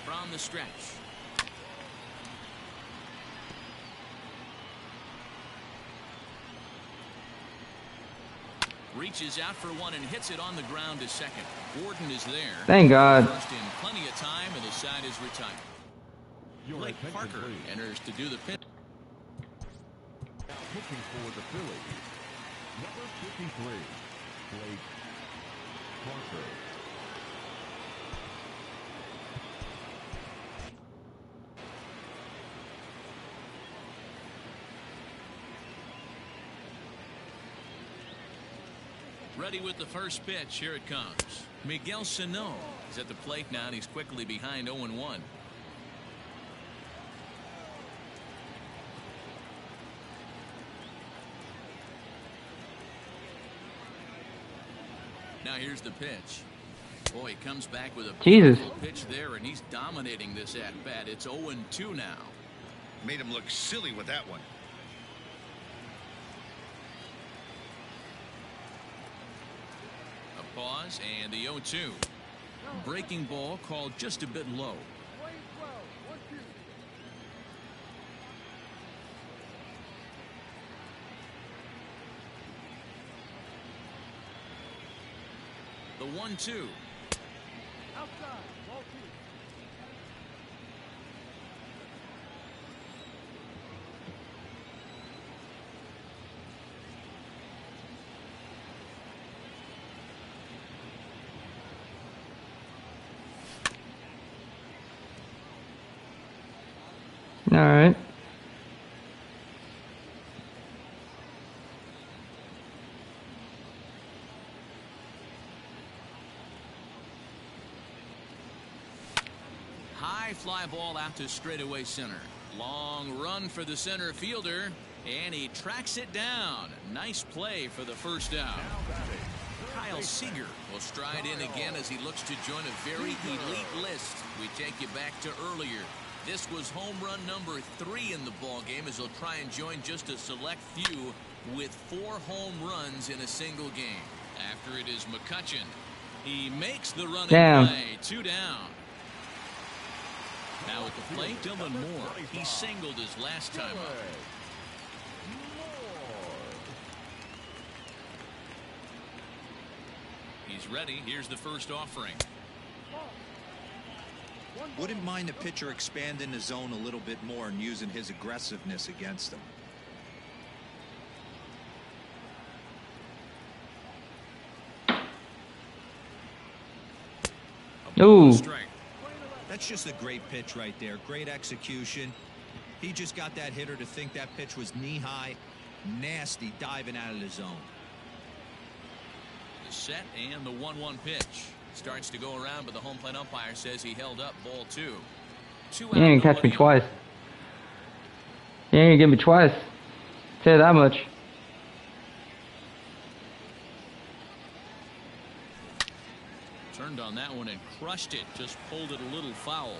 From the stretch. Reaches out for one and hits it on the ground to second. Gordon is there. Thank God. First in plenty of time, and the side is retired. Blake Parker enters to do the pitch. Pitching for the Phillies, number 53, Blake Parker. Ready with the first pitch. Here it comes. Miguel Sano is at the plate now, and he's quickly behind 0-1. Now here's the pitch. Boy, he comes back with a Jesus pitch there, and he's dominating this at bat. It's 0-2 now. Made him look silly with that one. A pause and the 0-2. Breaking ball called just a bit low. The 1-2. Outside. Ball 2. All right. High fly ball out to straightaway center. Long run for the center fielder, and he tracks it down. Nice play for the first out. Kyle Seager will stride in again as he looks to join a very elite list. We take you back to earlier. This was home run number 3 in the ball game, as he'll try and join just a select few with 4 home runs in a single game. After it is McCutchen. He makes the running play. 2 down. Now at the plate, Dylan Moore. He singled his last time up. He's ready. Here's the first offering. Wouldn't mind the pitcher expanding the zone a little bit more and using his aggressiveness against them. Ooh. That's just a great pitch right there. Great execution. He just got that hitter to think that pitch was knee high. Nasty diving out of the zone. The set and the 1-1 pitch. Starts to go around, but the home plate umpire says he held up ball 2. You ain't gonna catch me twice. You ain't gonna get me twice. Tell you that much. Turned on that one and crushed it. Just pulled it a little foul.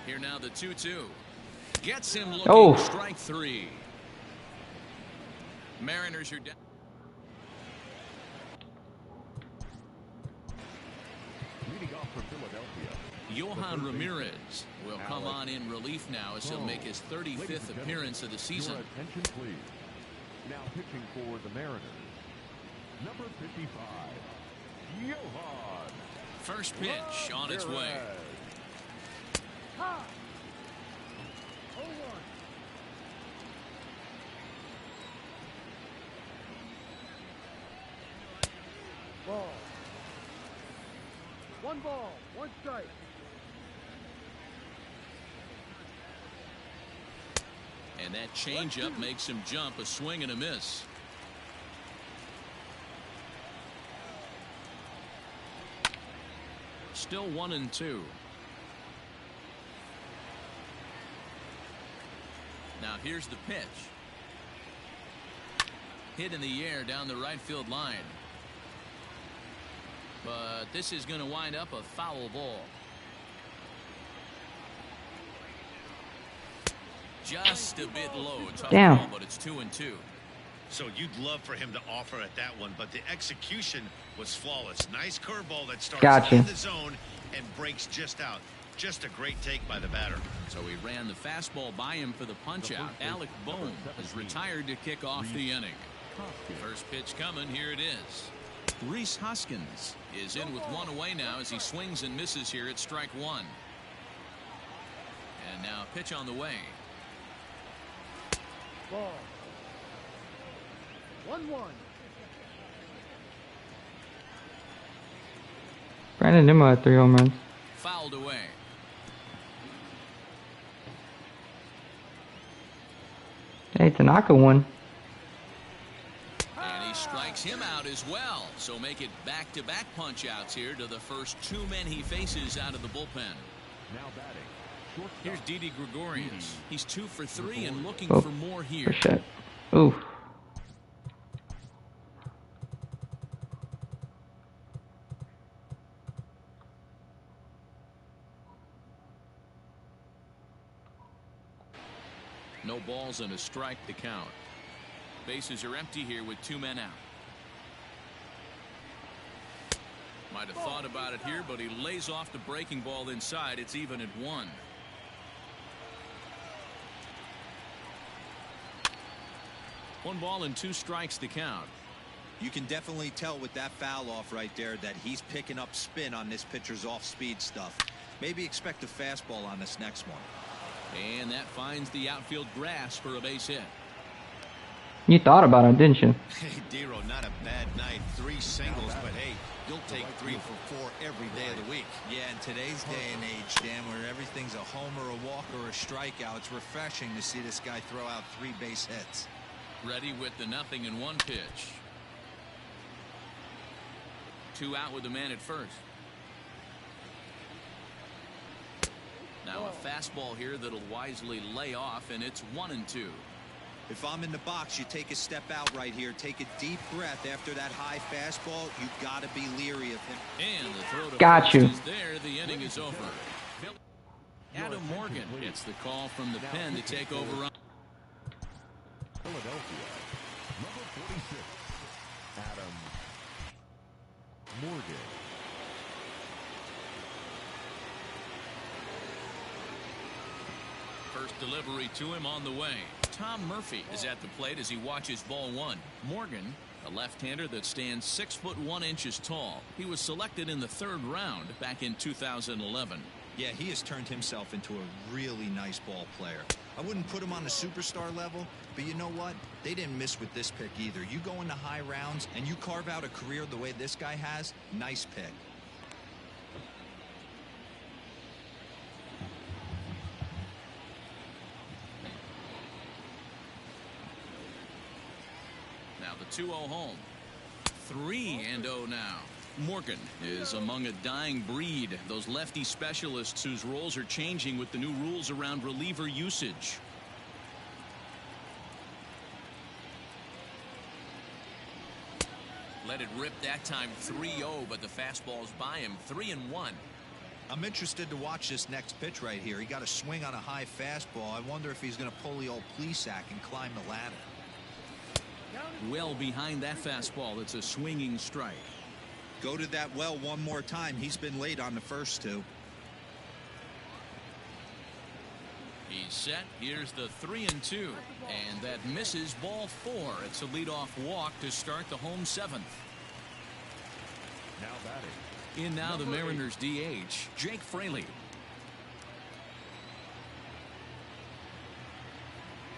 Here now the 2-2. Gets him looking. Oh. Strike 3. Mariners are down. Leading off for Philadelphia. Johan Ramirez will come on in relief now as he'll make his 35th appearance of the season. Your attention, please. Now pitching for the Mariners, number 55, Johan. First pitch on its way. Ha! 0-1. Ball. 1 ball, 1 strike. And that changeup makes him jump. A swing and a miss. Still 1-2. Now here's the pitch. Hit in the air down the right field line. But this is going to wind up a foul ball. Just a bit low. Tough Damn. ball, but it's 2-2. So you'd love for him to offer at that one, but the execution was flawless. Nice curveball that starts Gotcha. in the zone and breaks just out. Just a great take by the batter. So he ran the fastball by him for the punch-out. Alec Bohm is retired to kick off the inning. First pitch coming. Here it is. Rhys Hoskins is in with 1 away now as he swings and misses here at strike 1. And now a pitch on the way. Ball. 1-1. Brandon Nimmo had 3 home runs. Fouled away. Hey, Tanaka won. And he strikes him out as well. So make it back-to-back punch-outs here to the first 2 men he faces out of the bullpen. Now batting. Here's Didi Gregorius. He's 2 for 3 and looking Oh, for more here. Shit. Ooh. No balls and a strike to count. Bases are empty here with 2 men out. Might have thought about it here, but he lays off the breaking ball inside. It's even at 1. One ball and 2 strikes to count. You can definitely tell with that foul off right there that he's picking up spin on this pitcher's off-speed stuff. Maybe expect a fastball on this next one. And that finds the outfield grass for a base hit. You thought about it, didn't you? Hey, Dero, not a bad night. 3 singles, but hey, you'll take 3 for 4 every day of the week. Yeah, in today's day and age, Dan, where everything's a homer, a walk, or a strikeout, it's refreshing to see this guy throw out 3 base hits. Ready with the 0-1 pitch. 2 out with the man at first. Now a fastball here that'll wisely lay off, and it's 1-2. If I'm in the box, you take a step out right here. Take a deep breath after that high fastball. You got to be leery of him. And the throw to Got first you. is there. The inning is over. Adam Morgan gets the call from the pen to take over. Philadelphia, number 46, Adam Morgan. First delivery to him on the way. Tom Murphy is at the plate as he watches ball 1. Morgan, a left-hander that stands 6 foot 1 inches tall. He was selected in the 3rd round back in 2011. Yeah, he has turned himself into a really nice ball player. I wouldn't put him on the superstar level, but you know what? They didn't miss with this pick either. You go into high rounds and you carve out a career the way this guy has, nice pick. The 2-0 home. 3-0 now. Morgan is among a dying breed. Those lefty specialists whose roles are changing with the new rules around reliever usage. Let it rip that time. 3-0, but the fastball's by him. 3-1. I'm interested to watch this next pitch right here. He got a swing on a high fastball. I wonder if he's going to pull the old Plesac and climb the ladder. Well behind that fastball. It's a swinging strike. Go to that well one more time. He's been late on the first two. He's set. Here's the 3-2. And that misses, ball 4. It's a leadoff walk to start the home 7th. Now batting. In now the Mariners DH, Jake Fraley.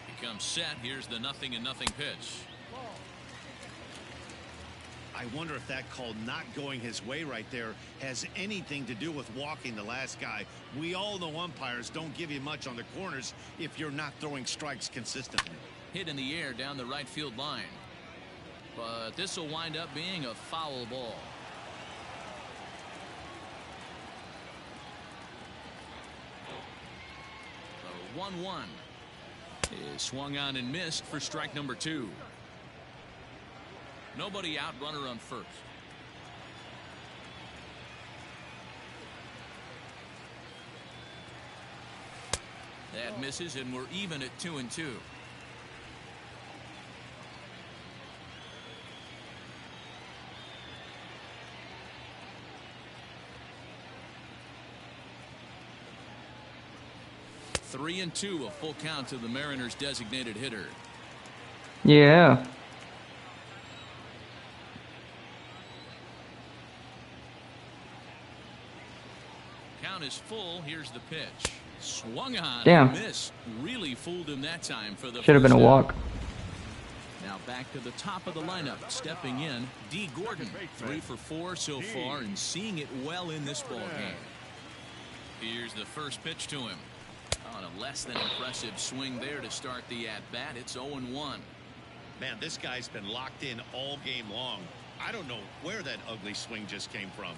He comes set. Here's the 0-0 pitch. I wonder if that call not going his way right there has anything to do with walking the last guy. We all know umpires don't give you much on the corners if you're not throwing strikes consistently. Hit in the air down the right field line. But this will wind up being a foul ball. The 1-1 is swung on and missed for strike number 2. Nobody out, runner on first. That misses, and we're even at 2-2. Three and 2, a full count to the Mariners' designated hitter. Yeah. Count is full. Here's the pitch. Swung on. Damn. Missed. Really fooled him that time for the Should have been a first walk. out. Now back to the top of the lineup. Stepping in, D. Gordon. 3 for 4 so far and seeing it well in this ball game. Here's the first pitch to him. On a less than impressive swing there to start the at-bat. It's 0-1. Man, this guy's been locked in all game long. I don't know where that ugly swing just came from.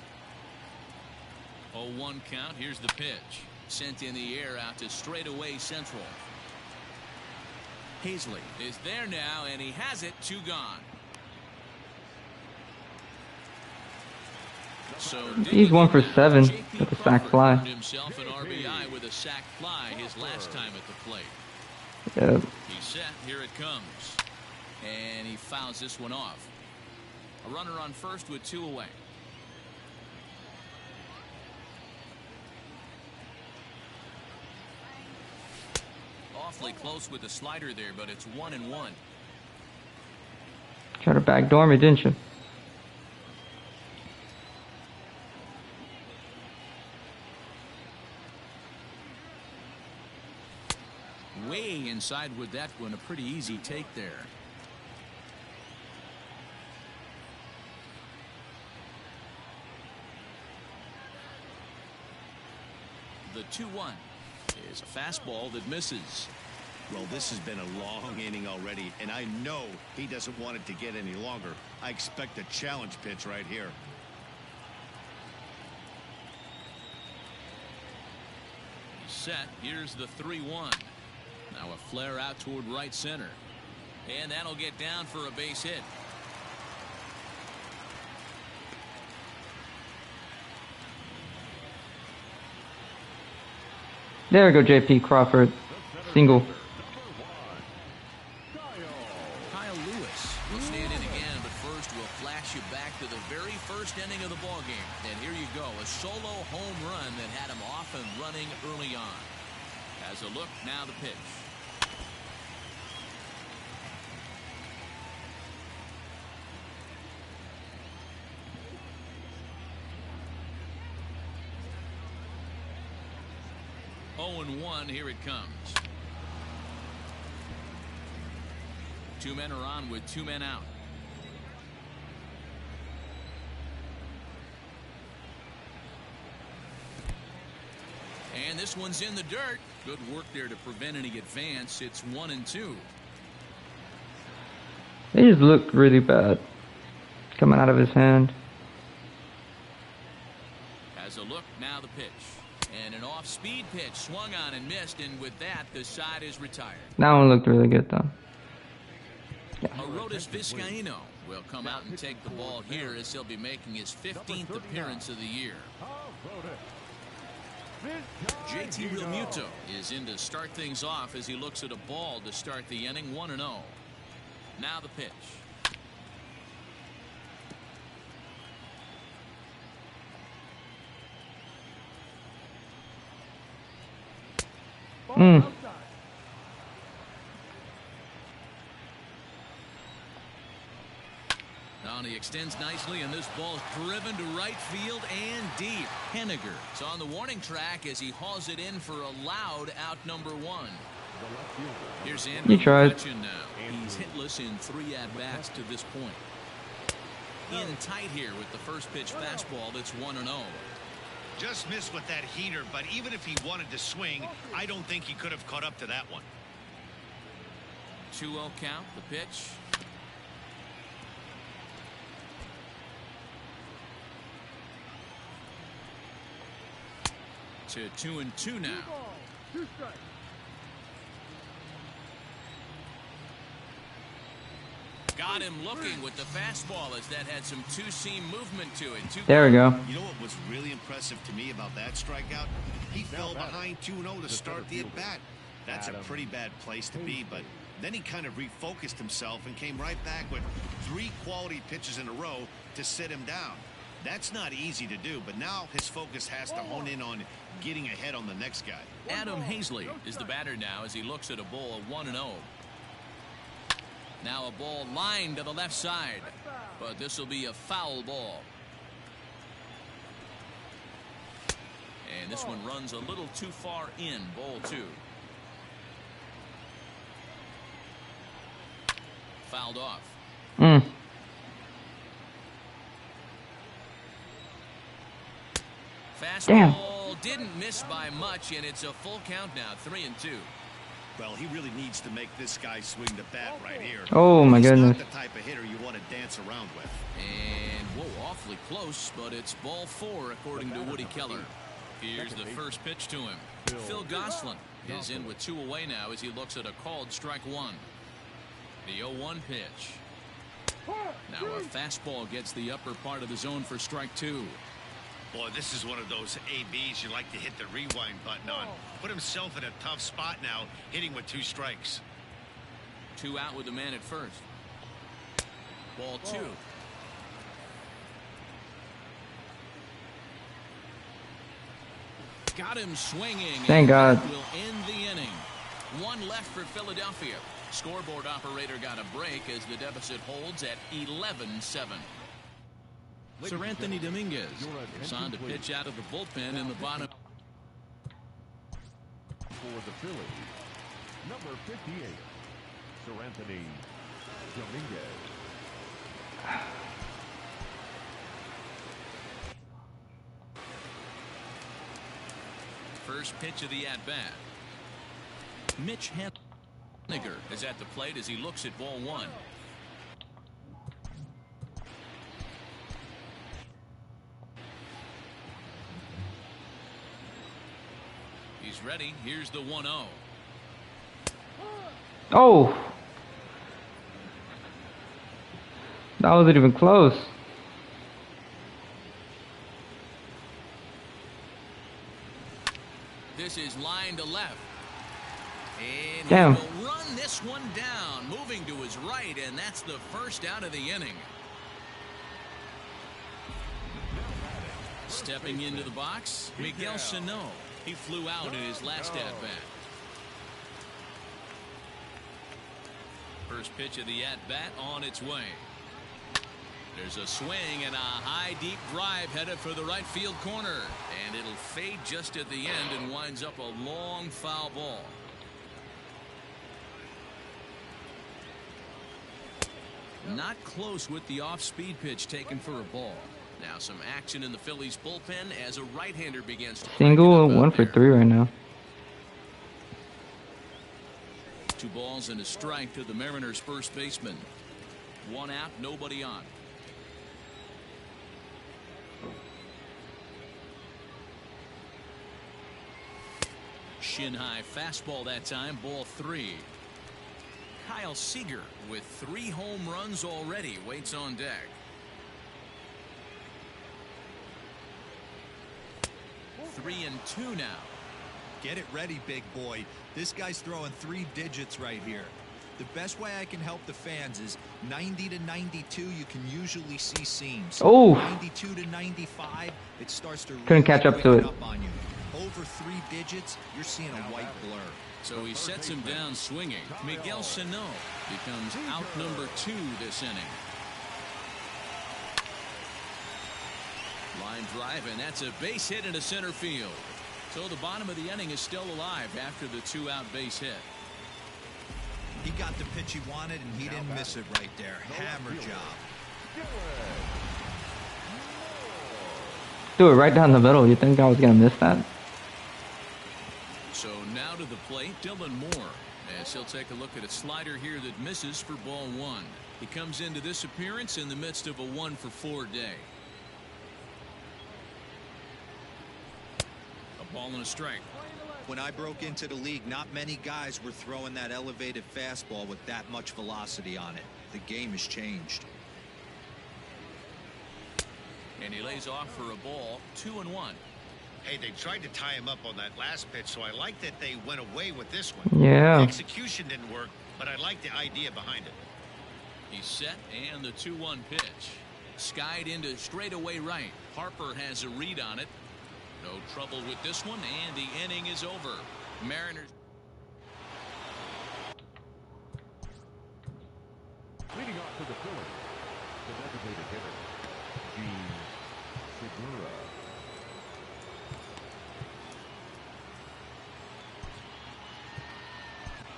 0-1 count. Here's the pitch. Sent in the air out to straightaway central. Hazley is there now, and he has it. 2 gone. So He's 1 for 7 with a sac fly. Himself an RBI with a sac fly his last time at the plate. Yep. He's set. Here it comes. And he fouls this one off. A runner on first with 2 away. Awfully close with the slider there, but it's 1-1. Tried to backdoor me, didn't you? Way inside with that one. A pretty easy take there. The 2-1 is a fastball that misses. Well, this has been a long inning already, and I know he doesn't want it to get any longer. I expect a challenge pitch right here. He's set. Here's the 3-1. Now a flare out toward right center. And that'll get down for a base hit. There we go, J.P. Crawford. Single. Kyle Lewis will stand in again, but first we'll flash you back to the very first inning of the ball game. And here you go, a solo home run that had him off and running early on. As a look, now the pitch. Oh, and 1, here it comes. 2 men are on with 2 men out. And this one's in the dirt. Good work there to prevent any advance. It's 1-2. It just looked really bad coming out of his hand. As a look, now the pitch. And an off-speed pitch swung on and missed, and with that, the side is retired. That one looked really good, though. Yeah. Arodys Vizcaíno will come out and take the ball here as he'll be making his 15th appearance of the year. JT Realmuto is in to start things off as he looks at a ball to start the inning, 1-0. Now the pitch. He extends nicely, and this ball's driven to right field and deep. Henniger is on the warning track as he hauls it in for a loud out number 1. Here's Andrew McCutchen now. He's hitless in 3 at-bats to this point. In tight here with the first pitch fastball that's 1-0. Just missed with that heater, but even if he wanted to swing, I don't think he could have caught up to that one. 2-0 count, the pitch. To 2-2 now. Got him looking with the fastball as that had some two-seam movement to it. There we go. You know what was really impressive to me about that strikeout? He fell behind 2-0 to start the at-bat. That's a pretty bad place to be, but then he kind of refocused himself and came right back with 3 quality pitches in a row to sit him down. That's not easy to do, but now his focus has to hone in on getting ahead on the next guy. Adam Hazley is the batter now as he looks at a ball 1-0. Now a ball lined to the left side, but this will be a foul ball. And this one runs a little too far in, ball 2. Fouled off. Fastball didn't miss by much, and it's a full count now, 3-2. Well, he really needs to make this guy swing the bat right here. Oh my goodness. He's not the type of hitter you want to dance around with. And whoa, awfully close, but it's ball 4 according to Woody Keller. Here's the first pitch to him. Phil Gosselin is in with 2 away now as he looks at a called strike 1. The 0-1 pitch. Now a fastball gets the upper part of the zone for strike 2. Boy, this is one of those ABs you like to hit the rewind button on. Put himself in a tough spot now, hitting with 2 strikes. 2 out with the man at first. Ball 2. Got him swinging. Thank God. Will end the inning. 1 left for Philadelphia. Scoreboard operator got a break as the deficit holds at 11-7. Sir Anthony Dominguez is on to pitch out of the bullpen in the bottom. For the Phillies, number 58, Sir Anthony Dominguez. First pitch of the at-bat. Mitch Henniger is at the plate as he looks at ball 1. He's ready. Here's the 1-0. Oh, that wasn't even close. This is line to left. And damn. He will run this one down, moving to his right, and that's the first out of the inning. Stepping into the box, Miguel Sano. He flew out in his last at-bat. First pitch of the at-bat on its way. There's a swing and a high, deep drive headed for the right field corner. And it'll fade just at the end and winds up a long foul ball. Not close with the off-speed pitch taken for a ball. Now some action in the Phillies bullpen as a right-hander begins to single 1 for 3 right now. 2 balls and a strike to the Mariners' first baseman. 1 out, nobody on. Shin high fastball that time, ball 3. Kyle Seager with 3 home runs already waits on deck. Three and 2 now. Get it ready, big boy. This guy's throwing 3 digits right here. The best way I can help the fans is 90 to 92. You can usually see seams. Oh. 92 to 95. It starts to Couldn't catch up to it. Up on you. Over 3 digits, you're seeing a white blur. So he sets him down swinging. Miguel Sano becomes out number 2 this inning. Line drive, and that's a base hit into center field. So the bottom of the inning is still alive after the 2-out base hit. He got the pitch he wanted, and he didn't miss it right there. Hammer job. Threw it right down the middle. You think I was going to miss that? So now to the plate, Dylan Moore, as he'll take a look at a slider here that misses for ball 1. He comes into this appearance in the midst of a 1-for-4 day. A ball and a strike. When I broke into the league, not many guys were throwing that elevated fastball with that much velocity on it. The game has changed. And he lays off for a ball, 2-1. Hey, they tried to tie him up on that last pitch, so I like that they went away with this one. Yeah. The execution didn't work, but I like the idea behind it. He's set, and the 2-1 pitch. Skied into straightaway right. Harper has a read on it. No trouble with this one, and the inning is over. Mariners. Leading off to the Phillies, the designated hitter, Gene Segura.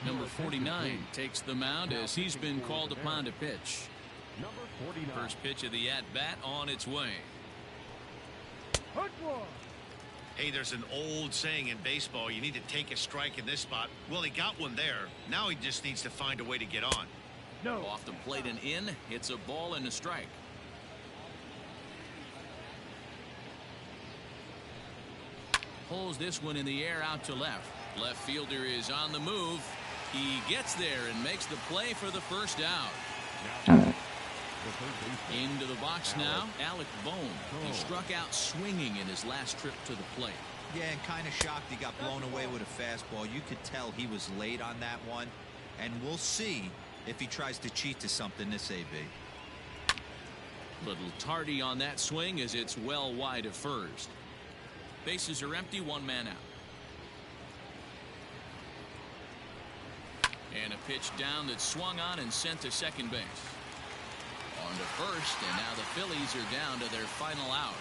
Number 49 takes the mound as he's been called upon to pitch. Number 49. First pitch of the at-bat on its way. Hut one. Hey, there's an old saying in baseball, you need to take a strike in this spot. Well, he got one there. Now he just needs to find a way to get on. No. Off the plate and in. It's a ball and a strike. Pulls this one in the air out to left. Left fielder is on the move. He gets there and makes the play for the first out. Into the box now, Alec Bohm. He struck out swinging in his last trip to the plate. Yeah, and kind of shocked he got blown away with a fastball. You could tell he was late on that one. And we'll see if he tries to cheat to something this AB. Little tardy on that swing as it's well wide of first. Bases are empty, 1 man out. And a pitch down that swung on and sent to second base. On to first, and now the Phillies are down to their final out.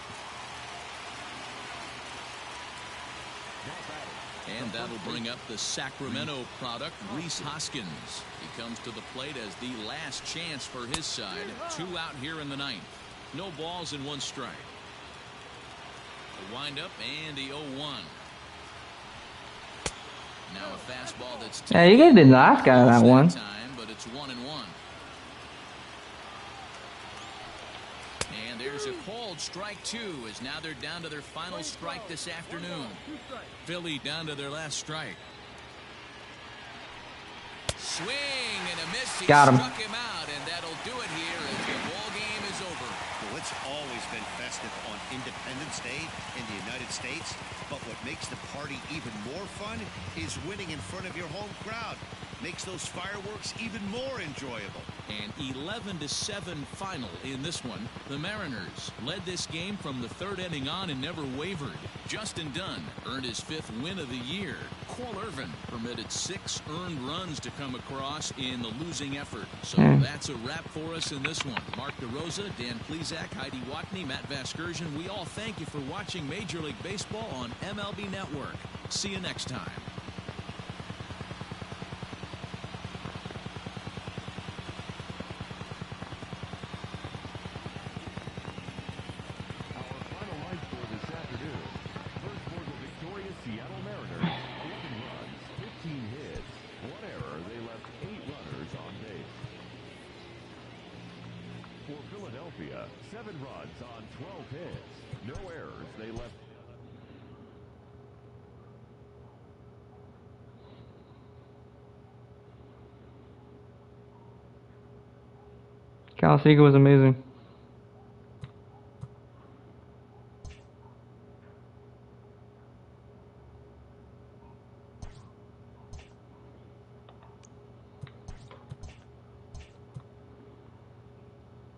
And that'll bring up the Sacramento product, Rhys Hoskins. He comes to the plate as the last chance for his side. 2 out here in the 9th. No balls and 1 strike. The windup and the 0-1. Now a fastball that's Yeah, you gave the last guy that one. Time, but it's 1-1. And there's a called strike 2 as now they're down to their final strike this afternoon. Philly down to their last strike. Swing and a miss. He Got him. Struck him out, and that'll do it here as the ball game is over. Well, it's always been festive on Independence Day in the United States, but what makes the party even more fun is winning in front of your home crowd. Makes those fireworks even more enjoyable. An 11-7 final in this one. The Mariners led this game from the 3rd inning on and never wavered. Justin Dunn earned his 5th win of the year. Cole Irvin permitted 6 earned runs to come across in the losing effort. So that's a wrap for us in this one. Mark DeRosa, Dan Plesac, Heidi Watney, Matt Vasgersian. We all thank you for watching Major League Baseball on MLB Network. See you next time. Seattle Mariners, 11 runs, 15 hits, 1 error. They left 8 runners on base. 7 runs on 12 hits. No errors. They left. Cal Seeger was amazing.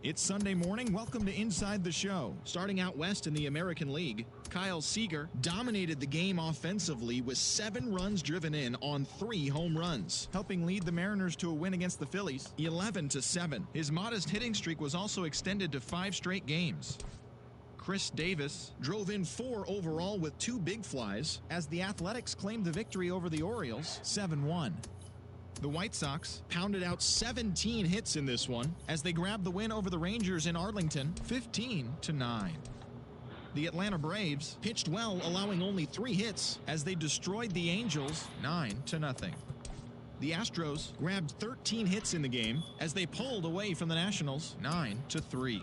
It's Sunday morning. Welcome to Inside the Show. Starting out west in the American League, Kyle Seager dominated the game offensively with 7 runs driven in on 3 home runs, helping lead the Mariners to a win against the Phillies 11-7. His modest hitting streak was also extended to 5 straight games. Chris Davis drove in 4 overall with 2 big flies as the Athletics claimed the victory over the Orioles 7-1. The White Sox pounded out 17 hits in this one as they grabbed the win over the Rangers in Arlington 15-9. The Atlanta Braves pitched well, allowing only 3 hits as they destroyed the Angels 9-0. The Astros grabbed 13 hits in the game as they pulled away from the Nationals 9-3.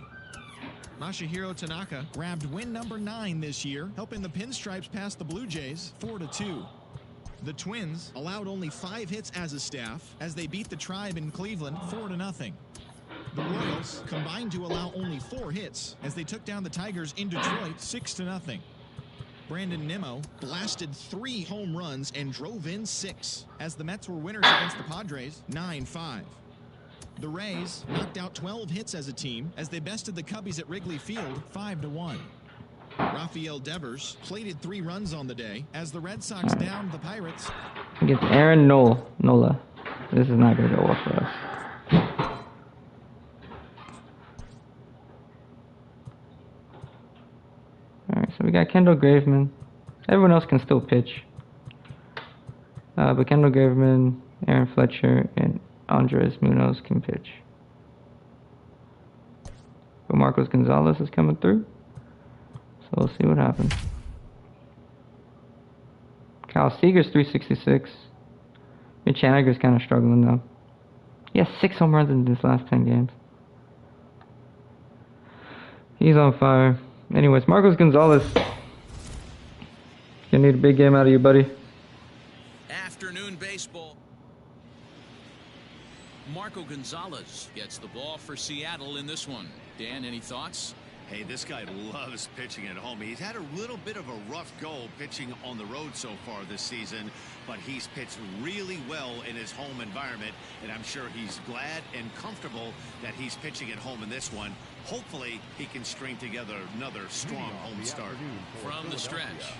Masahiro Tanaka grabbed win number 9 this year, helping the Pinstripes pass the Blue Jays 4-2. The Twins allowed only 5 hits as a staff as they beat the Tribe in Cleveland 4-0. The Royals combined to allow only 4 hits as they took down the Tigers in Detroit 6-0. Brandon Nimmo blasted 3 home runs and drove in 6 as the Mets were winners against the Padres 9-5. The Rays knocked out 12 hits as a team as they bested the Cubbies at Wrigley Field 5-1. Rafael Devers plated 3 runs on the day as the Red Sox downed the Pirates. Against Aaron Nola. This is not going to go well for us. Alright, so we got Kendall Graveman. Everyone else can still pitch. But Kendall Graveman, Aaron Fletcher, and Andres Munoz can pitch. But Marcos Gonzalez is coming through. So we'll see what happens. Kyle Seager's 366. Mitch Haniger's kind of struggling though. He has 6 home runs in his last 10 games. He's on fire. Anyways, Marcos Gonzalez. Gonna need a big game out of you, buddy. Afternoon baseball. Marco Gonzalez gets the ball for Seattle in this one. Dan, any thoughts? Hey, this guy loves pitching at home. He's had a little bit of a rough go pitching on the road so far this season, but he's pitched really well in his home environment, and I'm sure he's glad and comfortable that he's pitching at home in this one. Hopefully, he can string together another strong home start. From the stretch.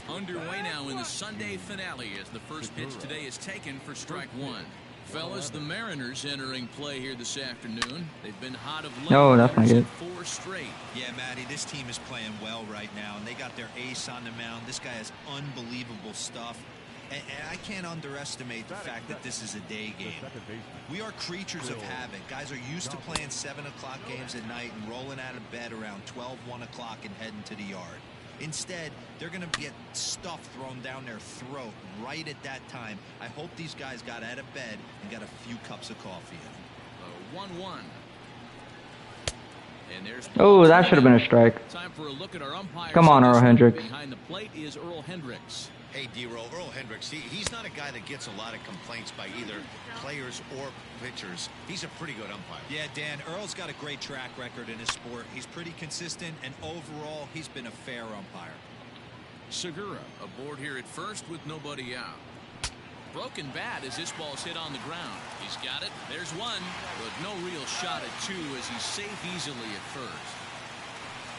Underway now in the Sunday finale as the first pitch today is taken for strike 1. Fellas, the Mariners entering play here this afternoon. They've been hot of late. No, that's not good. 4 straight. Yeah, Matty, this team is playing well right now, and they got their ace on the mound. This guy has unbelievable stuff. And I can't underestimate the fact that this is a day game. We are creatures of habit. Guys are used to playing 7 o'clock games at night and rolling out of bed around 12, 1 o'clock and heading to the yard. Instead, they're going to get stuff thrown down their throat right at that time. I hope these guys got out of bed and got a few cups of coffee in. 1-1. And there's Oh, that should have been a strike. Time for a look at our umpires. Come on, Earl Hendricks. Behind the plate is Earl Hendricks. Hey, D-Roll, Earl Hendricks, he's not a guy that gets a lot of complaints by either players or pitchers. He's a pretty good umpire. Yeah, Dan, Earl's got a great track record in his sport. He's pretty consistent, and overall, he's been a fair umpire. Segura aboard here at first with nobody out. Broken bat as this ball's hit on the ground. He's got it. There's 1, but no real shot at 2 as he's safe easily at first.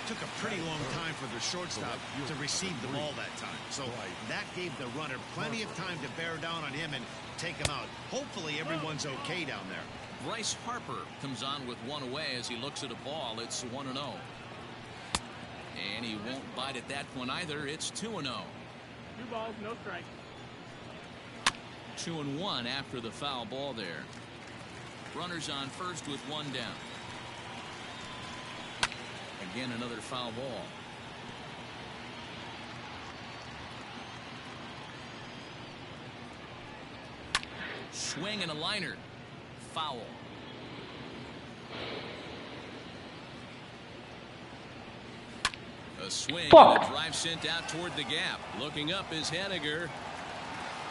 Took a pretty long time for the shortstop to receive the ball that time. So that gave the runner plenty of time to bear down on him and take him out. Hopefully everyone's okay down there. Bryce Harper comes on with 1 away as he looks at a ball. It's 1-0. And he won't bite at that one either. It's 2-0. 2 balls, no strikes. 2-1 after the foul ball there. Runners on first with 1 down. Again, another foul ball. Swing and a liner. Foul. A swing Fuck. and a drive sent out toward the gap. Looking up is Henniger.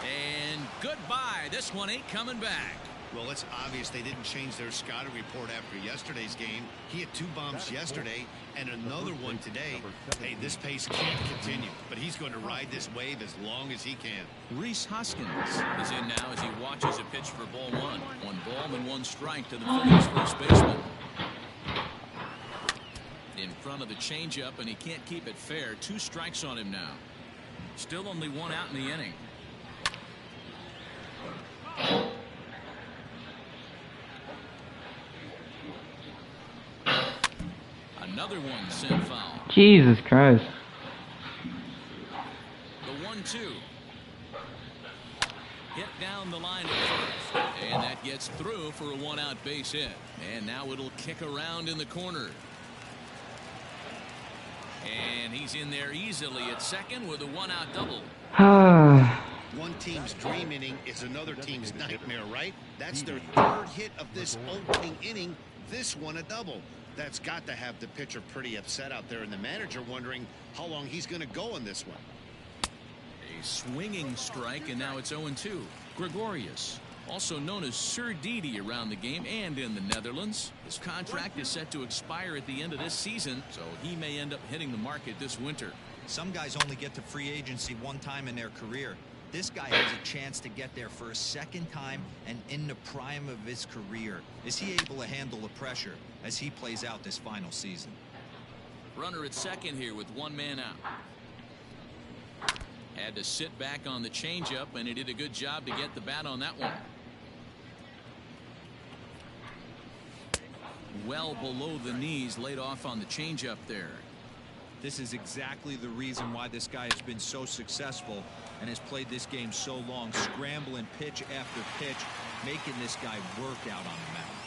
And goodbye. This one ain't coming back. Well, it's obvious they didn't change their scouting report after yesterday's game. He had 2 bombs yesterday and another one today. Hey, this pace can't continue, but he's going to ride this wave as long as he can. Reese Hoskins is in now as he watches a pitch for ball 1. 1 ball and 1 strike to the Phillies first baseman. In front of the changeup, and he can't keep it fair. 2 strikes on him now. Still only 1 out in the inning. Another one sent foul. Jesus Christ. The 1-2. Hit down the line at first. And that gets through for a 1-out base hit. And now it'll kick around in the corner. And he's in there easily at second with a 1-out double. One team's dream inning is another team's nightmare, right? That's their 3rd hit of this opening inning. This one a double. That's got to have the pitcher pretty upset out there, and the manager wondering how long he's going to go in this one. A swinging strike, and now it's 0-2. Gregorius, also known as Sir Didi around the game and in the Netherlands. His contract is set to expire at the end of this season, so he may end up hitting the market this winter. Some guys only get to free agency 1 time in their career. This guy has a chance to get there for a 2nd time and in the prime of his career. Is he able to handle the pressure as he plays out this final season? Runner at second here with 1 man out. Had to sit back on the changeup, and he did a good job to get the bat on that one. Well below the knees, laid off on the changeup there. This is exactly the reason why this guy has been so successful and has played this game so long, scrambling pitch after pitch, making this guy work out on the mound.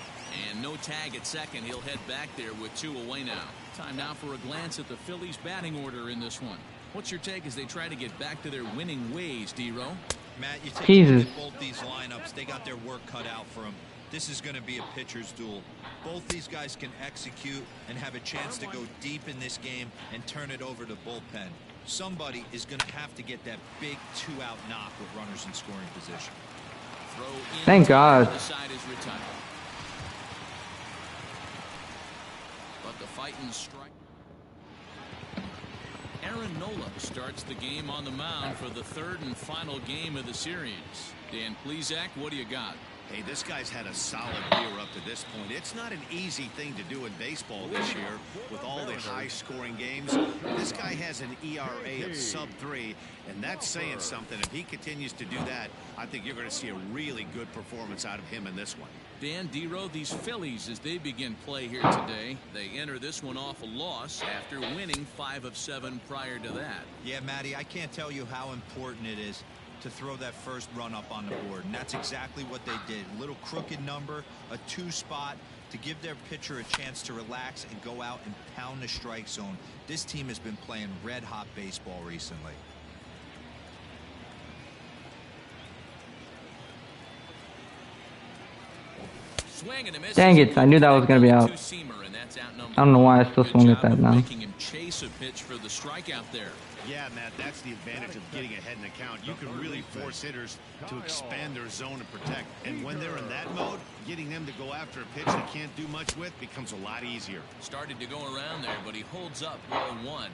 And no tag at second. He'll head back there with 2 away now. Time now for a glance at the Phillies batting order in this one. What's your take as they try to get back to their winning ways, D-Row? Matt, you take a look at both these lineups. They got their work cut out for them. This is going to be a pitcher's duel. Both these guys can execute and have a chance to go deep in this game and turn it over to bullpen. Somebody is going to have to get that big 2-out knock with runners in scoring position. Throw in. Thank God. The side is retired. But the fighting strike. Aaron Nola starts the game on the mound for the 3rd and final game of the series. Dan Plesac, what do you got? Hey, this guy's had a solid year up to this point. It's not an easy thing to do in baseball this year with all the high-scoring games. This guy has an ERA of sub-3, and that's saying something. If he continues to do that, I think you're going to see a really good performance out of him in this one. Dan, D-Row, these Phillies, as they begin play here today, they enter this one off a loss after winning 5 of 7 prior to that. Yeah, Matty, I can't tell you how important it is to throw that first run up on the board, and that's exactly what they did. A little crooked number, a 2 spot to give their pitcher a chance to relax and go out and pound the strike zone. This team has been playing red hot baseball recently. Swing and a miss. Dang it, I knew that was going to be out. I don't know why I still swung at that now. Making him chase a pitch for the strikeout there. Yeah, Matt, that's the advantage of getting ahead in the count. You can really force hitters to expand their zone and protect. And when they're in that mode, getting them to go after a pitch they can't do much with becomes a lot easier. Started to go around there, but he holds up 1-1.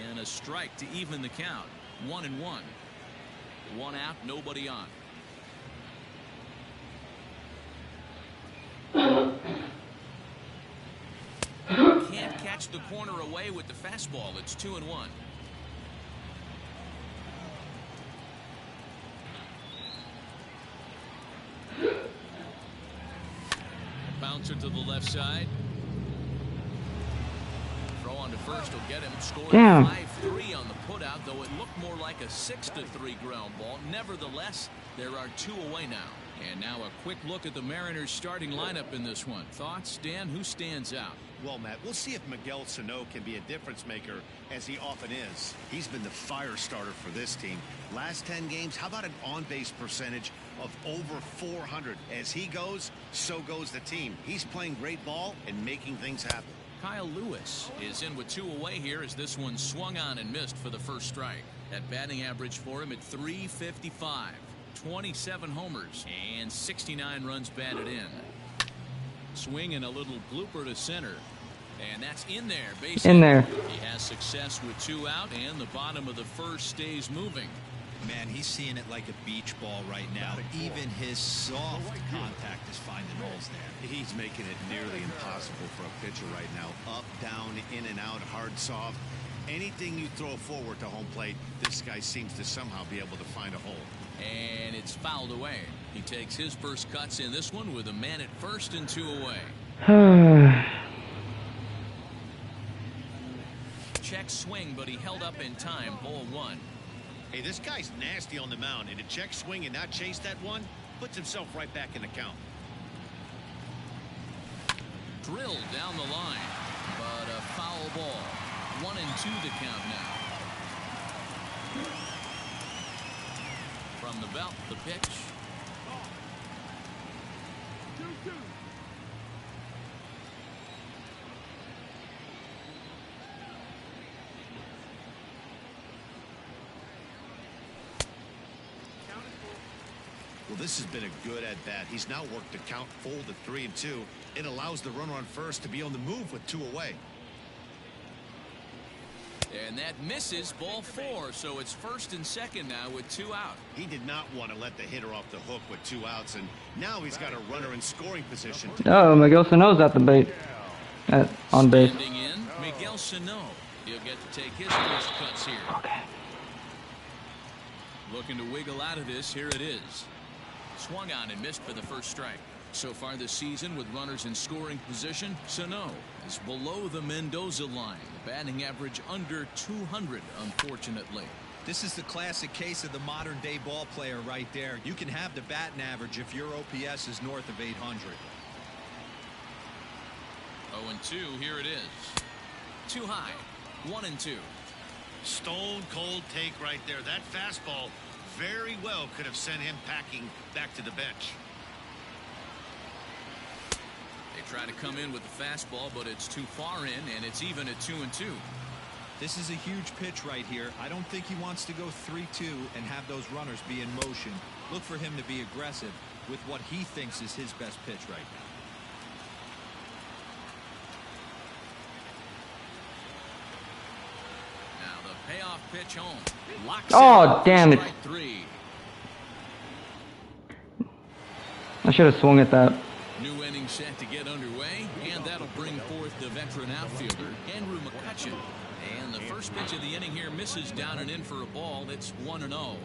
And a strike to even the count. 1-1. 1 out, nobody on. Can't catch the corner away with the fastball. It's 2-1. Bouncer to the left side. Throw on to first will get him. Scored 5-3 on the putout, though it looked more like a 6-3 ground ball. Nevertheless, there are 2 away now. And now a quick look at the Mariners starting lineup in this one. Thoughts, Dan? Who stands out? Well, Matt, we'll see if Miguel Sano can be a difference maker, as he often is. He's been the fire starter for this team. Last 10 games, how about an on-base percentage of over 400? As he goes, so goes the team. He's playing great ball and making things happen. Kyle Lewis is in with 2 away here as this one swung on and missed for the first strike. That batting average for him at .355. 27 homers and 69 runs batted in. Swing and a little blooper to center. And that's in there. Base in there. He has success with 2 out, and the bottom of the first stays moving. Man, he's seeing it like a beach ball right now. Even his soft contact is finding holes there. He's making it nearly impossible for a pitcher right now. Up, down, in and out, hard, soft. Anything you throw forward to home plate, this guy seems to somehow be able to find a hole. And it's fouled away. He takes his first cuts in this one with a man at first and 2 away. Check swing, but he held up in time. Ball 1. Hey, this guy's nasty on the mound, and to check swing and not chase that one puts himself right back in the count. Drilled down the line, but a foul ball. 1 and 2 the count now. From the belt, the pitch. 2-2. Well, this has been a good at-bat. He's now worked the count full to 3 and 2. It allows the runner on first to be on the move with 2 away. And that misses. Ball 4, so it's first and second now with 2 out. He did not want to let the hitter off the hook with 2 outs, and now he's got a runner in scoring position. Oh, Miguel Sano's at the bait. On base. Standing in, Miguel Sano. He'll get to take his first cuts here. Okay. Looking to wiggle out of this. Here it is. Swung on and missed for the first strike. So far this season, with runners in scoring position, Sano is below the Mendoza line. Batting average under 200, unfortunately. This is the classic case of the modern day ball player right there. You can have the batting average if your OPS is north of 800. 0-2, here it is. Too high. 1-2. Stone cold take right there. That fastball very well could have sent him packing back to the bench. They try to come in with the fastball, but it's too far in, and it's even at 2-2. This is a huge pitch right here. I don't think he wants to go 3-2 and have those runners be in motion. Look for him to be aggressive with what he thinks is his best pitch right now. Now the payoff pitch home. Locks Oh, damn it. Strike 3. I should have swung at that. New inning set to get underway, and that'll bring forth the veteran outfielder, Andrew McCutchen. And the first pitch of the inning here misses down and in for a ball. It's 1-0.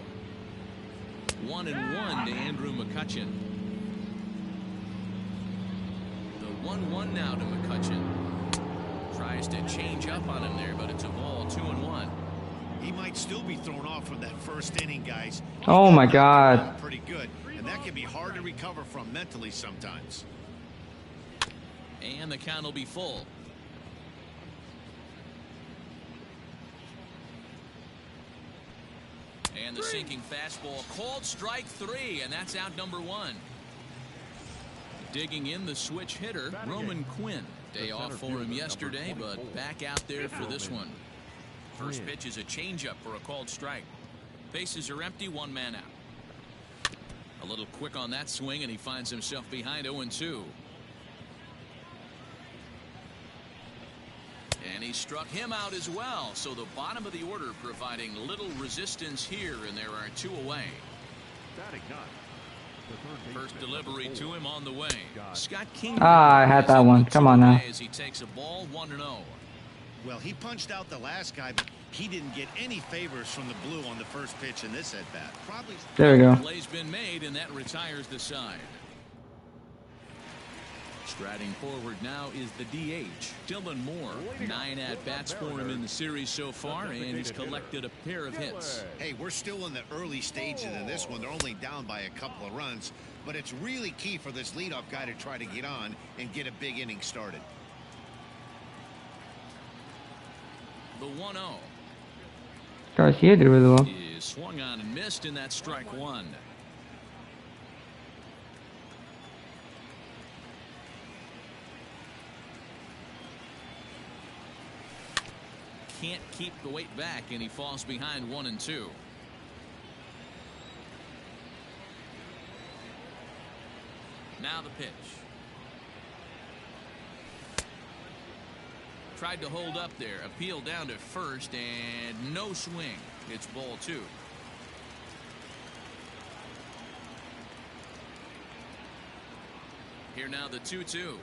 1-1 to Andrew McCutchen. The 1-1 now to McCutchen. Tries to change up on him there, but it's a ball. 2-1. He might still be thrown off from that first inning, guys. Oh my God. Pretty good, and that can be hard to recover from mentally sometimes. And the count will be full. And the sinking fastball called strike 3, and that's out number 1. Digging in the switch hitter, Roman Quinn. Day off for him yesterday, but back out there for this one. First pitch is a changeup for a called strike. Bases are empty, 1 man out. A little quick on that swing, and he finds himself behind 0-2. And he struck him out as well. So the bottom of the order providing little resistance here, and there are 2 away. First delivery to him on the way. Scott King. I had that one. Come on now. As he takes a ball 1-0. Well, he punched out the last guy, but he didn't get any favors from the blue on the first pitch in this at-bat. Probably. There we go. Play's been made, and that retires the side. Striding forward now is the DH, Dylan Moore. 9 at-bats for him in the series so far, and he's collected a pair of hits. Hey, we're still in the early stages of this one. They're only down by a couple of runs, but it's really key for this leadoff guy to try to get on and get a big inning started. The 1-0. Garcia did really well. He swung on and missed in that strike one. Can't keep the weight back, and he falls behind 1-2. Now the pitch. Tried to hold up there. Appeal down to first, and no swing. It's ball 2. Here now the 2-2.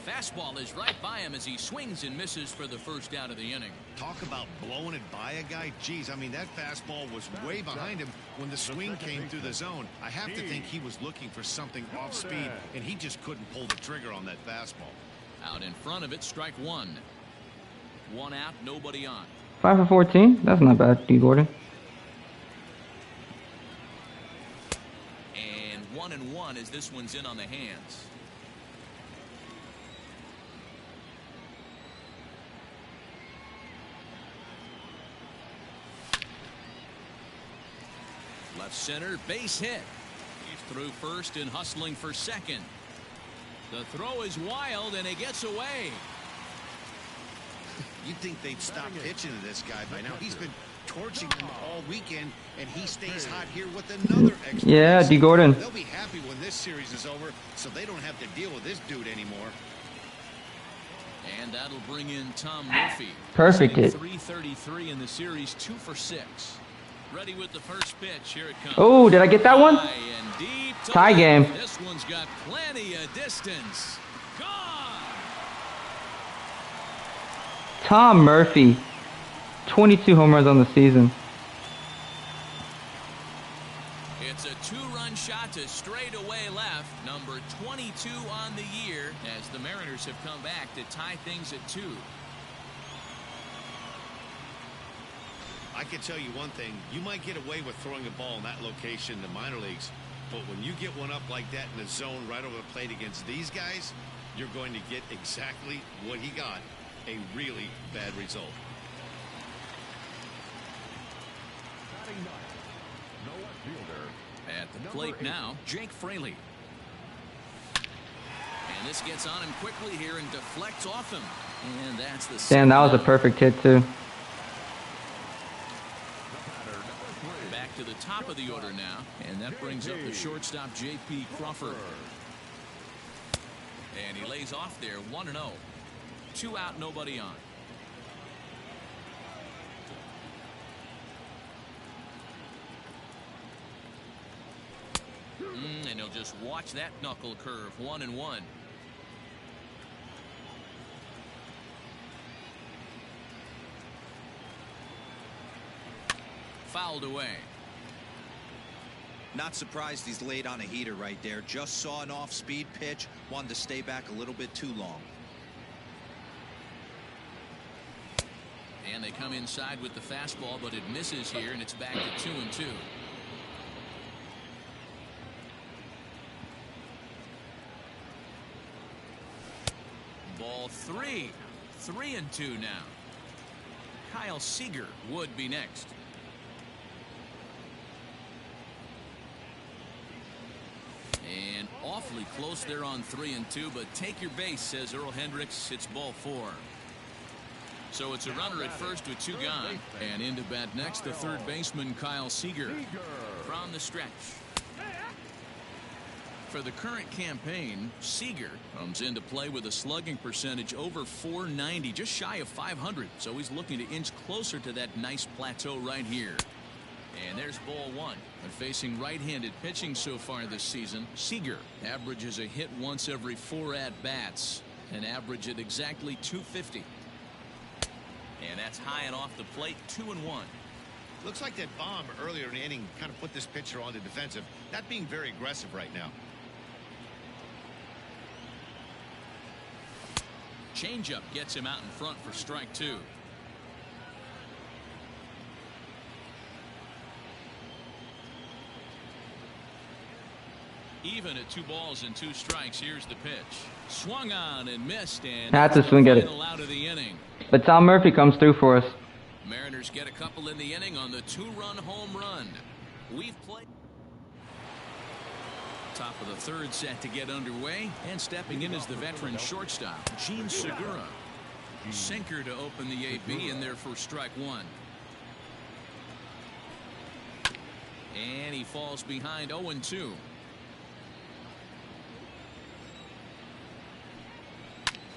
Fastball is right by him as he swings and misses for the first out of the inning. Talk about blowing it by a guy. Geez, I mean, that fastball was way behind him when the swing came through the zone. I have to think he was looking for something off speed, and he just couldn't pull the trigger on that fastball. Out in front of it, strike 1. 1 out, nobody on. 5 for 14. That's not bad, D. Gordon. And 1-1 as this one's in on the hands. Left center, base hit. He's through first and hustling for second. The throw is wild, and it gets away. You'd think they'd stop pitching to this guy by now. He's been torching them all weekend, and he stays hot here with another extra. Yeah, D. Gordon. They'll be happy when this series is over, so they don't have to deal with this dude anymore. And that'll bring in Tom Murphy. Perfect hit. 333 in the series, 2 for 6. Ready with the first pitch. Here it comes. Oh, did I get that one? Tie game. This one's got plenty of distance. Gone. Tom Murphy, 22 home runs on the season. It's a 2-run shot to straightaway left. Number 22 on the year as the Mariners have come back to tie things at 2. I can tell you one thing. You might get away with throwing a ball in that location in the minor leagues, but when you get one up like that in the zone right over the plate against these guys, you're going to get exactly what he got, a really bad result. At the plate now, Jake Fraley. And this gets on him quickly here and deflects off him. And that's the... Damn, that was a perfect hit, too. To the top of the order now, and that brings up the shortstop J.P. Crawford. And he lays off there, 1-0. 2 out, nobody on. And he'll just watch that knuckle curve, 1-1. Fouled away. Not surprised he's laid on a heater right there. Just saw an off-speed pitch. Wanted to stay back a little bit too long. And they come inside with the fastball, but it misses here, and it's back to 2-2. Ball 3. 3-2 now. Kyle Seager would be next. And awfully close there on 3-2, but take your base, says Earl Hendricks. It's ball 4. So it's a runner at first with 2 gone. And into bat next, the third baseman, Kyle Seager, from the stretch. For the current campaign, Seager comes into play with a slugging percentage over .490, just shy of .500. So he's looking to inch closer to that nice plateau right here. And there's ball 1. And facing right-handed pitching so far this season, Seager averages a hit once every 4 at-bats, an average at exactly .250. And that's high and off the plate, 2-1. Looks like that bomb earlier in the inning kind of put this pitcher on the defensive, not being very aggressive right now. Changeup gets him out in front for strike 2. Even at 2 balls and 2 strikes, here's the pitch. Swung on and missed, and Had to swing at it. out of the inning. But Tom Murphy comes through for us. Mariners get a couple in the inning on the 2-run home run. We've played. Top of the 3rd set to get underway, and stepping in is the veteran shortstop, Gene Segura. Sinker to open the AB in there for strike 1. And he falls behind 0-2.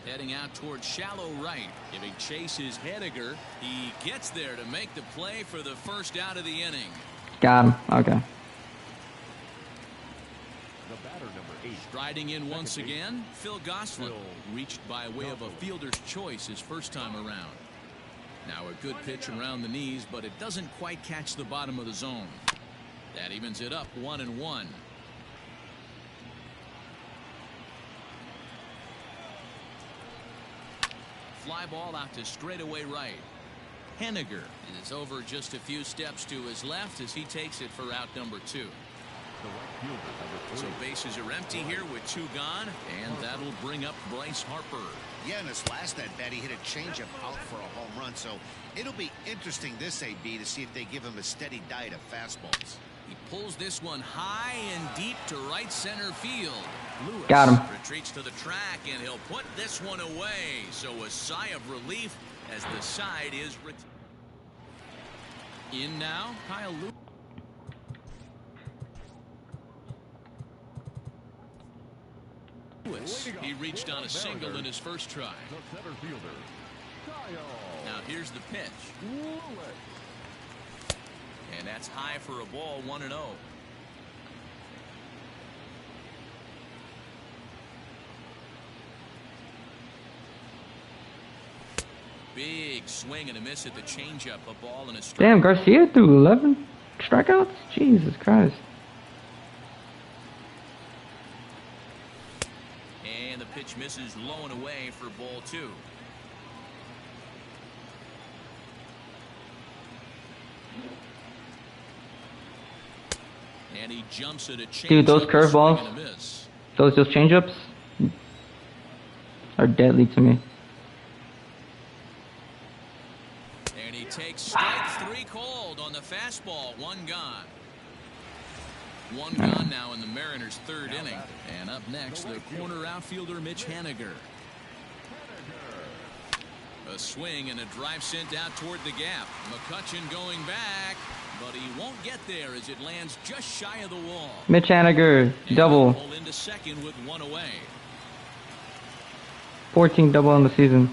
Heading out towards shallow right. Giving chase is Henniger. He gets there to make the play for the first out of the inning. Got him. Okay. Striding in once again, Phil Gosselin. Reached by way of a fielder's choice his first time around. Now a good pitch around the knees, but it doesn't quite catch the bottom of the zone. That evens it up 1-1. Fly ball out to straightaway right. Henniger is over just a few steps to his left as he takes it for out number 2. So bases are empty here with 2 gone, and that'll bring up Bryce Harper. Yeah, in his last at bat, he hit a changeup out for a home run, so it'll be interesting this AB to see if they give him a steady diet of fastballs. He pulls this one high and deep to right center field. Lewis got him. Retreats to the track, and he'll put this one away. So a sigh of relief as the side is in now. Kyle Lewis. He reached on a single in his first try. Now here's the pitch. And that's high for a ball, 1-0. Big swing and a miss at the changeup, a ball and a strike. Damn, Garcia threw 11 strikeouts? Jesus Christ. And the pitch misses low and away for ball 2. And he jumps at a change. Dude, those curveballs, those changeups are deadly to me. And he takes strike 3 called on the fastball. 1 gone. 1 gone now in the Mariners' 3rd inning. And up next, the corner outfielder Mitch Henniger. A swing and a drive sent out toward the gap. McCutchen going back, but he won't get there as it lands just shy of the wall. Mitch Henniger, double. Pull into second with 1 away. 14 double on the season.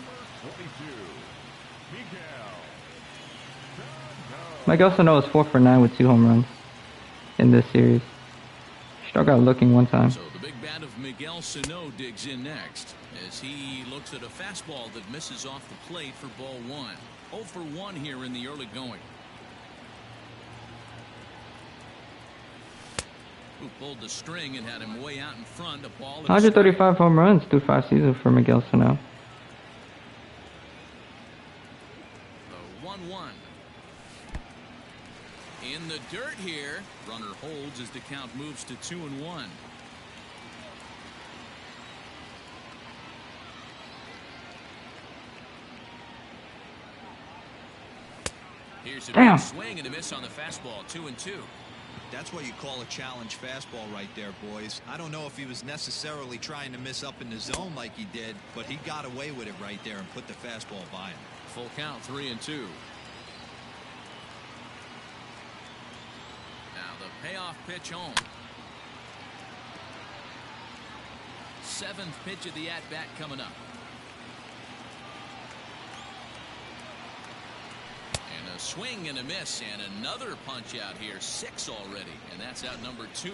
Miguel Sano is 4 for 9 with 2 home runs in this series. Struck out looking one time. So the big bat of Miguel Sano digs in next as he looks at a fastball that misses off the plate for ball 1. 0 for 1 here in the early going. Who pulled the string and had him way out in front. A ball. 135 home runs through 5 seasons for Miguel Sano. The 1-1. In the dirt here. Runner holds as the count moves to 2-1. Here's a big swing and a miss on the fastball. 2-2. That's what you call a challenge fastball right there, boys. I don't know if he was necessarily trying to miss up in the zone like he did, but he got away with it right there and put the fastball by him. Full count, 3-2. Now the payoff pitch home. 7th pitch of the at-bat coming up. A swing and a miss, and another punch out here. 6 already, and that's out number 2.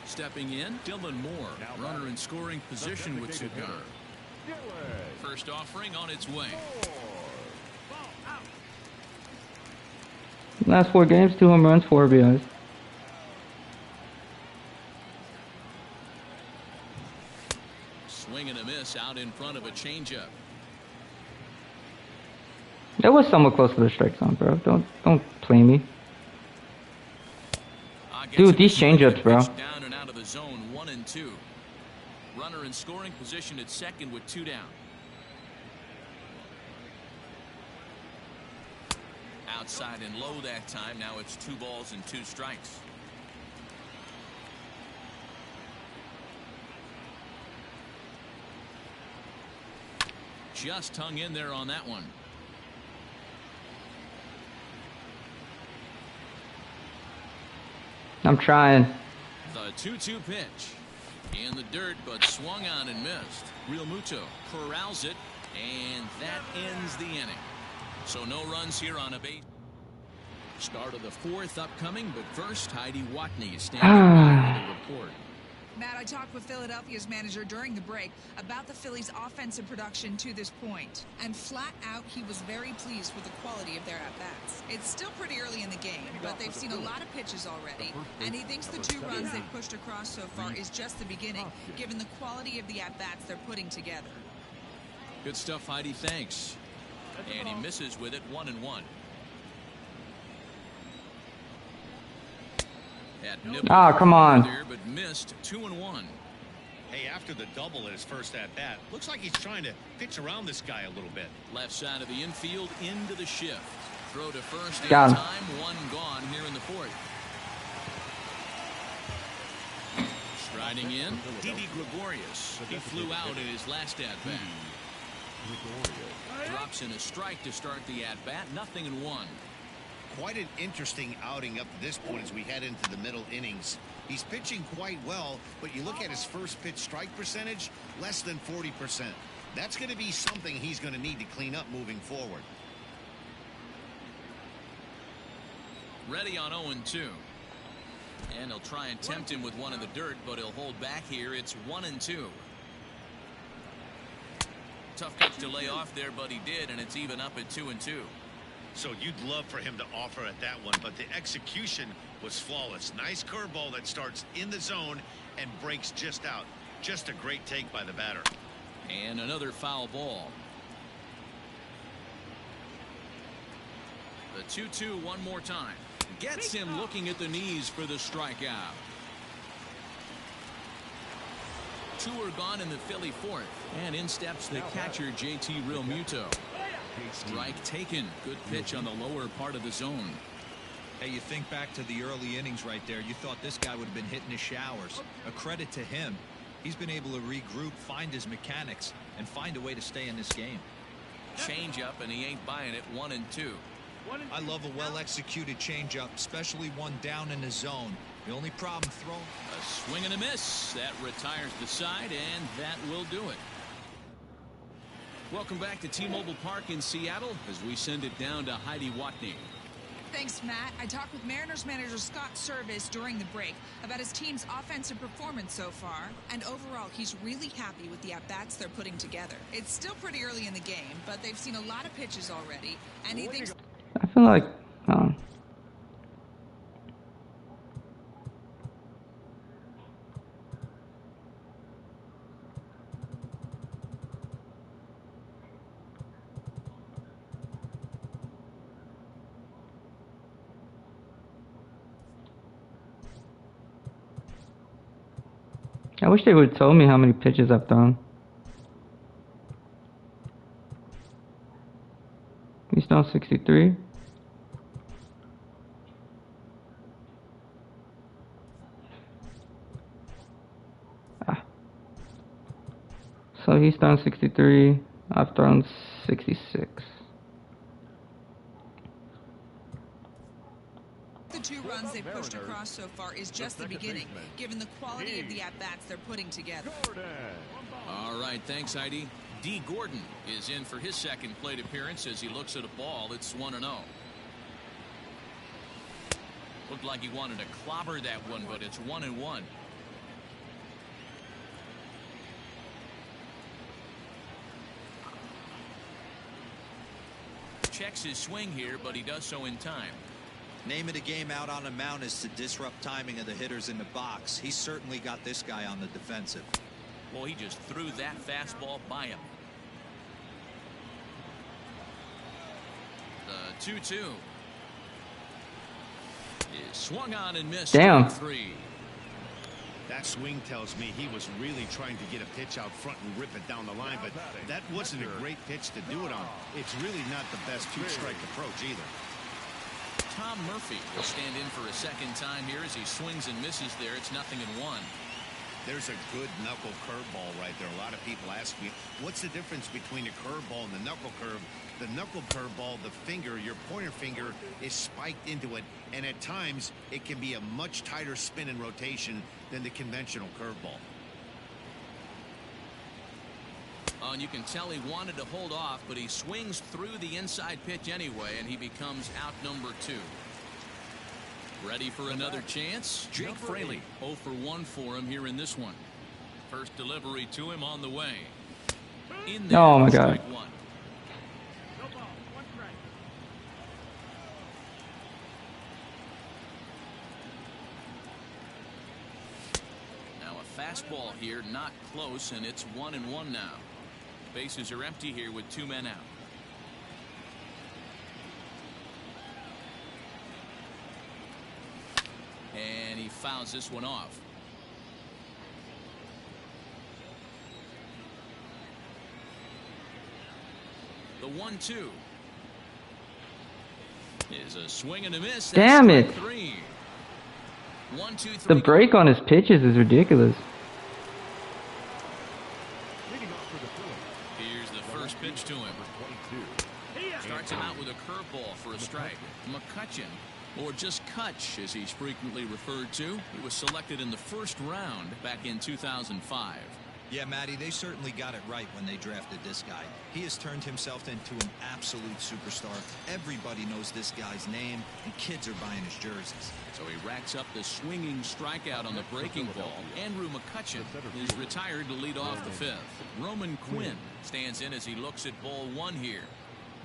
Stepping in, Dylan Moore, runner in scoring position with 2 gone. First offering on its way. Last 4 games, 2 home runs, 4 RBIs. Swing and a miss out in front of a changeup. That was somewhat close to the strike zone, bro. Don't play me. Dude, these changeups, bro. Down and out zone, 1-2. Runner in scoring position at second with 2 down. Outside and low that time. Now it's 2 balls and 2 strikes. Just hung in there on that one. I'm trying. The 2-2 pitch. In the dirt, but swung on and missed. Real Muto corrals it, and that ends the inning. So no runs here on a base. Start of the 4th upcoming, but first, Heidi Watney is standing by for the report. Matt, I talked with Philadelphia's manager during the break about the Phillies' offensive production to this point. And flat out, he was very pleased with the quality of their at-bats. It's still pretty early in the game, but they've seen a lot of pitches already. And he thinks the 2 runs they've pushed across so far is just the beginning, given the quality of the at-bats they're putting together. Good stuff, Heidi. Thanks. And he misses with it, 1-1. Ah, come on. There, but missed 2-1. Hey, after the double at his first at-bat, looks like he's trying to pitch around this guy a little bit. Left side of the infield into the shift. Throw to first in Got him. time. 1 gone here in the 4th. Striding in, Didi Gregorius. He flew out in his last at-bat. Drops in a strike to start the at-bat. 0-1. Quite an interesting outing up to this point as we head into the middle innings. He's pitching quite well, but you look at his first pitch strike percentage, less than 40%. That's going to be something he's going to need to clean up moving forward. Ready on 0-2. And he'll try and tempt him with one in the dirt, but he'll hold back here. It's 1-2. Tough pitch to lay off there, but he did, and it's even up at 2-2. So you'd love for him to offer at that one, but the execution was flawless. Nice curveball that starts in the zone and breaks just out. Just a great take by the batter. And another foul ball. The 2-2 one more time. Gets him looking at the knees for the strikeout. 2 are gone in the Philly 4th. And in steps the catcher, JT Realmuto. Strike taken. Good pitch on the lower part of the zone. Hey, you think back to the early innings right there. You thought this guy would have been hitting his showers. A credit to him. He's been able to regroup, find his mechanics, and find a way to stay in this game. Change up, and he ain't buying it. 1-2. I love a well-executed changeup, especially one down in the zone. The only problem throwing. A swing and a miss. That retires the side, and that will do it. Welcome back to T-Mobile Park in Seattle as we send it down to Heidi Watney. Thanks, Matt. I talked with Mariners manager Scott Service during the break about his team's offensive performance so far, and overall he's really happy with the at-bats they're putting together. It's still pretty early in the game, but they've seen a lot of pitches already, and he thinks... I feel like... I wish they would have told me how many pitches I've thrown. He's now 63. So he's thrown 63. I've thrown 66. The 2 runs they've pushed across so far is just the beginning, given the quality of the at-bats they're putting together. All right, thanks, Heidi. D. Gordon is in for his second plate appearance as he looks at a ball. It's 1-0. Looked like he wanted to clobber that one, but it's 1-1. Checks his swing here, but he does so in time. Name of the game out on the mound is to disrupt timing of the hitters in the box. He's certainly got this guy on the defensive. Well, he just threw that fastball by him. The 2-2 is swung on and missed. Damn. 3. That swing tells me he was really trying to get a pitch out front and rip it down the line, but that wasn't a great pitch to do it on. It's really not the best two-strike approach either. Tom Murphy will stand in for a second time here as he swings and misses there. It's 0-1. There's a good knuckle curveball right there. A lot of people ask me, what's the difference between a curveball and the knuckle curve? The knuckle curveball, the finger, your pointer finger is spiked into it, and at times it can be a much tighter spin and rotation than the conventional curveball. Oh, and you can tell he wanted to hold off, but he swings through the inside pitch anyway, and he becomes out number 2. Ready for another chance? Jake Fraley, 0 for 1 for him here in this one. First delivery to him on the way. In there, oh my God. One. No ball, 1 strike. Now a fastball here, not close, and it's 1-1 now. Bases are empty here with 2 men out. And he fouls this one off. The 1-2 is a swing and a miss. Damn it. 3. 1, 2, 3. The break on his pitches is ridiculous. Here's the first pitch to him. Starts him out with a curveball for a strike. McCutcheon, or just Kutch as he's frequently referred to, he was selected in the first round back in 2005. Yeah, Matty, they certainly got it right when they drafted this guy. He has turned himself into an absolute superstar. Everybody knows this guy's name, and kids are buying his jerseys. So he racks up the swinging strikeout on the breaking ball. Andrew McCutcheon is retired to lead off the 5th. Roman Quinn stands in as he looks at ball 1 here.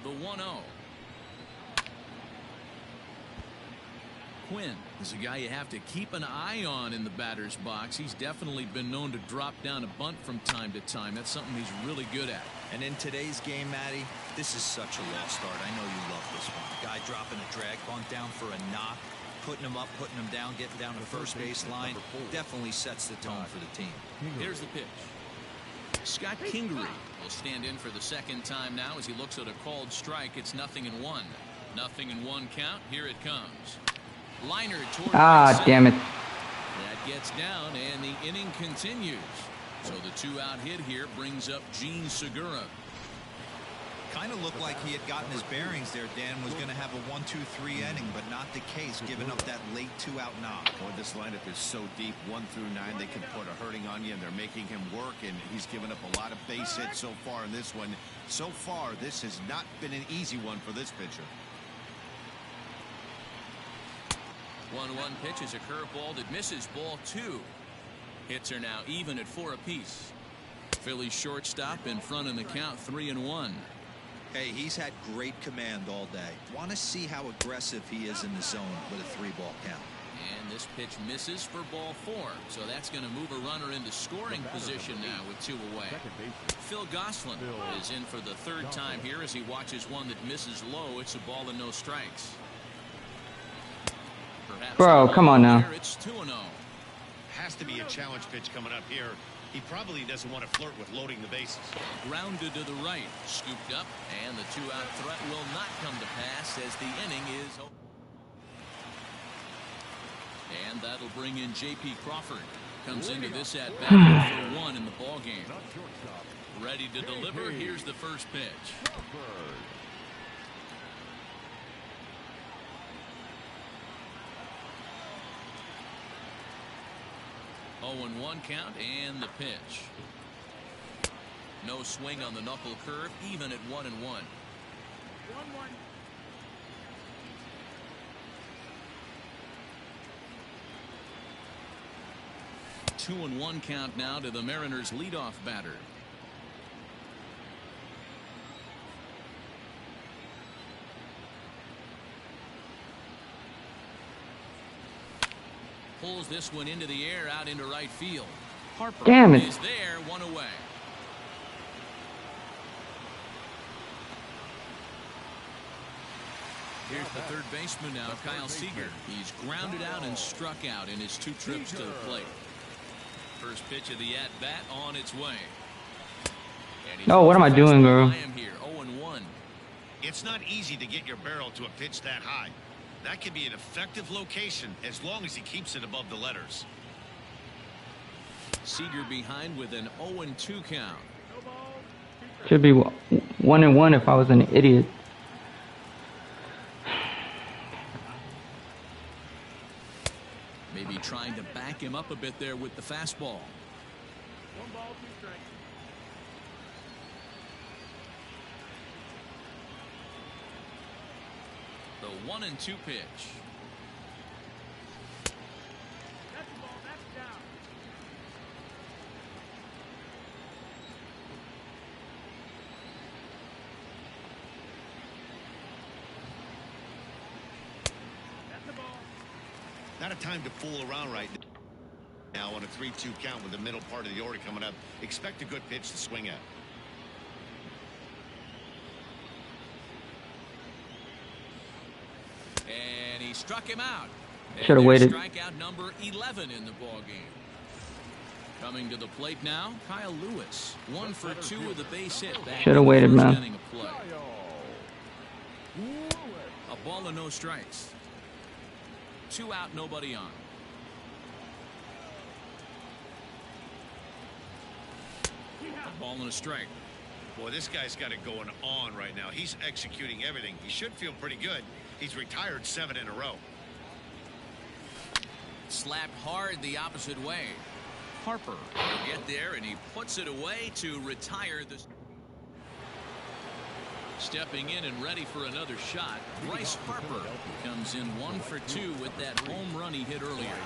The 1-0. Quinn is a guy you have to keep an eye on in the batter's box. He's definitely been known to drop down a bunt from time to time. That's something he's really good at. And in today's game, Matty, this is such a lost art. I know you love this one. Guy dropping a drag bunt down for a knock, putting him up, putting him down, getting down to the first base line. Definitely sets the tone for the team. Here's the pitch. Scott Kingery will stand in for the second time now as he looks at a called strike. It's 0-1. 0-1 count. Here it comes. Liner toward damn it. That gets down and the inning continues. So the 2-out hit here brings up Gene Segura. Kind of looked like he had gotten his bearings there. Dan was going to have a 1-2-3 inning, but not the case, giving up that late 2-out knock. Boy, this lineup is so deep, 1 through 9. They can put a hurting on you, and they're making him work, and he's given up a lot of base hits so far in this one. So far, this has not been an easy one for this pitcher. 1-1 pitch is a curveball that misses ball 2. Hits are now even at 4 apiece. Philly shortstop in front in the count, 3-1. Hey, he's had great command all day. Want to see how aggressive he is in the zone with a 3-ball count. And this pitch misses for ball 4. So that's going to move a runner into scoring position now with 2 away. Phil Gosselin is in for the 3rd time here as he watches one that misses low. It's a ball and no strikes. Perhaps bro, come on now. It's 2-0. Has to be a challenge pitch coming up here. He probably doesn't want to flirt with loading the bases. Grounded to the right, scooped up, and the 2-out threat will not come to pass as the inning is over. And that'll bring in J.P. Crawford. Comes into this at bat for 1 in the ball game. Ready to deliver. Here's the first pitch. 0-1 count and the pitch. No swing on the knuckle curve, even at 1-1. 1-1. 2-1 count now to the Mariners leadoff batter. Pulls this one into the air out into right field. Harper is there, 1 away. Here's the third baseman now, Kyle Seager. He's grounded out and struck out in his 2 trips to the plate. First pitch of the at-bat on its way. No, what am I doing, girl? I am here, 0-1. It's not easy to get your barrel to a pitch that high. That can be an effective location as long as he keeps it above the letters. Seager behind with an 0-2 count. Should be 1-1 if I was an idiot. Maybe trying to back him up a bit there with the fastball. 1 ball, 2 strikes. The 1-2 pitch. That's the ball, that's down. That's the ball. Not a time to fool around right now on a 3-2 count with the middle part of the order coming up. Expect a good pitch to swing at. And he struck him out. Should have waited. Strikeout number 11 in the ball game. Coming to the plate now, Kyle Lewis. 1 for 2 with a base hit. Should have waited, man. A ball and no strikes. 2 out, nobody on. A ball and a strike. Boy, this guy's got it going on right now. He's executing everything. He should feel pretty good. He's retired 7 in a row. Slapped hard the opposite way. Harper will get there, and he puts it away to retire the. Stepping in and ready for another shot, Bryce Harper comes in 1 for 2 with that home run he hit earlier.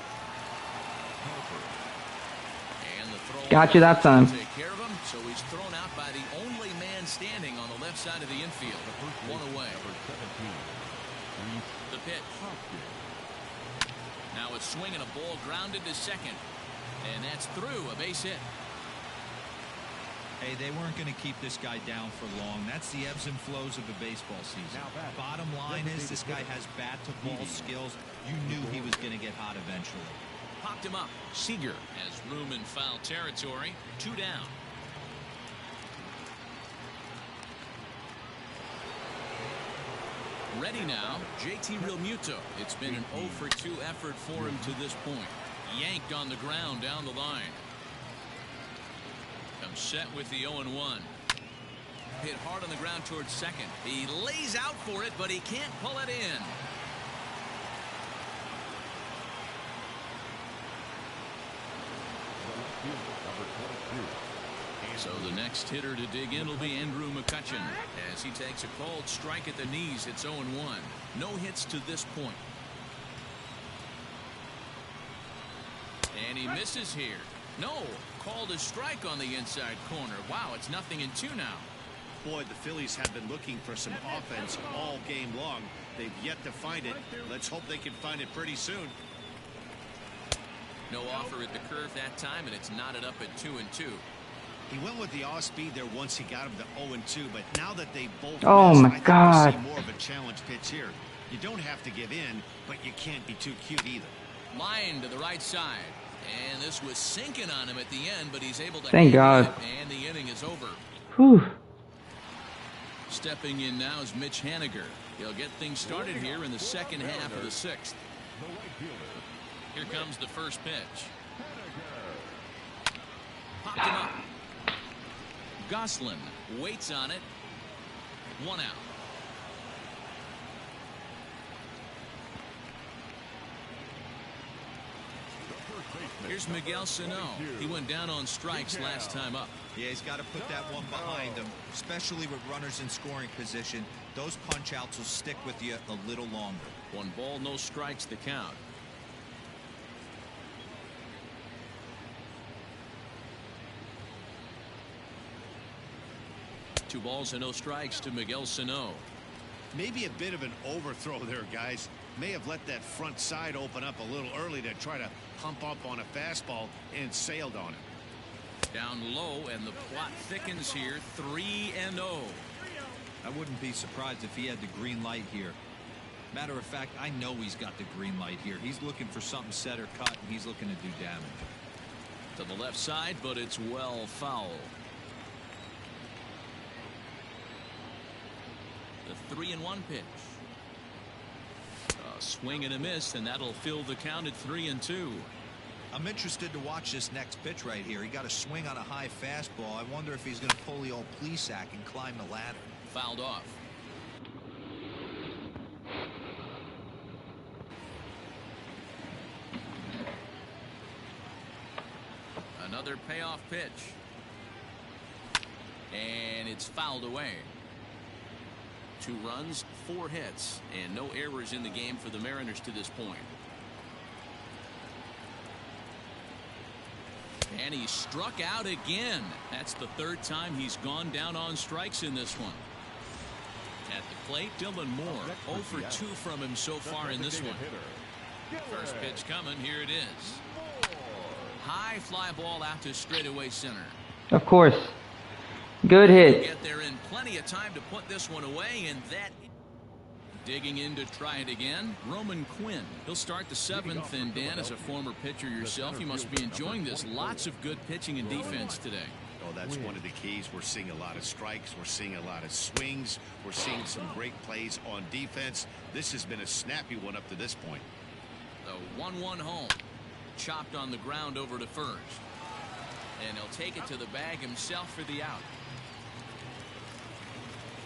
And the throw Got you that time. Take care of him, so he's thrown out by the only man standing on the left side of the infield. 1 away. The pitch. Now it's swinging a ball grounded to second, and that's through, a base hit. Hey, they weren't going to keep this guy down for long. That's the ebbs and flows of a baseball season. Bottom line is this guy has bat-to-ball skills. You knew he was going to get hot eventually. Popped him up. Seager has room in foul territory. 2 down. Ready now, JT Realmuto. It's been an 0 for 2 effort for him to this point. Yanked on the ground down the line. Comes set with the 0-1. Hit hard on the ground towards second. He lays out for it, but he can't pull it in. So the next hitter to dig in will be Andrew McCutchen as he takes a called strike at the knees. It's 0-1. No hits to this point. And he misses here. No, called a strike on the inside corner. Wow, it's 0-2 now. Boy, the Phillies have been looking for some offense all game long. They've yet to find it. Let's hope they can find it pretty soon. No offer at the curve that time, and it's knotted up at 2-2. He went with the off speed there once he got him to 0-2, but now that they both Oh missed, my I think God. we'll see more of a challenge pitch here. You don't have to give in, but you can't be too cute either. Line to the right side. And this was sinking on him at the end, but he's able to Thank hang God. it, and the inning is over. Whew. Stepping in now is Mitch Haniger. He'll get things started here in the second half of the 6th. Here comes the first pitch. Popped him up. Goslin waits on it. 1 out. Here's Miguel Sano. He went down on strikes last time up. Yeah, he's got to put that one behind him, especially with runners in scoring position. Those punch outs will stick with you a little longer. 1 ball, no strikes to count. Two balls and no strikes to Miguel Sano. Maybe a bit of an overthrow there, guys. May have let that front side open up a little early to try to pump up on a fastball and sailed on it. Down low, and the plot thickens here. 3-0. I wouldn't be surprised if he had the green light here. Matter of fact, I know he's got the green light here. He's looking for something set or cut, and he's looking to do damage. To the left side, but it's well foul. The 3-1 pitch. A swing and a miss, and that'll fill the count at 3-2. I'm interested to watch this next pitch right here. He got a swing on a high fastball. I wonder if he's going to pull the old Plesac and climb the ladder. Fouled off. Another payoff pitch. And it's fouled away. 2 runs, 4 hits, and no errors in the game for the Mariners to this point. And he struck out again. That's the 3rd time he's gone down on strikes in this one. At the plate, Dylan Moore. 0 for 2 from him so far in this one. First pitch coming. Here it is. High fly ball out to straightaway center. Of course. Good hit. Get there in plenty of time to put this one away, and that digging in to try it again. Roman Quinn. He'll start the 7th, and Dan, as a former pitcher yourself, you must be enjoying this. Lots of good pitching and defense today. Oh, that's one of the keys. We're seeing a lot of strikes. We're seeing a lot of swings. We're seeing some great plays on defense. This has been a snappy one up to this point. The 1-1 home. Chopped on the ground over to first. And he'll take it to the bag himself for the out.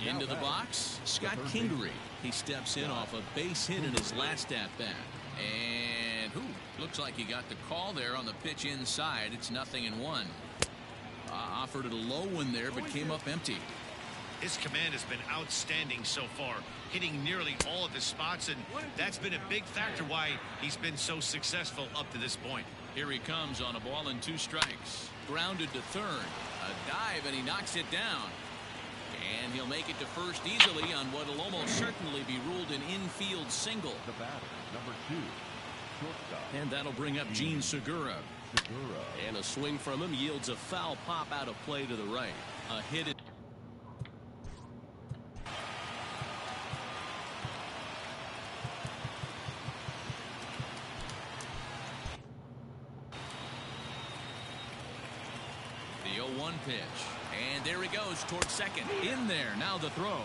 Into the box, Scott Kingery. He steps in off a base hit in his last at-bat. And looks like he got the call there on the pitch inside. It's 0-1. Offered it a low one there, but came up empty. His command has been outstanding so far, hitting nearly all of his spots, and that's been a big factor why he's been so successful up to this point. Here he comes on a ball and 2 strikes. Grounded to third. A dive, and he knocks it down. And he'll make it to first easily on what will almost certainly be ruled an infield single. The batter, number 2, shortstop. And that'll bring up Gene Segura. And a swing from him yields a foul pop out of play to the right. A hit. The 0-1 pitch. And there he goes towards second. In there. Now the throw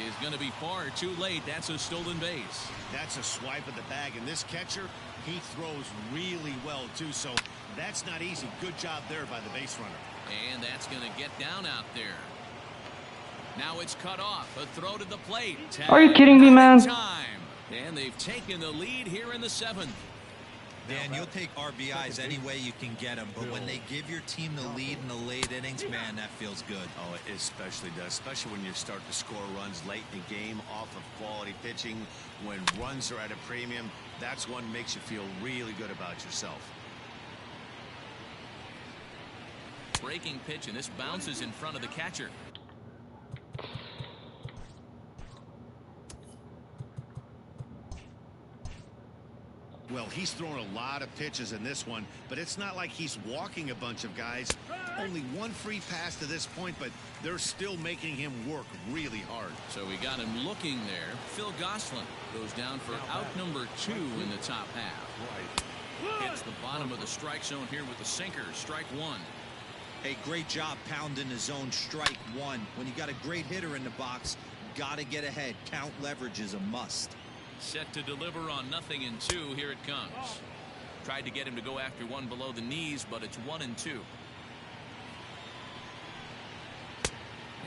is going to be far too late. That's a stolen base. That's a swipe of the bag. And this catcher, he throws really well, too. So that's not easy. Good job there by the base runner. And that's going to get down out there. Now it's cut off. A throw to the plate. Are you kidding me, man? Time. And they've taken the lead here in the 7th. Dan, you'll take RBIs any way you can get them, but when they give your team the lead in the late innings, man, that feels good. Oh, it especially does, especially when you start to score runs late in the game off of quality pitching. When runs are at a premium, that's what makes you feel really good about yourself. Breaking pitch, and this bounces in front of the catcher. Well, he's thrown a lot of pitches in this one, but it's not like he's walking a bunch of guys. Only 1 free pass to this point, but they're still making him work really hard. So we got him looking there. Phil Gosselin goes down for out number 2 in the top half. Hits the bottom of the strike zone here with the sinker. Strike 1. Hey, great job pounding the zone. Strike 1. When you got a great hitter in the box, got to get ahead. Count leverage is a must. Set to deliver on 0-2. Here it comes. Tried to get him to go after one below the knees, but it's 1-2.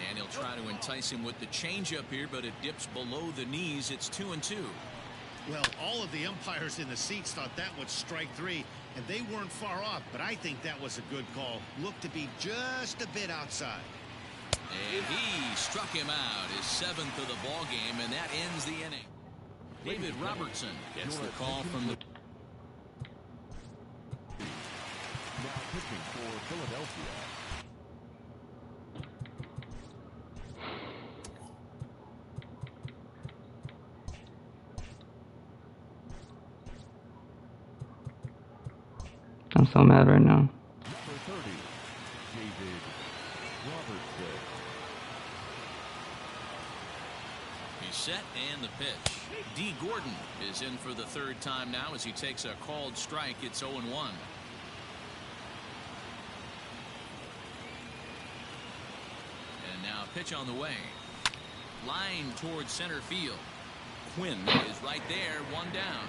And he'll try to entice him with the changeup here, but it dips below the knees. It's 2-2. Well, all of the umpires in the seats thought that was strike 3, and they weren't far off, but I think that was a good call. Looked to be just a bit outside. And he struck him out, his 7th of the ball game, and that ends the inning. David Robertson gets the call from the... Now pitching for Philadelphia. I'm so mad right now. Number 30, David Robertson. He's set and the pitch. D. Gordon is in for the 3rd time now as he takes a called strike. It's 0-1. pitch on the way. Line towards center field. Quinn is right there, one down.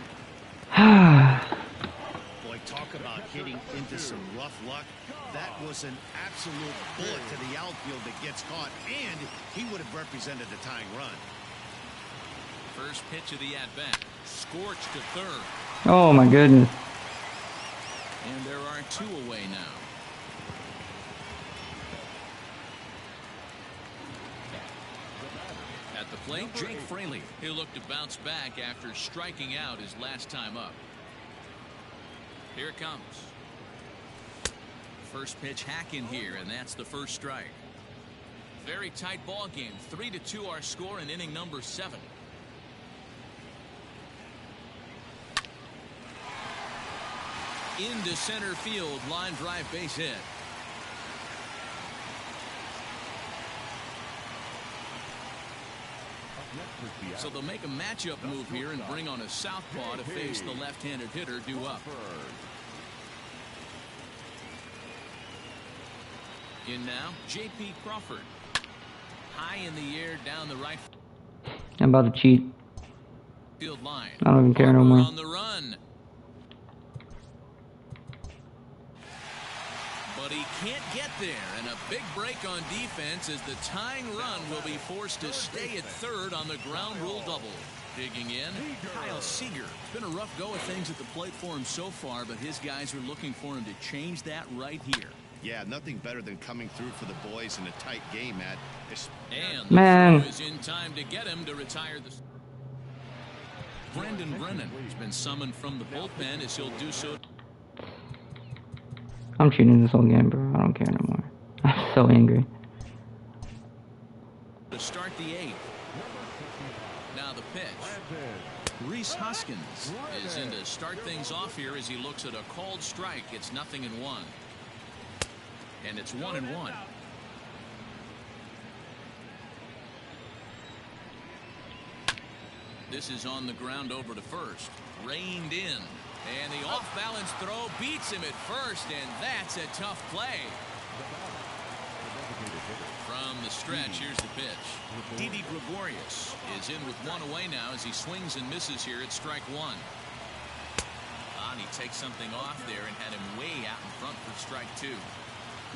Boy, talk about hitting into some rough luck. That was an absolute bullet to the outfield that gets caught, and he would have represented the tying run. First pitch of the at-bat. Scorched to third. Oh my goodness. And there are two away now. At the plate, Jake Fraley. He'll look to bounce back after striking out his last time up. Here it comes. First pitch hack in here, and that's the first strike. Very tight ball game. 3-2 our score in inning number 7. Into center field, line drive, base hit. So they'll make a matchup move here and bring on a southpaw to face the left-handed hitter due up. In now, J.P. Crawford. High in the air, down the right I'm about to cheat. field line. I don't even care no more. On the run. But he can't get there, and a big break on defense as the tying run will be forced to stay at third on the ground rule double. Digging in, Kyle Seager. It's been a rough go of things at the plate for him so far, but his guys are looking for him to change that right here. Yeah, nothing better than coming through for the boys in a tight game, Matt. And the Man. throw is in time to get him to retire the... Brendan Brennan has been summoned from the bullpen as he'll do so. I'm cheating this whole game, bro. I don't care no more. I'm so angry. To start the 8th. Now the pitch. Reese Hoskins is in to start things off here as he looks at a called strike. It's 0-1. And it's 1-1. This is on the ground over to first. Reined in. And the off-balance throw beats him at first, and that's a tough play. From the stretch, here's the pitch. Didi Gregorius is in with one away now as he swings and misses here at strike one. And he takes something off there and had him way out in front for strike two.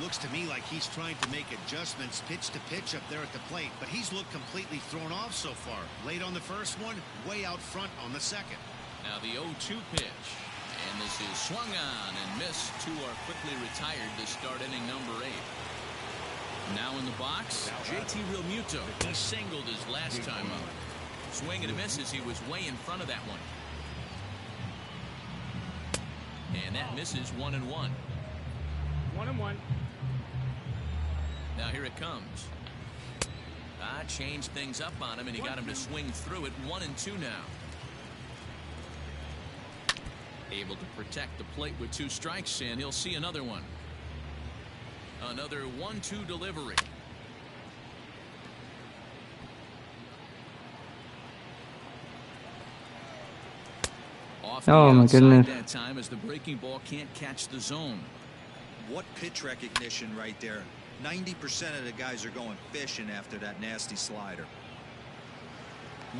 Looks to me like he's trying to make adjustments pitch to pitch up there at the plate, but he's looked completely thrown off so far. Late on the first one, way out front on the second. Now the 0-2 pitch, and this is swung on and missed. Two are quickly retired to start inning number 8. Now in the box, JT Realmuto. He singled his last time up. Swing and a miss as he was way in front of that one. And that misses 1-1. 1-1. Now here it comes. Changed things up on him, and he got him to swing through it. 1-2 now. Able to protect the plate with 2 strikes, and he'll see another one. Another 1-2 delivery. Off the outside that time as the breaking ball can't catch the zone. What pitch recognition right there. 90% of the guys are going fishing after that nasty slider.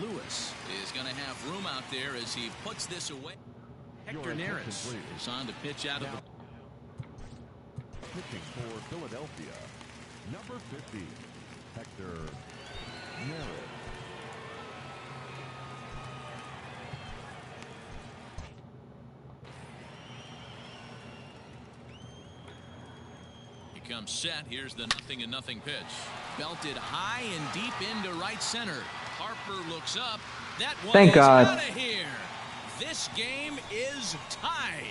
Lewis is going to have room out there as he puts this away. Hector Neris is on to pitch out of the... Pitching for Philadelphia, number 50, Hector Neris. He comes set. Here's the 0-0 pitch. Belted high and deep into right center. Harper looks up. That one Thank is God. out of here. This game is tied.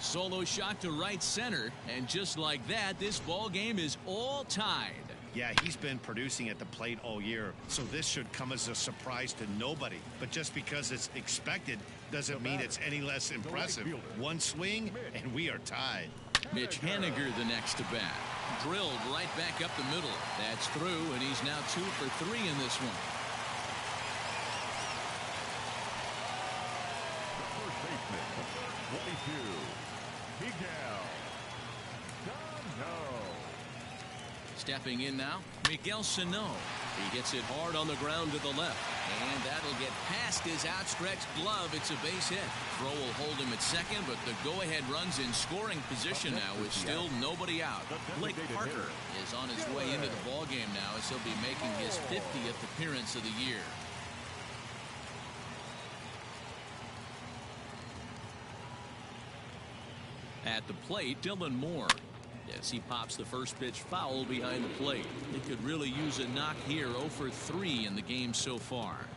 Solo shot to right center, and just like that, this ball game is all tied. Yeah, he's been producing at the plate all year, so this should come as a surprise to nobody. But just because it's expected doesn't mean it's any less impressive. One swing, and we are tied. Mitch Haniger the next to bat. Drilled right back up the middle. That's through, and he's now 2 for 3 in this one. First baseman, 22, Miguel Stepping in now, Miguel Sano. He hits it hard on the ground to the left. And that'll get past his outstretched glove. It's a base hit. Throw will hold him at second, but the go-ahead run's in scoring position now with still nobody out. Blake Parker is on his way into the ballgame now as he'll be making his 50th appearance of the year. At the plate, Dylan Moore. Yes, he pops the first pitch foul behind the plate. He could really use a knock here. 0 for 3 in the game so far.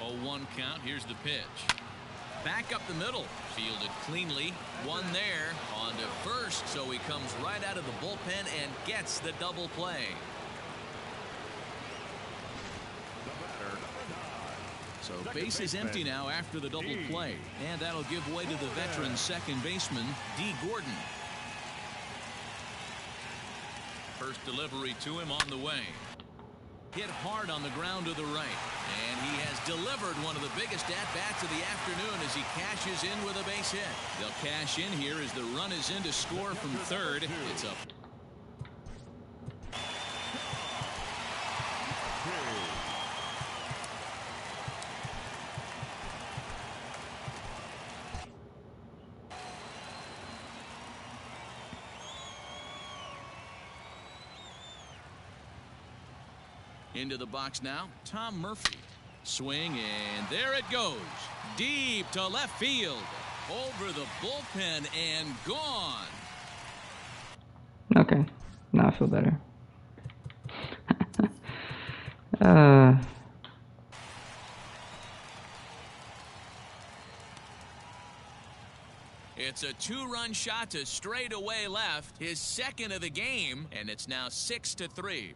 Oh, 1 count. Here's the pitch. Back up the middle. Fielded cleanly. One there. On to first. So he comes right out of the bullpen and gets the double play. So base is empty now after the double play. And that'll give way to the veteran second baseman, D. Gordon. First delivery to him on the way. Hit hard on the ground to the right. And he has delivered one of the biggest at-bats of the afternoon as he cashes in with a base hit. They'll cash in here as the run is in to score from third. It's up. Into the box now, Tom Murphy. Swing, and there it goes. Deep to left field. Over the bullpen and gone. Okay, now I feel better. It's a 2-run shot to straightaway left, his second of the game, and it's now 6-3.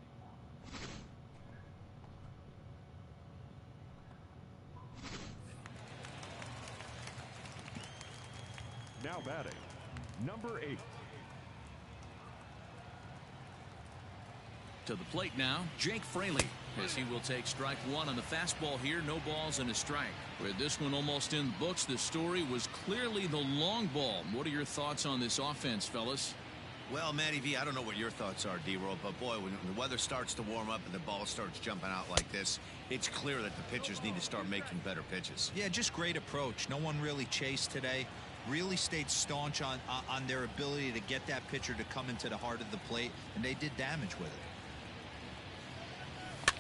Now batting, number 8. To the plate now, Jake Fraley, as he will take strike 1 on the fastball here. No balls and a strike. With this one almost in the books, the story was clearly the long ball. What are your thoughts on this offense, fellas? Well, Matty V, I don't know what your thoughts are, D-Roll, but boy, when the weather starts to warm up and the ball starts jumping out like this, it's clear that the pitchers need to start making better pitches. Yeah, just great approach. No one really chased today. Really stayed staunch on their ability to get that pitcher to come into the heart of the plate, and they did damage with it.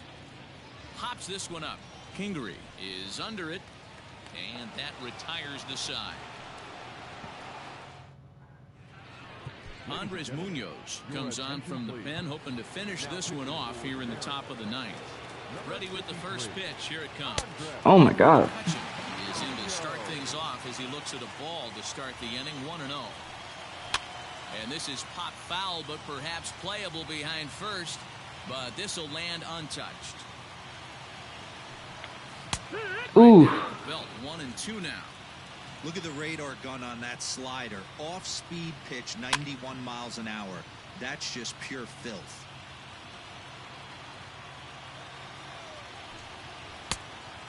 Hops this one up. Kingery is under it, and that retires the side. Andres Munoz comes on from the pen, hoping to finish this one off here in the top of the 9th. Ready with the first pitch. Here it comes. Oh my God. Is in to start things off as he looks at a ball to start the inning. 1-0. And this is pop foul, but perhaps playable behind first. But this will land untouched. Ooh. Belt 1-2 now. Look at the radar gun on that slider. Off-speed pitch, 91 miles an hour. That's just pure filth.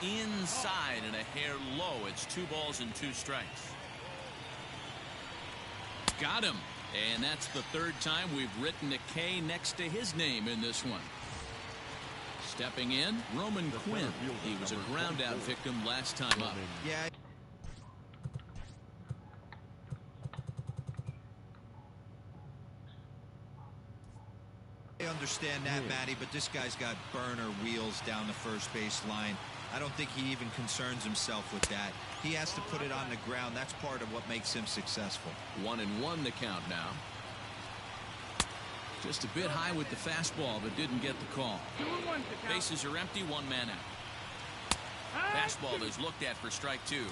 Inside and a hair low. It's 2 balls and 2 strikes. Got him. And that's the 3rd time we've written a K next to his name in this one. Stepping in, Roman Quinn. He was a ground out victim last time up. Yeah. I understand that, Matty, but this guy's got burner wheels down the first base line. I don't think he even concerns himself with that. He has to put it on the ground. That's part of what makes him successful. 1-1 the count now. Just a bit high with the fastball, but didn't get the call. Bases are empty, 1 man out. Fastball is looked at for strike 2.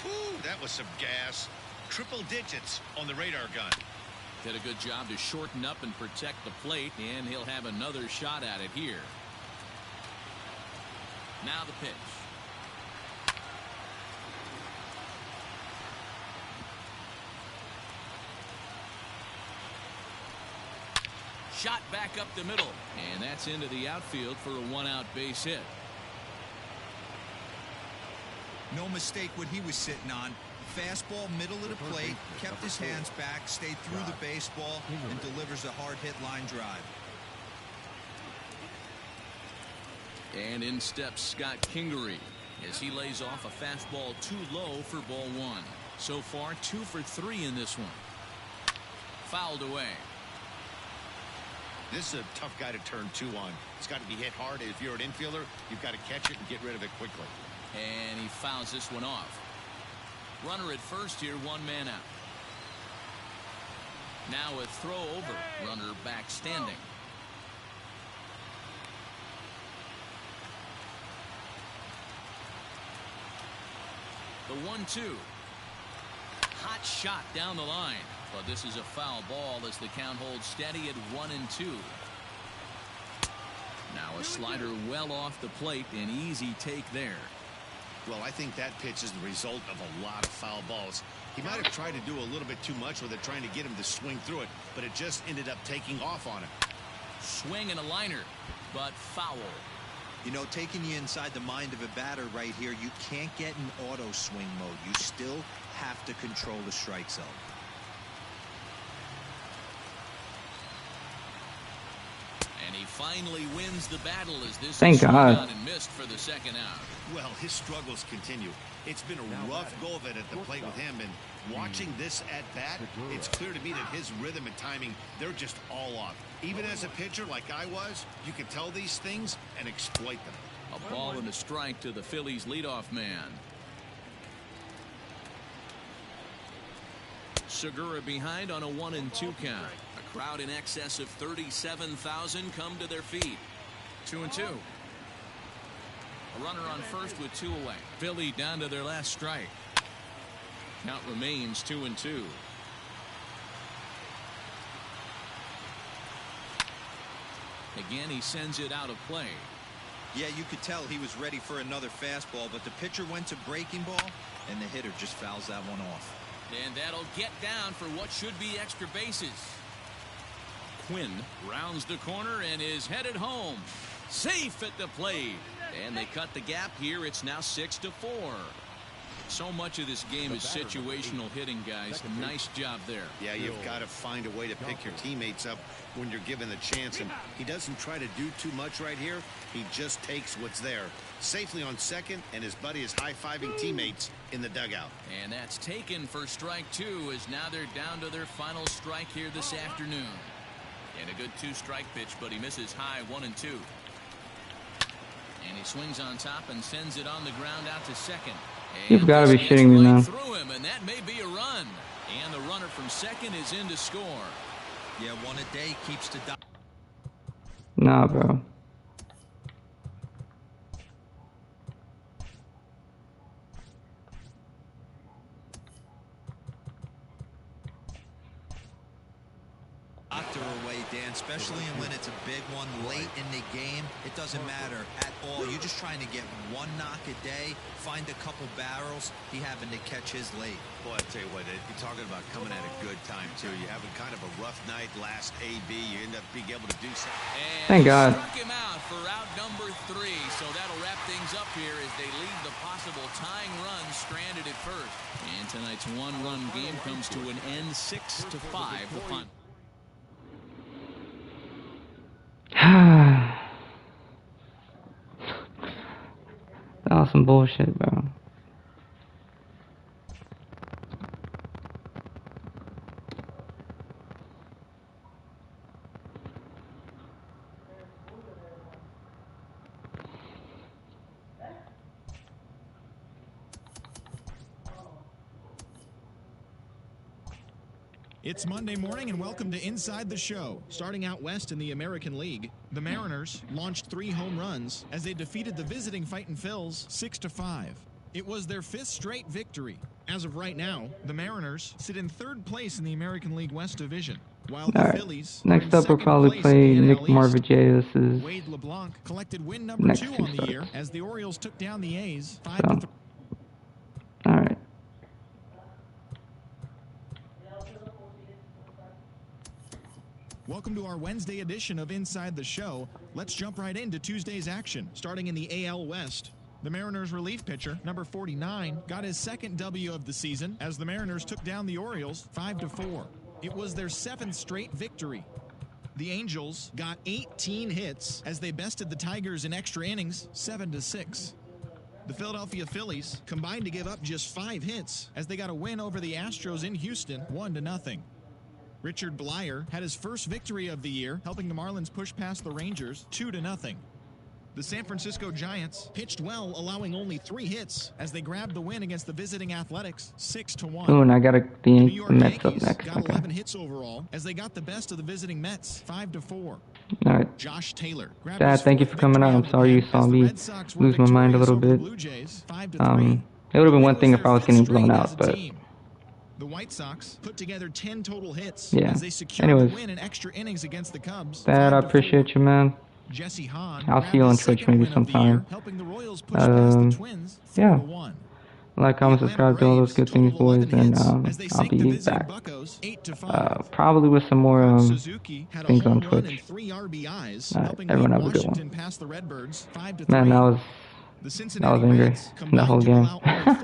Whew, that was some gas. Triple digits on the radar gun. Did a good job to shorten up and protect the plate, and he'll have another shot at it here. Now the pitch. Shot back up the middle, and that's into the outfield for a 1-out base hit. No mistake what he was sitting on. Fastball, middle of the plate, kept his hands back, stayed through the baseball, and delivers a hard-hit line drive. And in steps Scott Kingery as he lays off a fastball too low for ball one. So far, 2 for 3 in this one. Fouled away. This is a tough guy to turn 2 on. It's got to be hit hard. If you're an infielder, you've got to catch it and get rid of it quickly. And he fouls this one off. Runner at first here, 1 man out. Now a throw over. Runner back standing. The 1-2. Hot shot down the line. But this is a foul ball as the count holds steady at 1-2. Now a slider well off the plate. An easy take there. Well, I think that pitch is the result of a lot of foul balls. He might have tried to do a little bit too much with it, trying to get him to swing through it, but it just ended up taking off on him. Swing and a liner, but foul. You know, taking you inside the mind of a batter right here, you can't get in auto swing mode. You still have to control the strike zone. And he finally wins the battle as this Thank is swung God. on and missed for the second out. Well, his struggles continue. It's been a rough go of it at the plate with him, and watching this at bat, it's clear to me that his rhythm and timing, they're just all off. Even as a pitcher like I was, you can tell these things and exploit them. A ball and a strike to the Phillies leadoff man. Segura behind on a 1-2 count. A crowd in excess of 37,000 come to their feet. 2-2. A runner on first with 2 away. Philly down to their last strike. Count remains 2-2. Again, he sends it out of play. Yeah, you could tell he was ready for another fastball, but the pitcher went to breaking ball, and the hitter just fouls that one off. And that'll get down for what should be extra bases. Quinn rounds the corner and is headed home. Safe at the plate. And they cut the gap here. It's now 6-4. So much of this game is situational hitting, guys. Nice job there. Yeah, you've got to find a way to pick your teammates up when you're given the chance, and he doesn't try to do too much right here. He just takes what's there. Safely on second, and his buddy is high-fiving teammates in the dugout. And that's taken for strike 2, as now they're down to their final strike here this afternoon. And a good 2-strike pitch, but he misses high 1-2. And he swings on top and sends it on the ground out to second. You've got to be shitting me now. Through him, and that may be a run. And the runner from second is in to score. Yeah, one a day keeps the Nah, bro. doctor away, Dan, especially when it's a big one late in the game. It doesn't matter at all. You're just trying to get one knock a day, find a couple barrels. He happened to catch his late. Boy, I tell you what, you're talking about coming at a good time, too. You're having kind of a rough night last AB. You end up being able to do something. And thank God. Struck him out for out number 3. So that'll wrap things up here as they leave the possible tying run stranded at first. And tonight's one-run game comes to an end, 6-5. The final. That was some bullshit, bro. It's Monday morning and welcome to Inside the Show. Starting out west in the American League, the Mariners launched 3 home runs as they defeated the visiting Fightin' Phils 6-5. It was their 5th straight victory. As of right now, the Mariners sit in 3rd place in the American League West Division, while the Phillies next up we'll probably play Nick Marvegez'. Wade LeBlanc collected win number 2 on the year as the Orioles took down the A's 5-3. All right. Welcome to our Wednesday edition of Inside the Show. Let's jump right into Tuesday's action. Starting in the AL West, The Mariners relief pitcher, number 49, got his second W of the season as the Mariners took down the Orioles 5-4. It was their 7th straight victory. The Angels got 18 hits as they bested the Tigers in extra innings 7-6. The Philadelphia Phillies combined to give up just 5 hits as they got a win over the Astros in Houston 1-0. Richard Blyer had his first victory of the year, helping the Marlins push past the Rangers 2-0. The San Francisco Giants pitched well, allowing only 3 hits as they grabbed the win against the visiting Athletics 6-1. Oh, and I got The the New York Mets up Yankees next. got Okay. 11 hits overall as they got the best of the visiting Mets 5-4. All right. Josh Taylor grabbed Dad, his thank you fourth for coming out. victory I'm of the sorry you night saw as the me Red Sox were lose my mind a victorious little over the bit. Blue Jays 5-3. It would have been one It thing was if I their was getting fifth blown straight out, as a but team. The White Sox put together 10 total hits yeah. as they secured Anyways, the win in extra innings against the Cubs. Dad, I 5-4. appreciate you, man. Jesse Hahn I'll grabbed see you on his Twitch second maybe win of the sometime. year, helping the Royals push past the Twins Yeah. 4-1. Like, comment, The subscribe, do all those good things, boys, and I'll be back. Probably with some more things on Twitch. Everyone have a good one. Man, that was angry the whole game.